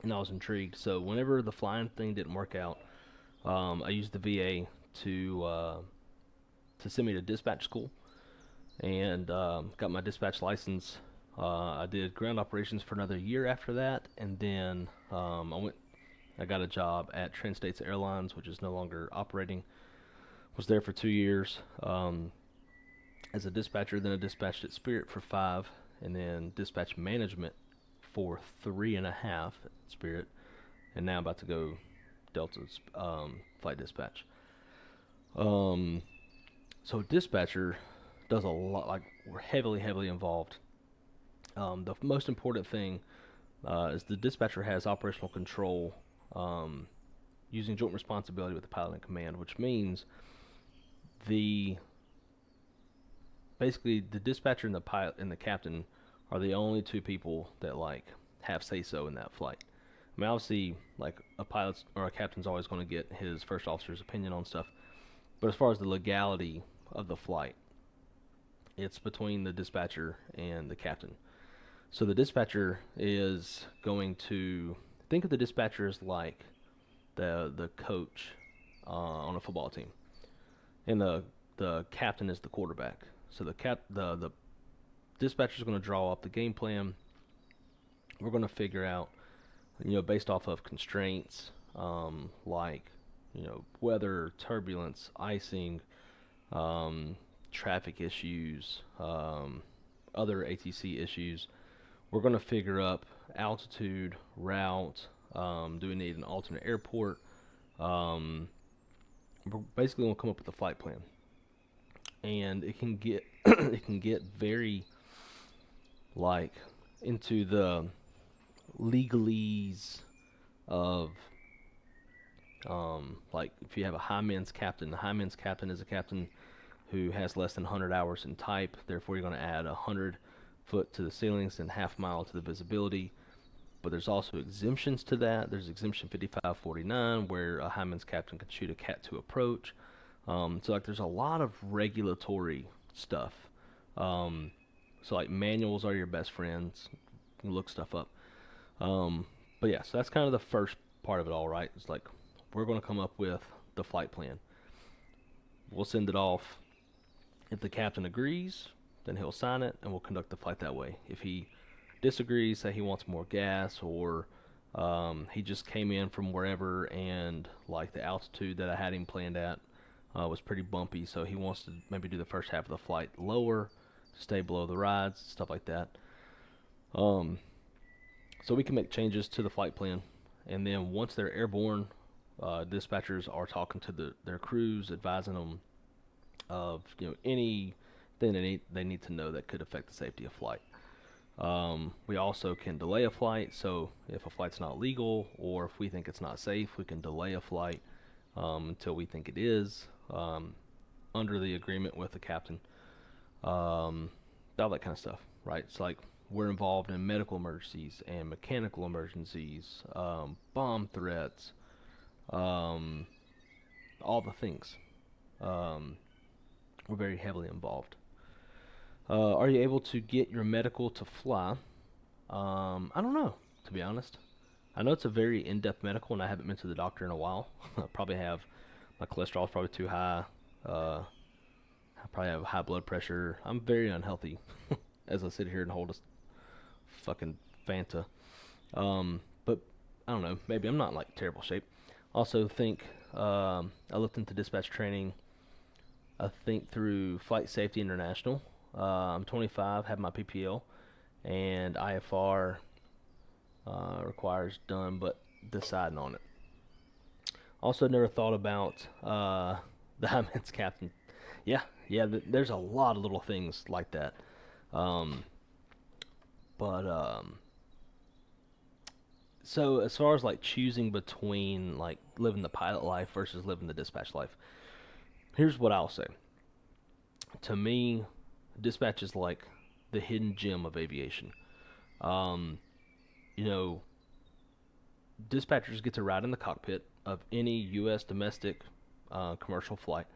and I was intrigued. So whenever the flying thing didn't work out, I used the VA to send me to dispatch school, and got my dispatch license. I did ground operations for another year after that, and then I got a job at Trans-States Airlines, which is no longer operating. Was there for 2 years as a dispatcher, then I dispatched at Spirit for 5, and then dispatch management for 3.5 at Spirit, and now I'm about to go Delta's flight dispatch. So dispatcher does a lot, like we're heavily involved. The most important thing is the dispatcher has operational control using joint responsibility with the pilot in command, which means basically the dispatcher and the pilot and the captain are the only two people that like have say so in that flight. I mean, obviously, like a pilot's or a captain's always going to get his first officer's opinion on stuff, but as far as the legality of the flight, it's between the dispatcher and the captain. So the dispatcher is going to think of the dispatcher as like the coach on a football team, and the captain is the quarterback. So the dispatcher is going to draw up the game plan. We're going to figure out, based off of constraints, like, weather, turbulence, icing, traffic issues, other ATC issues. We're going to figure up altitude, route, do we need an alternate airport? We're basically going to come up with a flight plan. and it can get it can get very like into the legalese of like if you have a high men's captain. The high men's captain is a captain who has less than 100 hours in type. Therefore, you're going to add 100 foot to the ceilings and half mile to the visibility. But there's also exemptions to that. There's exemption 5549 where a high men's captain can shoot a Cat 2 approach. So like there's a lot of regulatory stuff. So like manuals are your best friends. You can look stuff up. But yeah, so that's kind of the first part of it all, right? It's like we're going to come up with the flight plan. We'll send it off. If the captain agrees, then he'll sign it, and we'll conduct the flight that way. If he disagrees, say he wants more gas, or he just came in from wherever, and like the altitude that I had him planned at was pretty bumpy, so he wants to maybe do the first half of the flight lower, stay below the rides, stuff like that. So we can make changes to the flight plan, and then once they're airborne, dispatchers are talking to their crews, advising them of anything they need to know that could affect the safety of flight. We also can delay a flight, so if a flight's not legal or if we think it's not safe, we can delay a flight until we think it is, under the agreement with the captain. All that kind of stuff, right? It's like we're involved in medical emergencies and mechanical emergencies, bomb threats, all the things. We're very heavily involved. Are you able to get your medical to fly? I don't know, to be honest. I know it's a very in-depth medical, and I haven't been to the doctor in a while. I probably have, my cholesterol's probably too high. I probably have high blood pressure. I'm very unhealthy as I sit here and hold a fucking Fanta. But I don't know, maybe I'm not in like terrible shape. Also think, I looked into dispatch training. I think through Flight Safety International. I'm 25, have my PPL, and IFR requires done, but deciding on it. Also, never thought about the high men's captain. Yeah, there's a lot of little things like that. So as far as like choosing between like living the pilot life versus living the dispatch life, here's what I'll say. To me, dispatch is like the hidden gem of aviation. Dispatchers get to ride in the cockpit of any U.S. domestic commercial flight.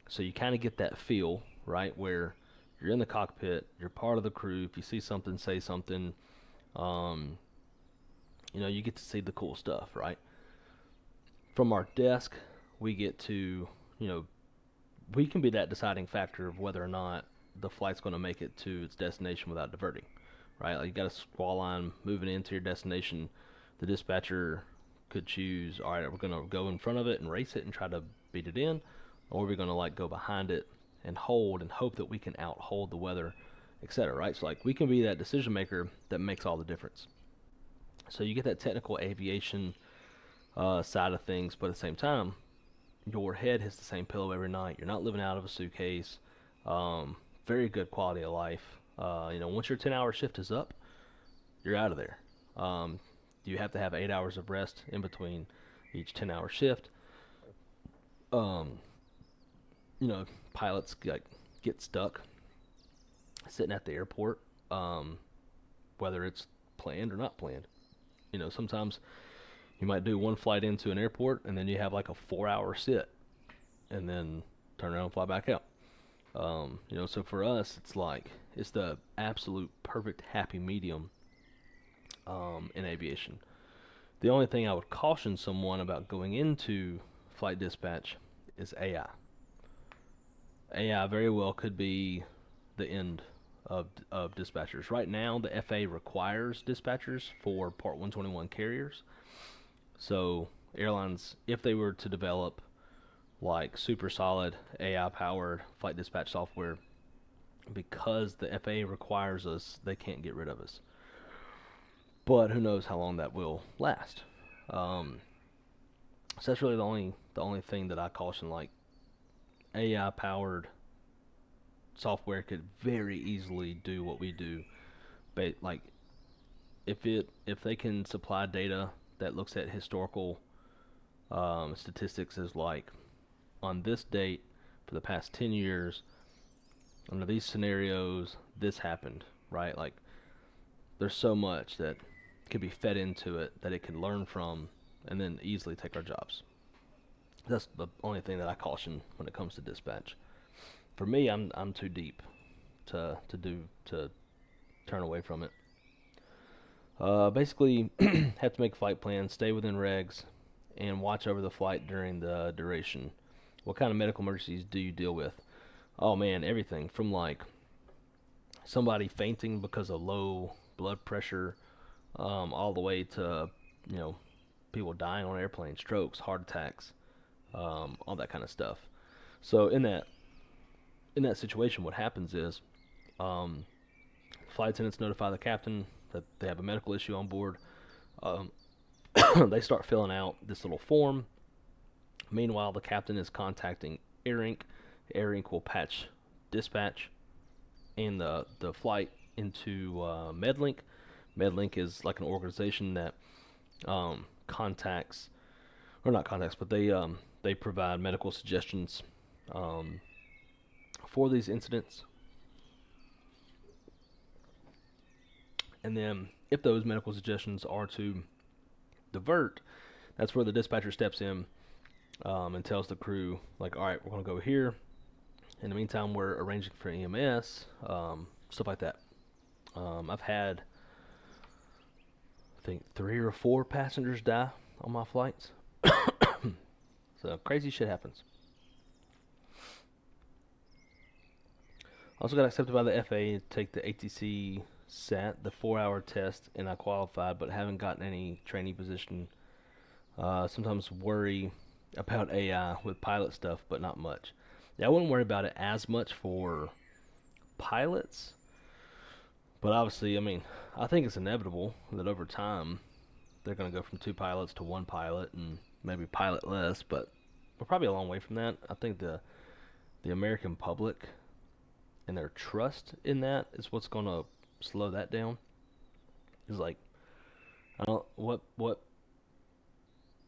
So you kind of get that feel, right, where you're in the cockpit, you're part of the crew. If you see something, say something. You get to see the cool stuff, right? From our desk, we get to, we can be that deciding factor of whether or not the flight's going to make it to its destination without diverting, right? Like you got a squall line moving into your destination. The dispatcher could choose, all right, we're going to go in front of it and race it and try to beat it in, or we're going to like go behind it and hold and hope that we can out-hold the weather, etc., right? So like we can be that decision maker that makes all the difference. So you get that technical aviation side of things, but at the same time, your head hits the same pillow every night. You're not living out of a suitcase. Very good quality of life. Once your 10-hour shift is up, you're out of there. You have to have 8 hours of rest in between each 10-hour shift. Pilots get stuck sitting at the airport, whether it's planned or not planned. Sometimes you might do one flight into an airport and then you have like a 4-hour sit and then turn around and fly back out. So for us, it's the absolute perfect happy medium in aviation. The only thing I would caution someone about going into flight dispatch is AI. AI very well could be the end of dispatchers. Right now, the FAA requires dispatchers for Part 121 carriers. So airlines, if they were to develop like super solid AI-powered flight dispatch software, because the FAA requires us, they can't get rid of us. But who knows how long that will last. So that's really the only thing that I caution, like AI-powered software could very easily do what we do. But like, if they can supply data that looks at historical statistics, as like on this date for the past 10 years, under these scenarios, this happened, right? Like, there's so much that could be fed into it that it can learn from and then easily take our jobs. That's the only thing that I caution when it comes to dispatch. For me, I'm too deep to turn away from it. Basically, have to make flight plans, stay within regs, and watch over the flight during the duration. What kind of medical emergencies do you deal with? Oh man, everything from like somebody fainting because of low blood pressure, all the way to, you know, people dying on airplanes, strokes, heart attacks, all that kind of stuff. So in that situation, what happens is, flight attendants notify the captain that they have a medical issue on board. They start filling out this little form. Meanwhile, the captain is contacting AirInc. AirInc will patch dispatch and the flight into Medlink. Medlink is like an organization that contacts, or not contacts, but they provide medical suggestions for these incidents. And then if those medical suggestions are to divert, that's where the dispatcher steps in and tells the crew, like, all right, we're going to go here. In the meantime, we're arranging for EMS, stuff like that. I've had, I think, 3 or 4 passengers die on my flights. So crazy shit happens. Also got accepted by the FAA to take the ATC SAT, the 4-hour test, and I qualified, but haven't gotten any training position. Sometimes worry about AI with pilot stuff, but not much. Yeah, I wouldn't worry about it as much for pilots, but obviously, I mean, I think it's inevitable that over time they're going to go from 2 pilots to 1 pilot and maybe pilot less, but we're probably a long way from that. I think the American public and their trust in that is what's going to slow that down. Is like, I don't, what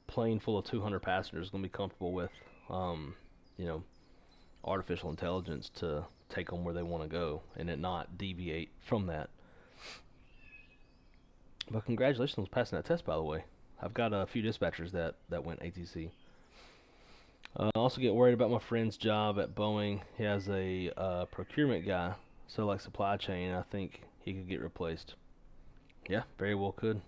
plane full of 200 passengers is going to be comfortable with, you know, artificial intelligence to take them where they want to go and it not deviate from that. But congratulations on passing that test, by the way. I've got a few dispatchers that went ATC. I also get worried about my friend's job at Boeing. He has a procurement guy, so like supply chain, I think he could get replaced. Yeah, very well could.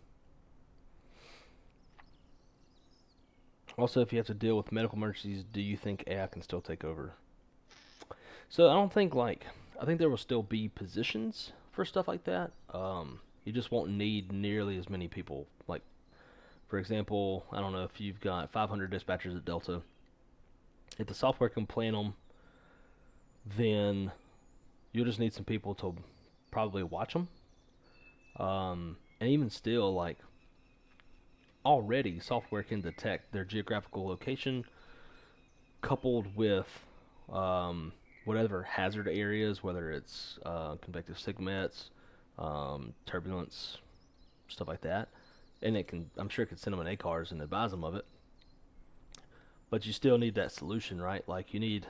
Also, if you have to deal with medical emergencies, do you think AI can still take over? So I don't think, like, I think there will still be positions for stuff like that. You just won't need nearly as many people. Like, for example, I don't know if you've got 500 dispatchers at Delta. If the software can plan them, then you'll just need some people to probably watch them. And even still, like, already software can detect their geographical location coupled with whatever hazard areas, whether it's convective signets, turbulence, stuff like that. And it can, I'm sure it could send them an ACARS and advise them of it. But you still need that solution, right? Like, you need,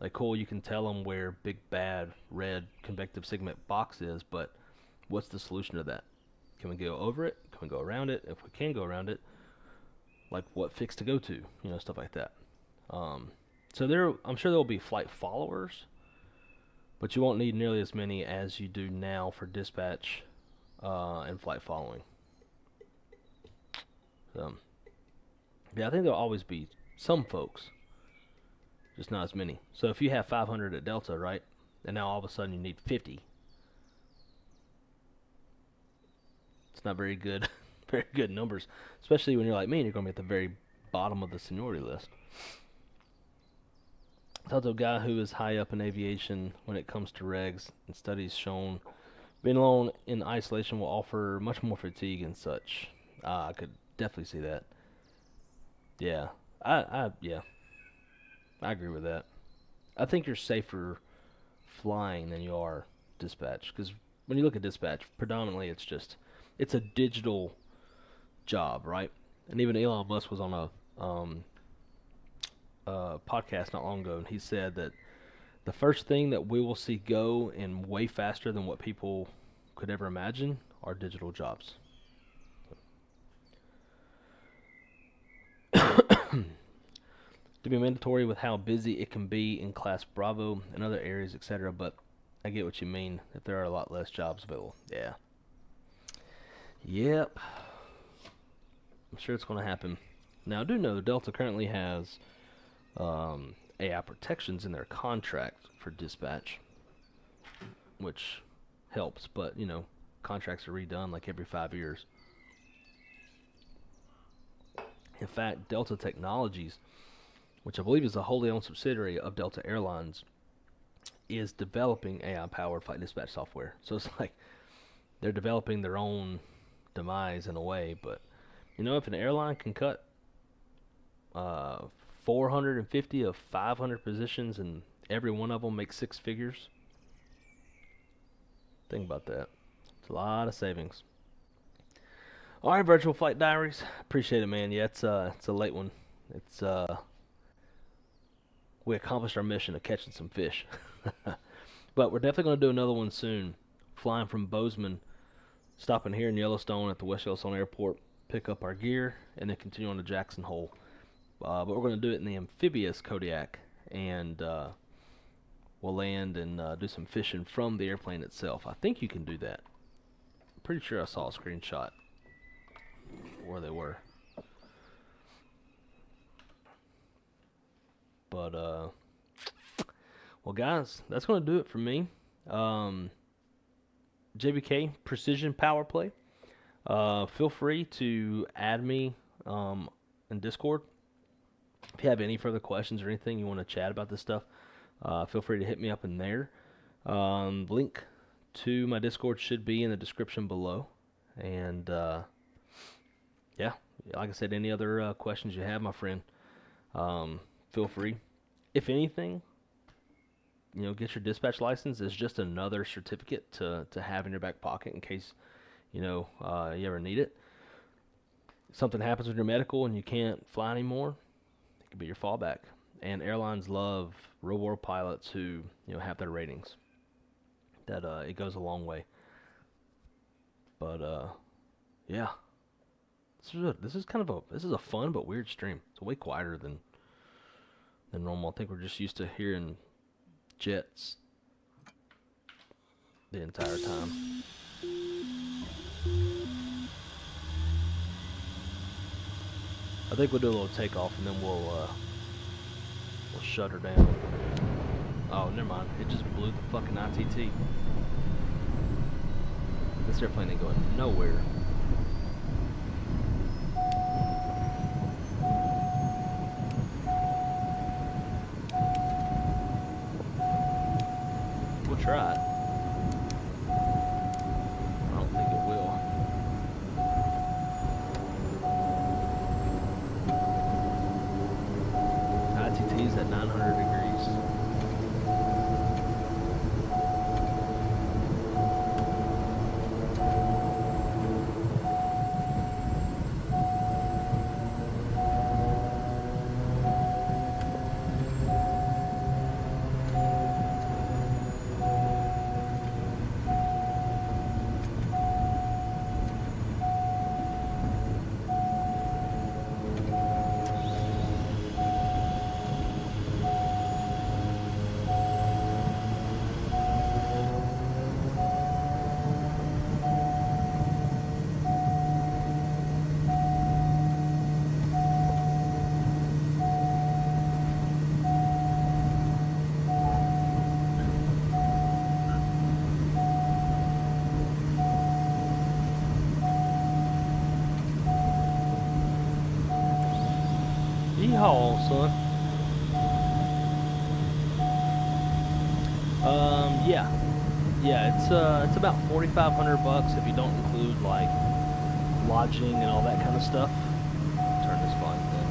like, cool, you can tell them where big bad red convective signet box is, but what's the solution to that? Can we go over it? Can we go around it? If we can go around it, like, what fix to go to? You know, stuff like that. So I'm sure there will be flight followers, but you won't need nearly as many as you do now for dispatch and flight following. So, yeah, I think there'll always be some folks, just not as many. So if you have 500 at Delta, right, and now all of a sudden you need 50, it's not very good, very good numbers, especially when you're like me and you're going to be at the very bottom of the seniority list. Talk to a guy who is high up in aviation when it comes to regs, and studies shown being alone in isolation will offer much more fatigue and such. I could definitely see that. Yeah, I agree with that. I think you're safer flying than you are dispatch. Because when you look at dispatch, predominantly it's a digital job, right? And even Elon Musk was on a podcast not long ago, and he said that the first thing that we will see go in way faster than what people could ever imagine are digital jobs. To be mandatory with how busy it can be in Class Bravo and other areas, etc. But I get what you mean, if there are a lot less jobs available. Yeah. Yep. I'm sure it's going to happen. Now, I do know Delta currently has AI protections in their contract for dispatch, which helps, but, you know, contracts are redone like every 5 years. In fact, Delta Technologies, which I believe is a wholly owned subsidiary of Delta Airlines, is developing AI-powered flight dispatch software. So it's like they're developing their own demise in a way. But, you know, if an airline can cut 450 of 500 positions and every one of them makes 6 figures, think about that. It's a lot of savings. All right, Virtual Flight Diaries. Appreciate it, man. Yeah, it's a late one. It's we accomplished our mission of catching some fish. But we're definitely going to do another one soon. Flying from Bozeman, stopping here in Yellowstone at the West Yellowstone Airport, pick up our gear, and then continue on to Jackson Hole. But we're going to do it in the amphibious Kodiak, and we'll land and do some fishing from the airplane itself. I think you can do that. I'm pretty sure I saw a screenshot where they were. But, well, guys, that's going to do it for me. JBK Precision Power Play. Feel free to add me in Discord. If you have any further questions or anything you want to chat about this stuff, feel free to hit me up in there. Link to my Discord should be in the description below. And, yeah, like I said, any other questions you have, my friend, feel free. If anything, you know, get your dispatch license. It's just another certificate to have in your back pocket in case, you know, you ever need it. If something happens with your medical and you can't fly anymore, it could be your fallback. And airlines love real-world pilots who, you know, have their ratings. That it goes a long way. But yeah, this is a fun but weird stream. It's way quieter than normal. I think we're just used to hearing jets the entire time. I think we'll do a little takeoff and then we'll shut her down. Oh, never mind. It just blew the fucking ITT. This airplane ain't going nowhere. We'll try it. I don't think it will. ITT's at 900 degrees. Yeehaw, son. Yeah, it's about $4,500 if you don't include like lodging and all that kind of stuff. Turn this flying thing.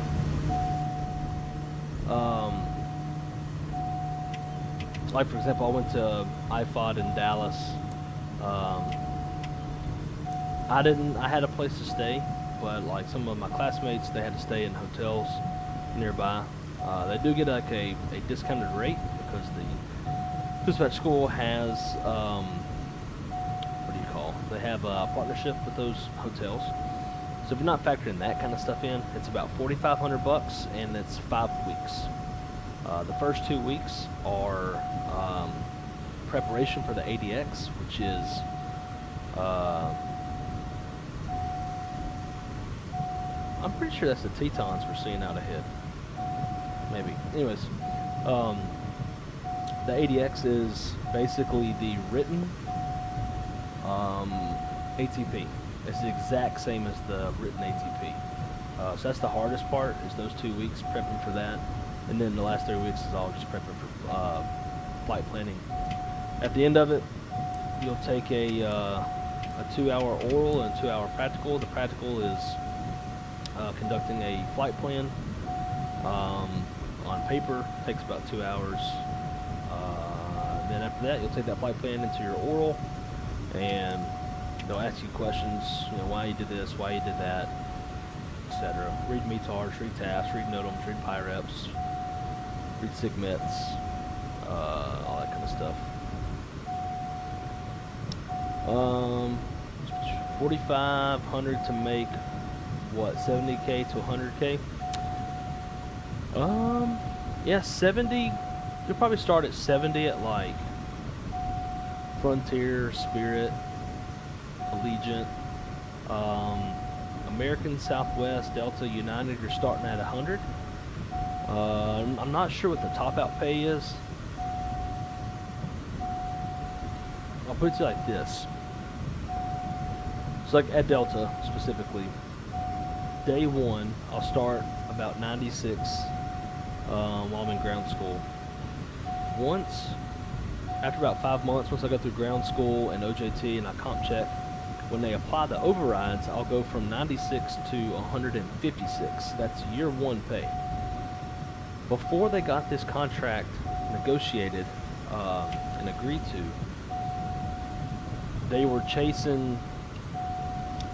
like for example, I went to IFOD in Dallas. I had a place to stay, but like some of my classmates, they had to stay in hotels nearby. They do get like a discounted rate because the dispatch school has, what do you call? They have a partnership with those hotels. So if you're not factoring that kind of stuff in, it's about $4,500, and it's 5 weeks. The first 2 weeks are preparation for the ADX, which is I'm pretty sure that's the Tetons we're seeing out ahead. Maybe. Anyways, the ADX is basically the written ATP. It's the exact same as the written ATP. So that's the hardest part, is those 2 weeks prepping for that. And then the last 3 weeks is all just prepping for flight planning. At the end of it, you'll take a 2-hour oral and 2-hour practical. The practical is conducting a flight plan on paper. Takes about 2 hours. Then after that, you'll take that flight plan into your oral, and they'll ask you questions. You know, why you did this, why you did that, etc. Read METARs, read TAFs, read NOTAMs, read PIREPs, read SIGMETs, all that kind of stuff. 4,500 to make what, 70K to 100K? Yeah, 70. You'll probably start at 70 at like Frontier, Spirit, Allegiant, American, Southwest, Delta, United. You're starting at 100. I'm not sure what the top out pay is. I'll put it to you like this. So like at Delta specifically, day one I'll start about 96 while I'm in ground school. After about 5 months, once I go through ground school and OJT and I comp check, when they apply the overrides, I'll go from 96 to 156. That's year one pay. Before they got this contract negotiated and agreed to, they were chasing,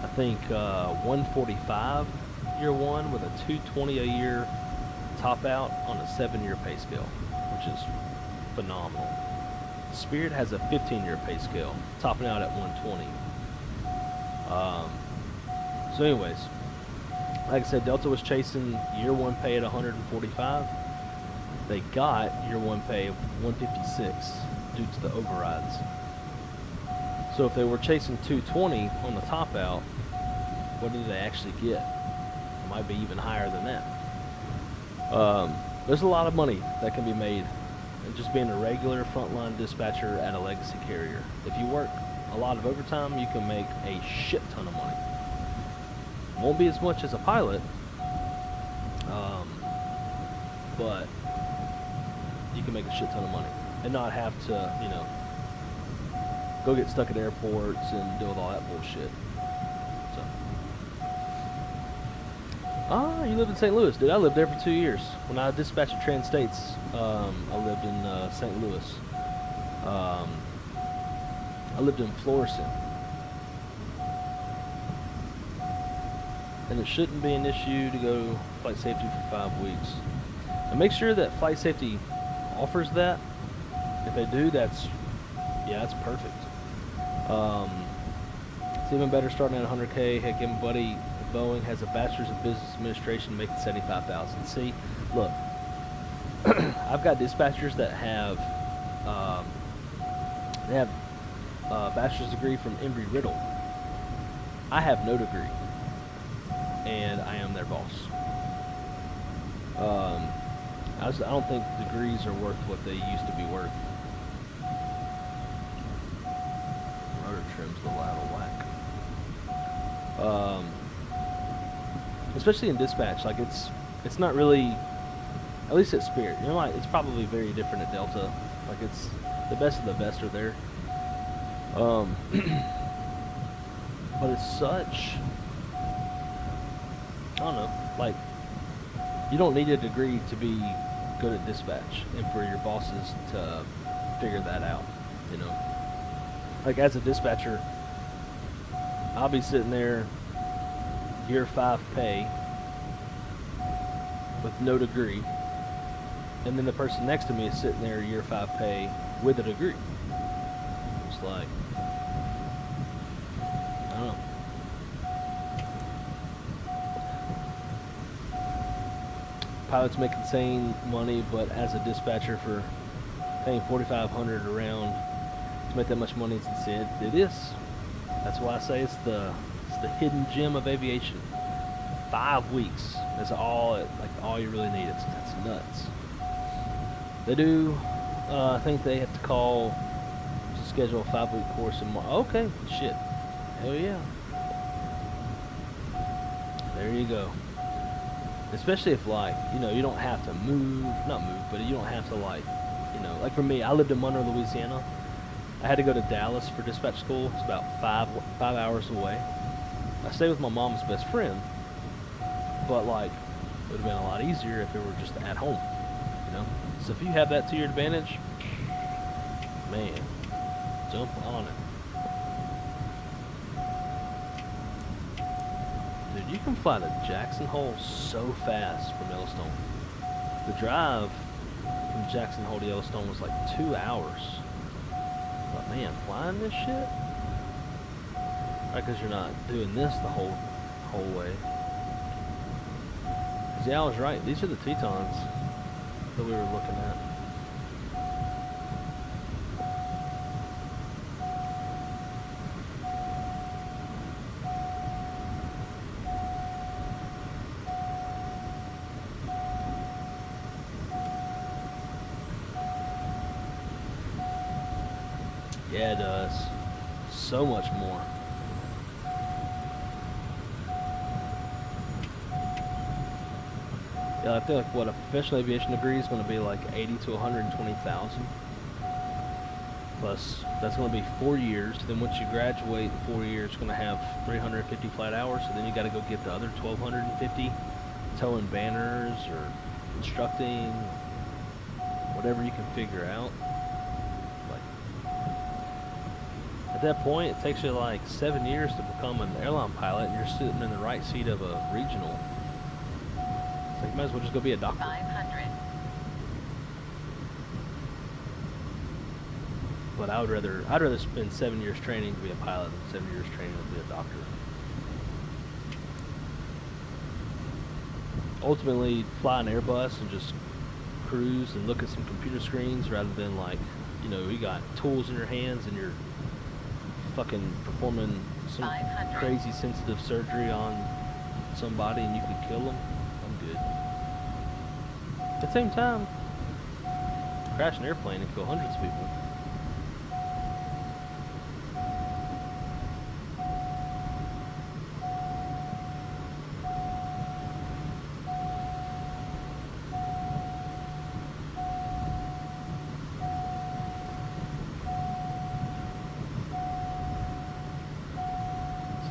I think, 145 year one with a 220 a year top out on a 7-year pay scale, which is phenomenal. Spirit has a 15-year pay scale, topping out at 120. So anyways, like I said, Delta was chasing year one pay at 145. They got year one pay of 156 due to the overrides. So if they were chasing 220 on the top out, what did they actually get? It might be even higher than that. There's a lot of money that can be made in just being a regular frontline dispatcher at a legacy carrier. If you work a lot of overtime, you can make a shit ton of money. Won't be as much as a pilot, but you can make a shit ton of money and not have to, you know, go get stuck at airports and deal with all that bullshit. So, you live in St. Louis, dude. I lived there for 2 years. When I dispatched at Trans States, I lived in St. Louis. I lived in Florissant. And it shouldn't be an issue to go flight safety for 5 weeks. And make sure that flight safety offers that. If they do, that's perfect. It's even better starting at 100K. Heck, my buddy Boeing has a bachelor's of business administration making $75,000. See, look, I've got dispatchers that have a bachelor's degree from Embry-Riddle. I have no degree, and I am their boss. I don't think degrees are worth what they used to be worth. Rotor trim's a little out of whack. Especially in dispatch, like it's not really, at least at Spirit. You know, like, it's probably very different at Delta. Like, it's the best of the best are there. But it's such, I don't know, like, you don't need a degree to be good at dispatch and for your bosses to figure that out, you know. Like as a dispatcher, I'll be sitting there, year 5 pay, with no degree, and then the person next to me is sitting there, year 5 pay, with a degree. It's like, I don't know. Pilots make insane money, but as a dispatcher, for paying $4,500 around to make that much money, it's insane. It is. That's why I say it's the hidden gem of aviation. 5 weeks is all you really need. That's nuts. They do. I think they have to call to schedule a 5-week course in March. Okay, shit. Hell yeah. There you go. Especially if, like, you know, you don't have to not move, but you don't have to, like, you know, like for me, I lived in Monroe, Louisiana. I had to go to Dallas for dispatch school. It's about 5 hours away. I stayed with my mom's best friend, but, like, it would have been a lot easier if it were just at home, you know? So if you have that to your advantage, man, jump on it. Dude, you can fly to Jackson Hole so fast from Yellowstone. The drive from Jackson Hole to Yellowstone was like 2 hours. But man, flying this shit? Right, because you're not doing this the whole way. Because yeah, I was right. These are the Tetons that we were looking at. Yeah, it does. So much more. Yeah, I feel like what a professional aviation degree is going to be like 80 to 120,000. Plus, that's going to be 4 years. Then once you graduate in 4 years, you're going to have 350 flight hours. So then you got to go get the other 1,250, towing banners or instructing, whatever you can figure out. At that point, it takes you like 7 years to become an airline pilot, and you're sitting in the right seat of a regional. So you might as well just go be a doctor. 500. But I'd rather spend 7 years training to be a pilot than 7 years training to be a doctor. Ultimately, fly an Airbus and just cruise and look at some computer screens rather than, like, you know, you got tools in your hands and you're fucking performing some 500. crazy sensitive surgery on somebody and you could kill them. I'm good. At the same time, crash an airplane and kill hundreds of people.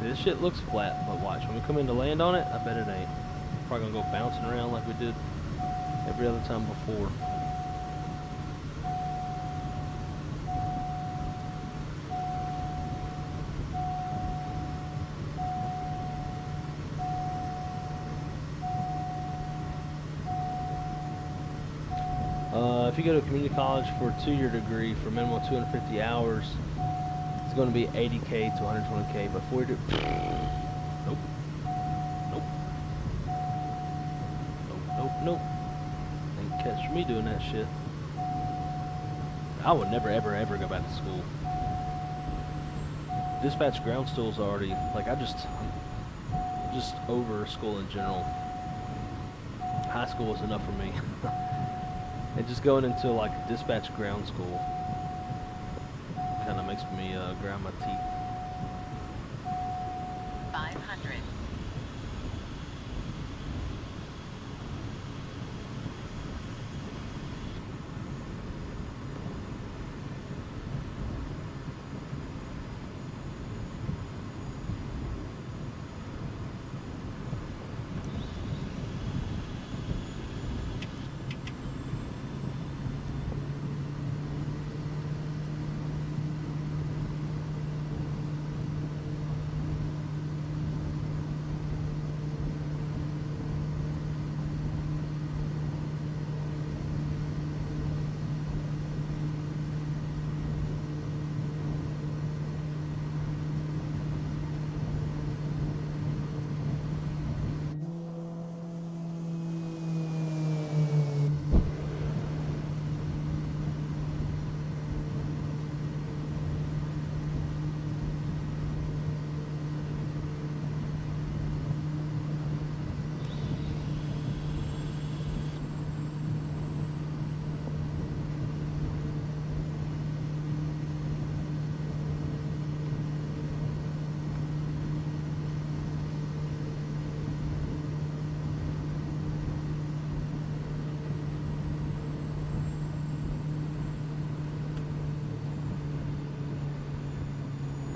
This shit looks flat, but watch, when we come in to land on it, I bet it ain't. Probably gonna go bouncing around like we did every other time before. If you go to a community college for a 2-year degree for a minimum of 250 hours, it's going to be 80K to 120K. But 40, nope, nope. Ain't catch me doing that shit. I would never, ever go back to school. Dispatch ground school's already, like, I'm just over school in general. High school was enough for me. And just going into like a dispatch ground school kind of makes me grind my teeth. 500.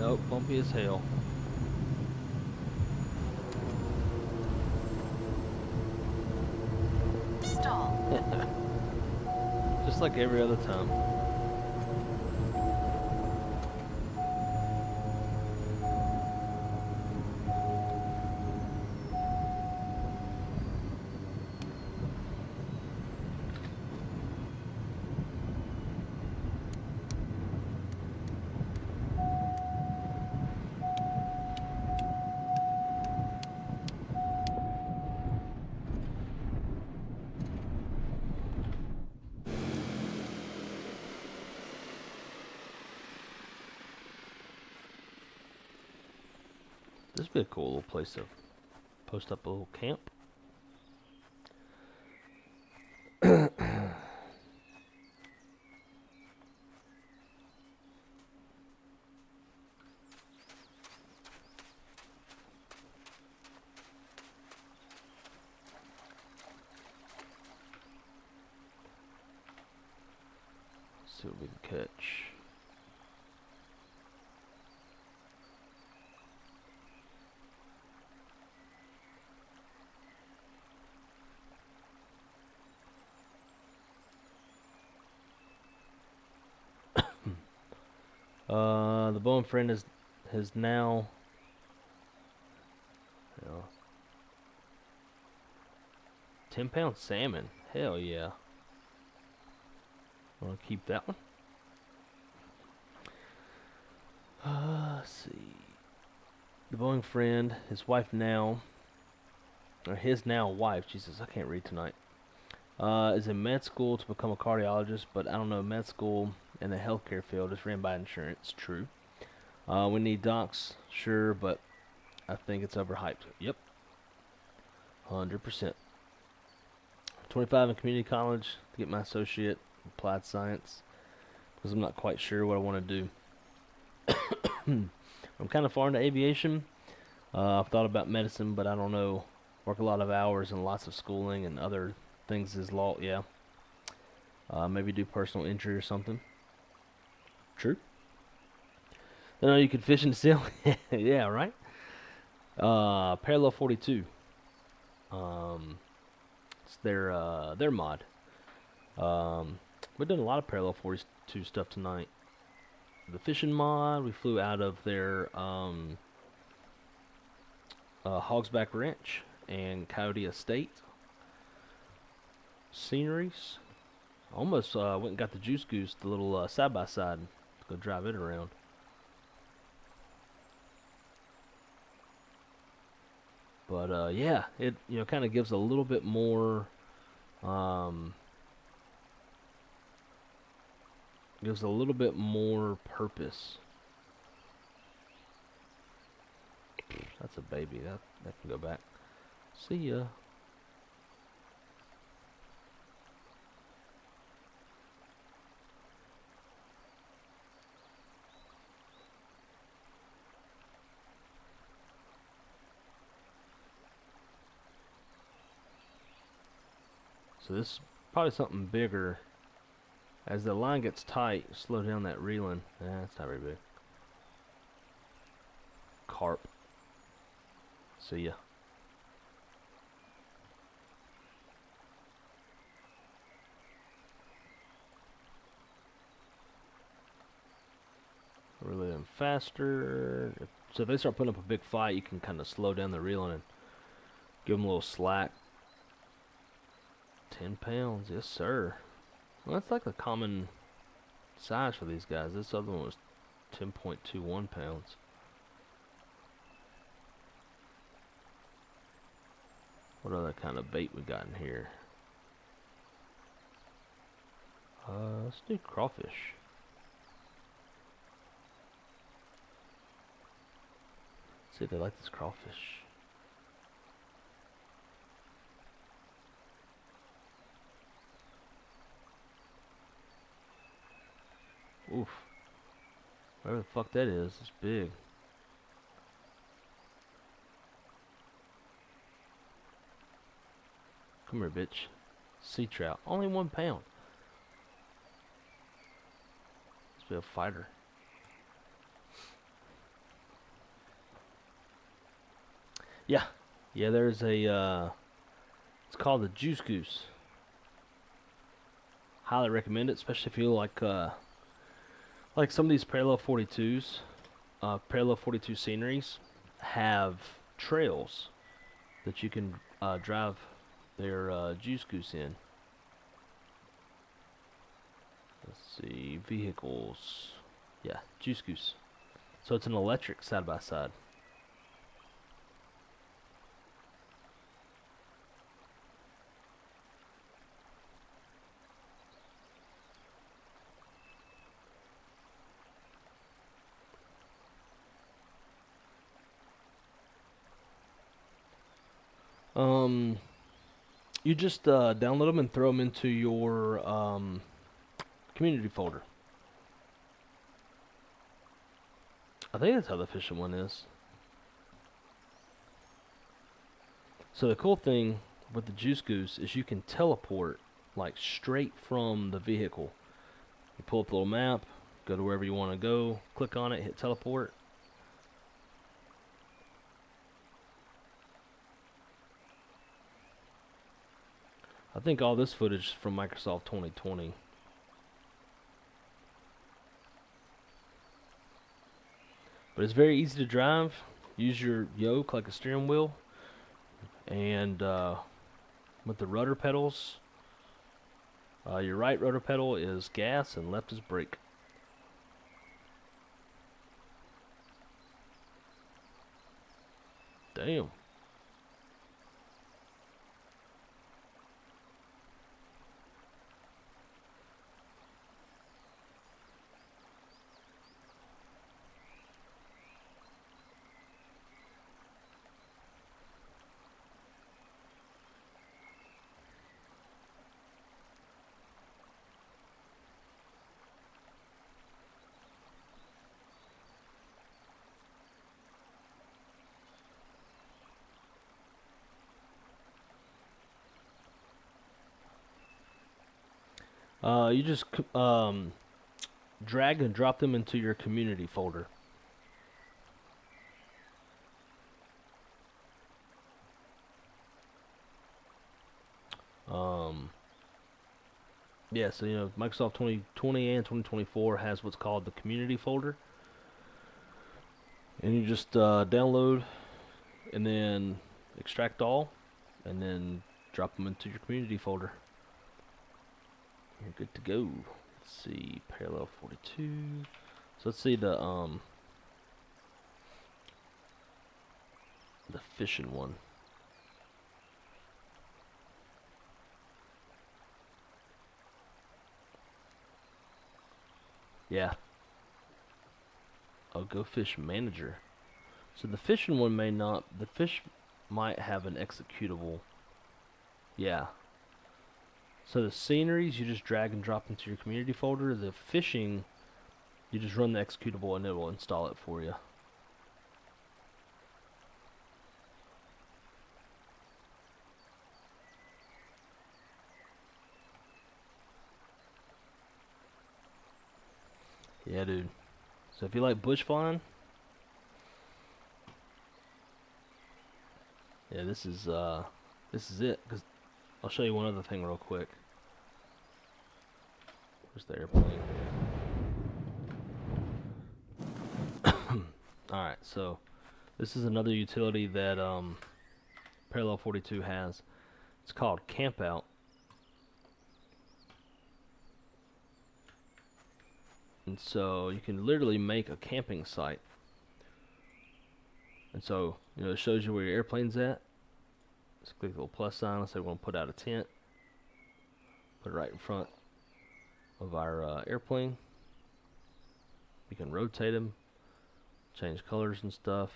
Nope, bumpy as hell. Stall. Just like every other time. This would be a cool little place to post up a little camp. See what we can catch. The Boeing friend has now 10-pound salmon. Hell yeah. Wanna keep that one? Let's see. The Boeing friend, his wife now, or his now wife, Jesus, I can't read tonight, is in med school to become a cardiologist, but I don't know, med school in the healthcare field is ran by insurance, true. We need docs, sure, but I think it's overhyped. Yep. 100%. 25 in community college to get my associate in applied science because I'm not quite sure what I want to do. I'm kind of far into aviation. I've thought about medicine, but I don't know. Work a lot of hours and lots of schooling and other things is law. Yeah. Maybe do personal injury or something. True. I know you could fish in the seal. Yeah, right. Parallel 42. It's their mod. We've done a lot of Parallel 42 stuff tonight. The fishing mod, we flew out of their Hogs Back Ranch and Coyote Estate. Sceneries. Almost went and got the Juice Goose, the little side-by-side, to go drive it around. But yeah, it kind of gives a little bit more purpose. That's a baby. That can go back. See ya. So this is probably something bigger. As the line gets tight, slow down that reeling. It's not very big. Carp. See ya. Reel them faster. So if they start putting up a big fight, you can kind of slow down the reeling and give them a little slack. 10 pounds, yes sir. Well, that's like the common size for these guys. This other one was 10.21 pounds. What other kind of bait we got in here? Let's do crawfish. Let's see if they like this crawfish. Oof. Whatever the fuck that is, it's big. Come here, bitch. Sea trout. Only 1 pound. Let's be a fighter. Yeah, there's a, it's called the Juice Goose. Highly recommend it, especially if you like some of these parallel 42s, parallel 42 sceneries have trails that you can drive their Juice Goose in. Let's see, vehicles. Yeah, Juice Goose. So it's an electric side by side. You just download them and throw them into your community folder. I think that's how the fishing one is. So the cool thing with the Juice Goose is you can teleport like straight from the vehicle. You pull up the little map, go to wherever you want to go, click on it, hit teleport. I think all this footage is from Microsoft 2020. But it's very easy to drive. Use your yoke like a steering wheel. And with the rudder pedals, your right rudder pedal is gas and left is brake. Damn. You just drag and drop them into your community folder. Yeah, so you know Microsoft 2020 and 2024 has what's called the community folder, and you just download and then extract all, and then drop them into your community folder. You're good to go. Let's see, parallel 42. So let's see the fishing one. Yeah. Oh, Go Fish Manager. So the fishing one may not. The fish might have an executable. Yeah. So the sceneries you just drag and drop into your community folder. The fishing, you just run the executable and it will install it for you. Yeah, dude. So if you like bush flying, yeah, this is it. Cause I'll show you one other thing real quick. Where's the airplane? Alright, so this is another utility that Parallel 42 has. It's called Campout. And so you can literally make a camping site. And so, you know, it shows you where your airplane's at. Just click the little plus sign. Let's say we want to put out a tent. Put it right in front of our airplane. You can rotate them, change colors and stuff.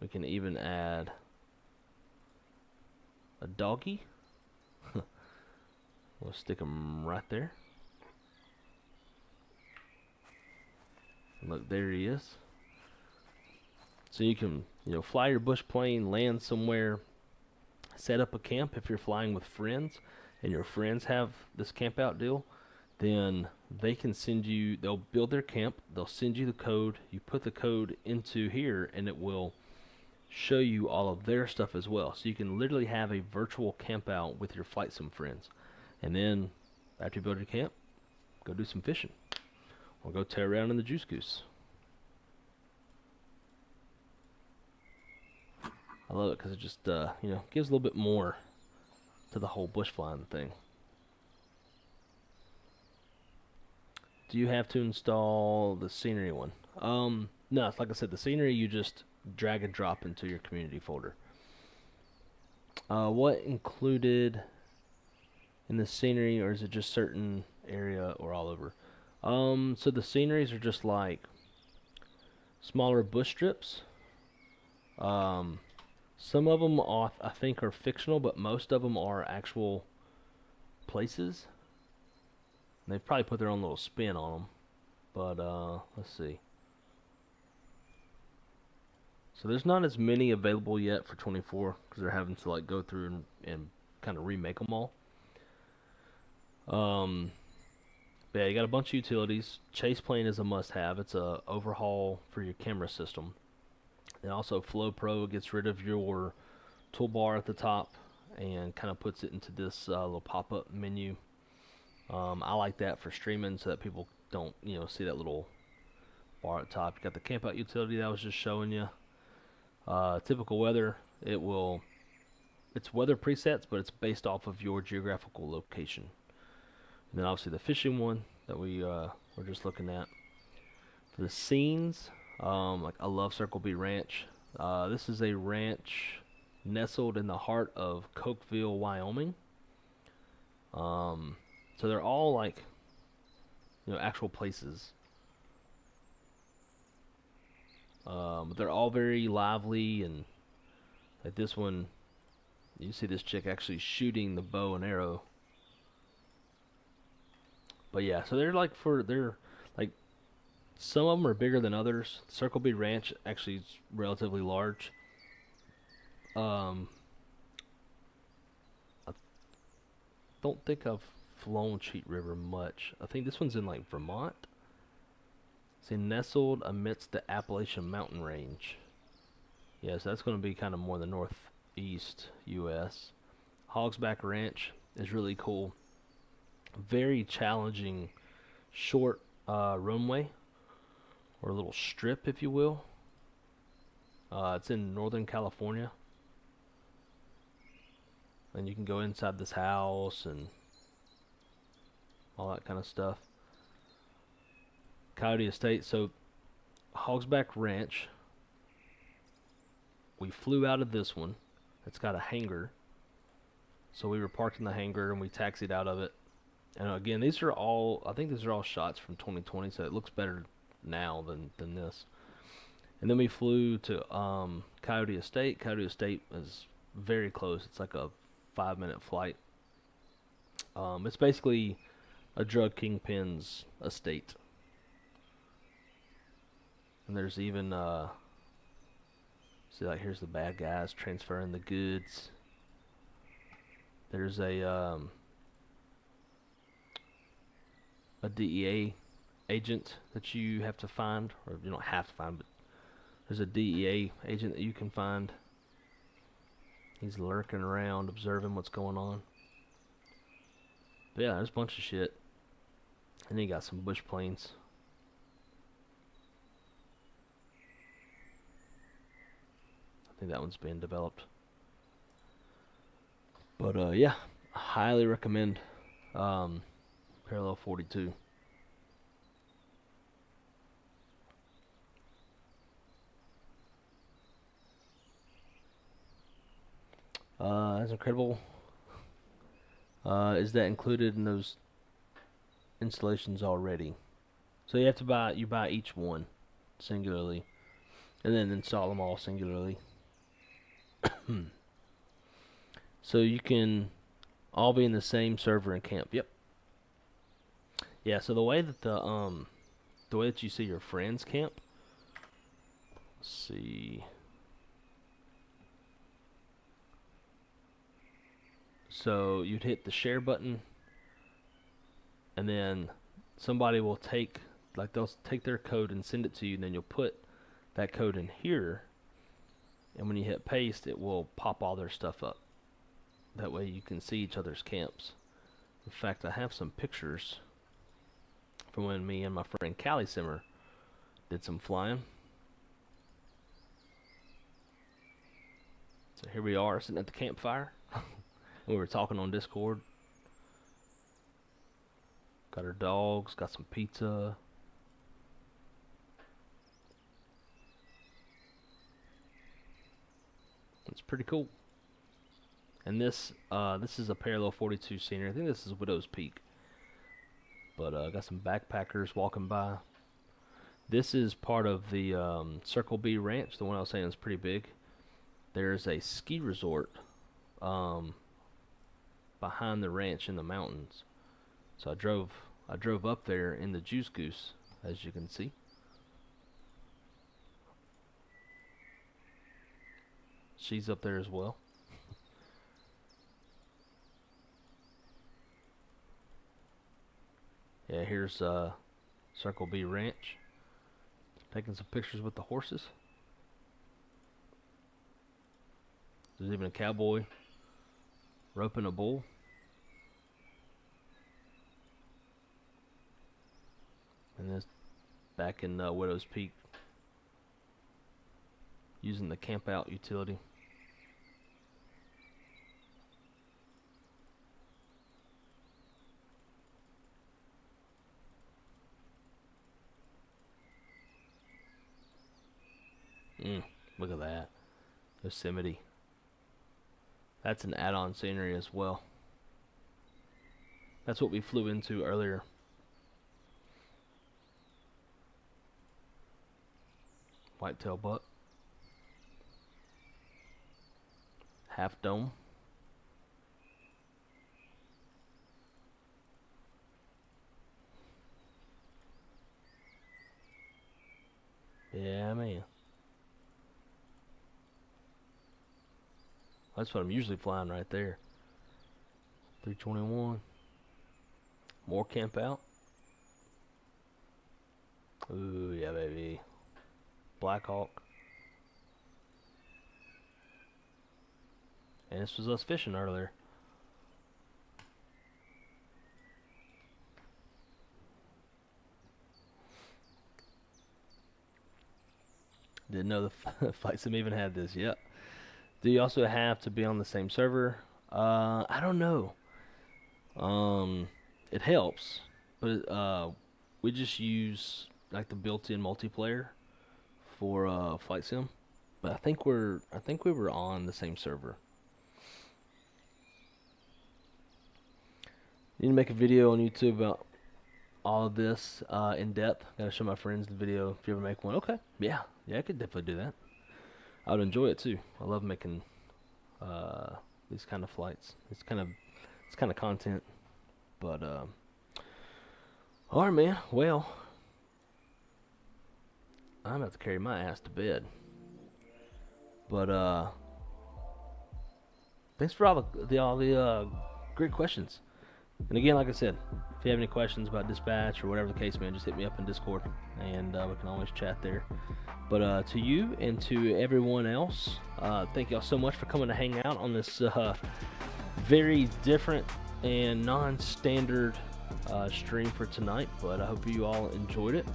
We can even add a doggy. We'll stick them right there. Look, there he is. So you can, you know, fly your bush plane, land somewhere, set up a camp if you're flying with friends, and your friends have this camp out deal, then they can send you, they'll build their camp, they'll send you the code, you put the code into here, and it will show you all of their stuff as well. So you can literally have a virtual camp out with your flight sim friends. And then after you build your camp, go do some fishing. Or go tear around in the Juice Goose. I love it because it just, you know, gives a little bit more to the whole bush flying thing. Do you have to install the scenery one? No, it's like I said, the scenery you just drag and drop into your community folder. What included in the scenery, or is it just certain area or all over? So the sceneries are just like smaller bush strips. Some of them I think are fictional, but most of them are actual places. And they've probably put their own little spin on them. But let's see. So there's not as many available yet for 24 because they're having to like go through and kind of remake them all. But yeah, you got a bunch of utilities. Chase plane is a must-have. It's a overhaul for your camera system. And also Flow Pro gets rid of your toolbar at the top and kind of puts it into this little pop-up menu. I like that for streaming so that people don't, you know, see that little bar at the top. You got the camp out utility that I was just showing you. Typical weather, it's weather presets, but it's based off of your geographical location. And then obviously the fishing one that we were just looking at. For the scenes, like I love Circle B Ranch. This is a ranch nestled in the heart of Cokeville, Wyoming. So they're all like, you know, actual places. But they're all very lively, and like this one, you see this chick actually shooting the bow and arrow. But yeah, so they're like some of them are bigger than others. Circle B Ranch actually is relatively large. I don't think I've flown Cheat River much. I think this one's in like Vermont. See, nestled amidst the Appalachian Mountain Range. Yeah, so that's going to be kind of more the northeast U.S. Hogsback Ranch is really cool. Very challenging short runway, or a little strip, if you will. It's in Northern California. And you can go inside this house and all that kind of stuff. Coyote Estate. So Hogsback Ranch, we flew out of this one. It's got a hangar. So we were parked in the hangar and we taxied out of it. And again, these are all, I think these are all shots from 2020, so it looks better now than this. And then we flew to Coyote Estate. Coyote Estate is very close. It's like a 5-minute flight. It's basically a drug kingpin's estate. And there's even, see, like, here's the bad guys transferring the goods. There's a DEA agent that you have to find, or you don't have to find, but there's a DEA agent that you can find. He's lurking around, observing what's going on. But yeah, there's a bunch of shit. And then you got some bush planes. I think that one's being developed. But yeah, I highly recommend Parallel 42. That's incredible. Is that included in those installations already? So you have to buy each one singularly, and then install them all singularly. So you can all be in the same server and camp. Yep. Yeah. So the way that you see your friends camp. Let's see. So you'd hit the share button, and then somebody will they'll take their code and send it to you, and then you'll put that code in here, and when you hit paste, it will pop all their stuff up. That way you can see each other's camps. In fact, I have some pictures from when me and my friend Callie Simmer did some flying. So here we are sitting at the campfire. We were talking on Discord. Got our dogs, got some pizza. It's pretty cool. And this is a parallel 42 scenery. I think this is Widow's Peak. But got some backpackers walking by. This is part of the Circle B Ranch, the one I was saying is pretty big. There's a ski resort behind the ranch in the mountains. So I drove up there in the Juice Goose, as you can see. She's up there as well. Yeah, here's Circle B Ranch. Taking some pictures with the horses. There's even a cowboy roping a bull. And this back in Widow's Peak, using the camp out utility. Look at that. Yosemite. That's an add-on scenery as well. That's what we flew into earlier. Whitetail buck. Half dome. Yeah, man. That's what I'm usually flying right there. 321. More camp out. Ooh, yeah, baby. Black Hawk. And this was us fishing earlier. Didn't know the Flight Sim even had this. Yep. Do you also have to be on the same server? I don't know. It helps, but we just use like the built-in multiplayer for Flight Sim. But I think we were on the same server. Need to make a video on YouTube about all of this in depth. Gotta show my friends the video if you ever make one. Okay, yeah, I could definitely do that. I would enjoy it too. I love making these kind of flights. It's kind of content. But all right, man. Well, I'm about to carry my ass to bed. But thanks for all the great questions. And again, like I said, if you have any questions about dispatch or whatever the case, man, just hit me up in Discord, and we can always chat there. But to you and to everyone else, thank y'all so much for coming to hang out on this very different and non-standard stream for tonight. But I hope you all enjoyed it.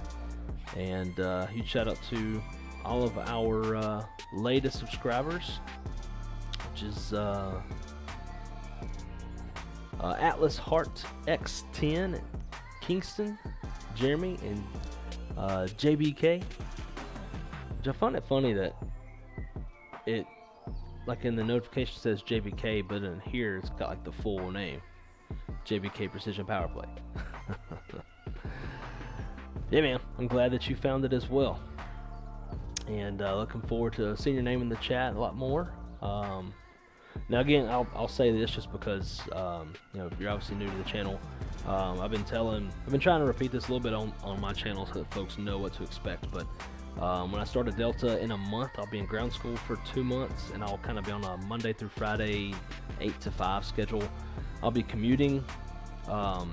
And huge shout out to all of our latest subscribers, which is Atlas Heart X10, Kingston, Jeremy, and JBK. Which I find it funny that it, like in the notification says JBK, but in here it's got like the full name, JBK Precision Power Play. Yeah, man, I'm glad that you found it as well. And looking forward to seeing your name in the chat a lot more. Now again, I'll say this just because you know, you're obviously new to the channel. I've been trying to repeat this a little bit on my channel so that folks know what to expect. But when I start a Delta in a month, I'll be in ground school for 2 months, and I'll kind of be on a Monday through Friday 8 to 5 schedule. I'll be commuting. I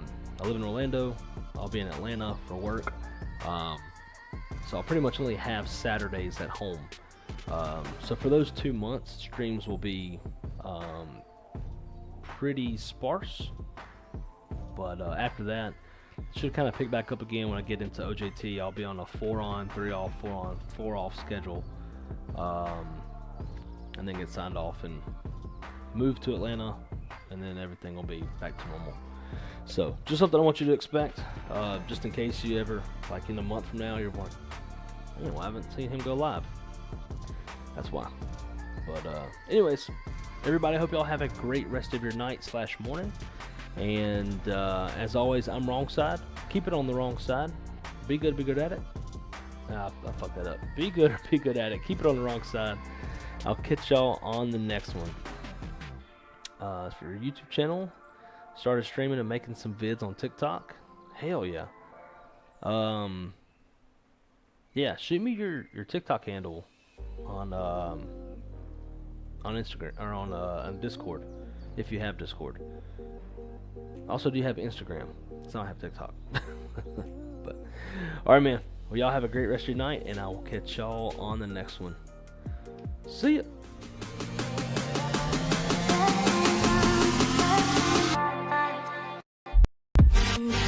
live in Orlando. I'll be in Atlanta for work. So I'll pretty much only have Saturdays at home. So for those 2 months, streams will be pretty sparse, but after that, should kind of pick back up again when I get into OJT. I'll be on a 4 on, 3 off, 4 on, 4 off schedule, and then get signed off and move to Atlanta, and then everything will be back to normal. So just something I want you to expect, just in case you ever, like in a month from now, you're like, oh, I haven't seen him go live. That's why. But anyways, everybody, I hope y'all have a great rest of your night / morning. And as always, I'm wrong side. Keep it on the wrong side. Be good at it. I fucked that up. Be good or be good at it. Keep it on the wrong side. I'll catch y'all on the next one. For your YouTube channel, started streaming and making some vids on TikTok. Hell yeah. Yeah, shoot me your TikTok handle on Instagram or on Discord if you have Discord. Also, do you have Instagram? It's not have TikTok. But all right, man. Well, y'all have a great rest of your night, and I will catch y'all on the next one. See ya. Yeah.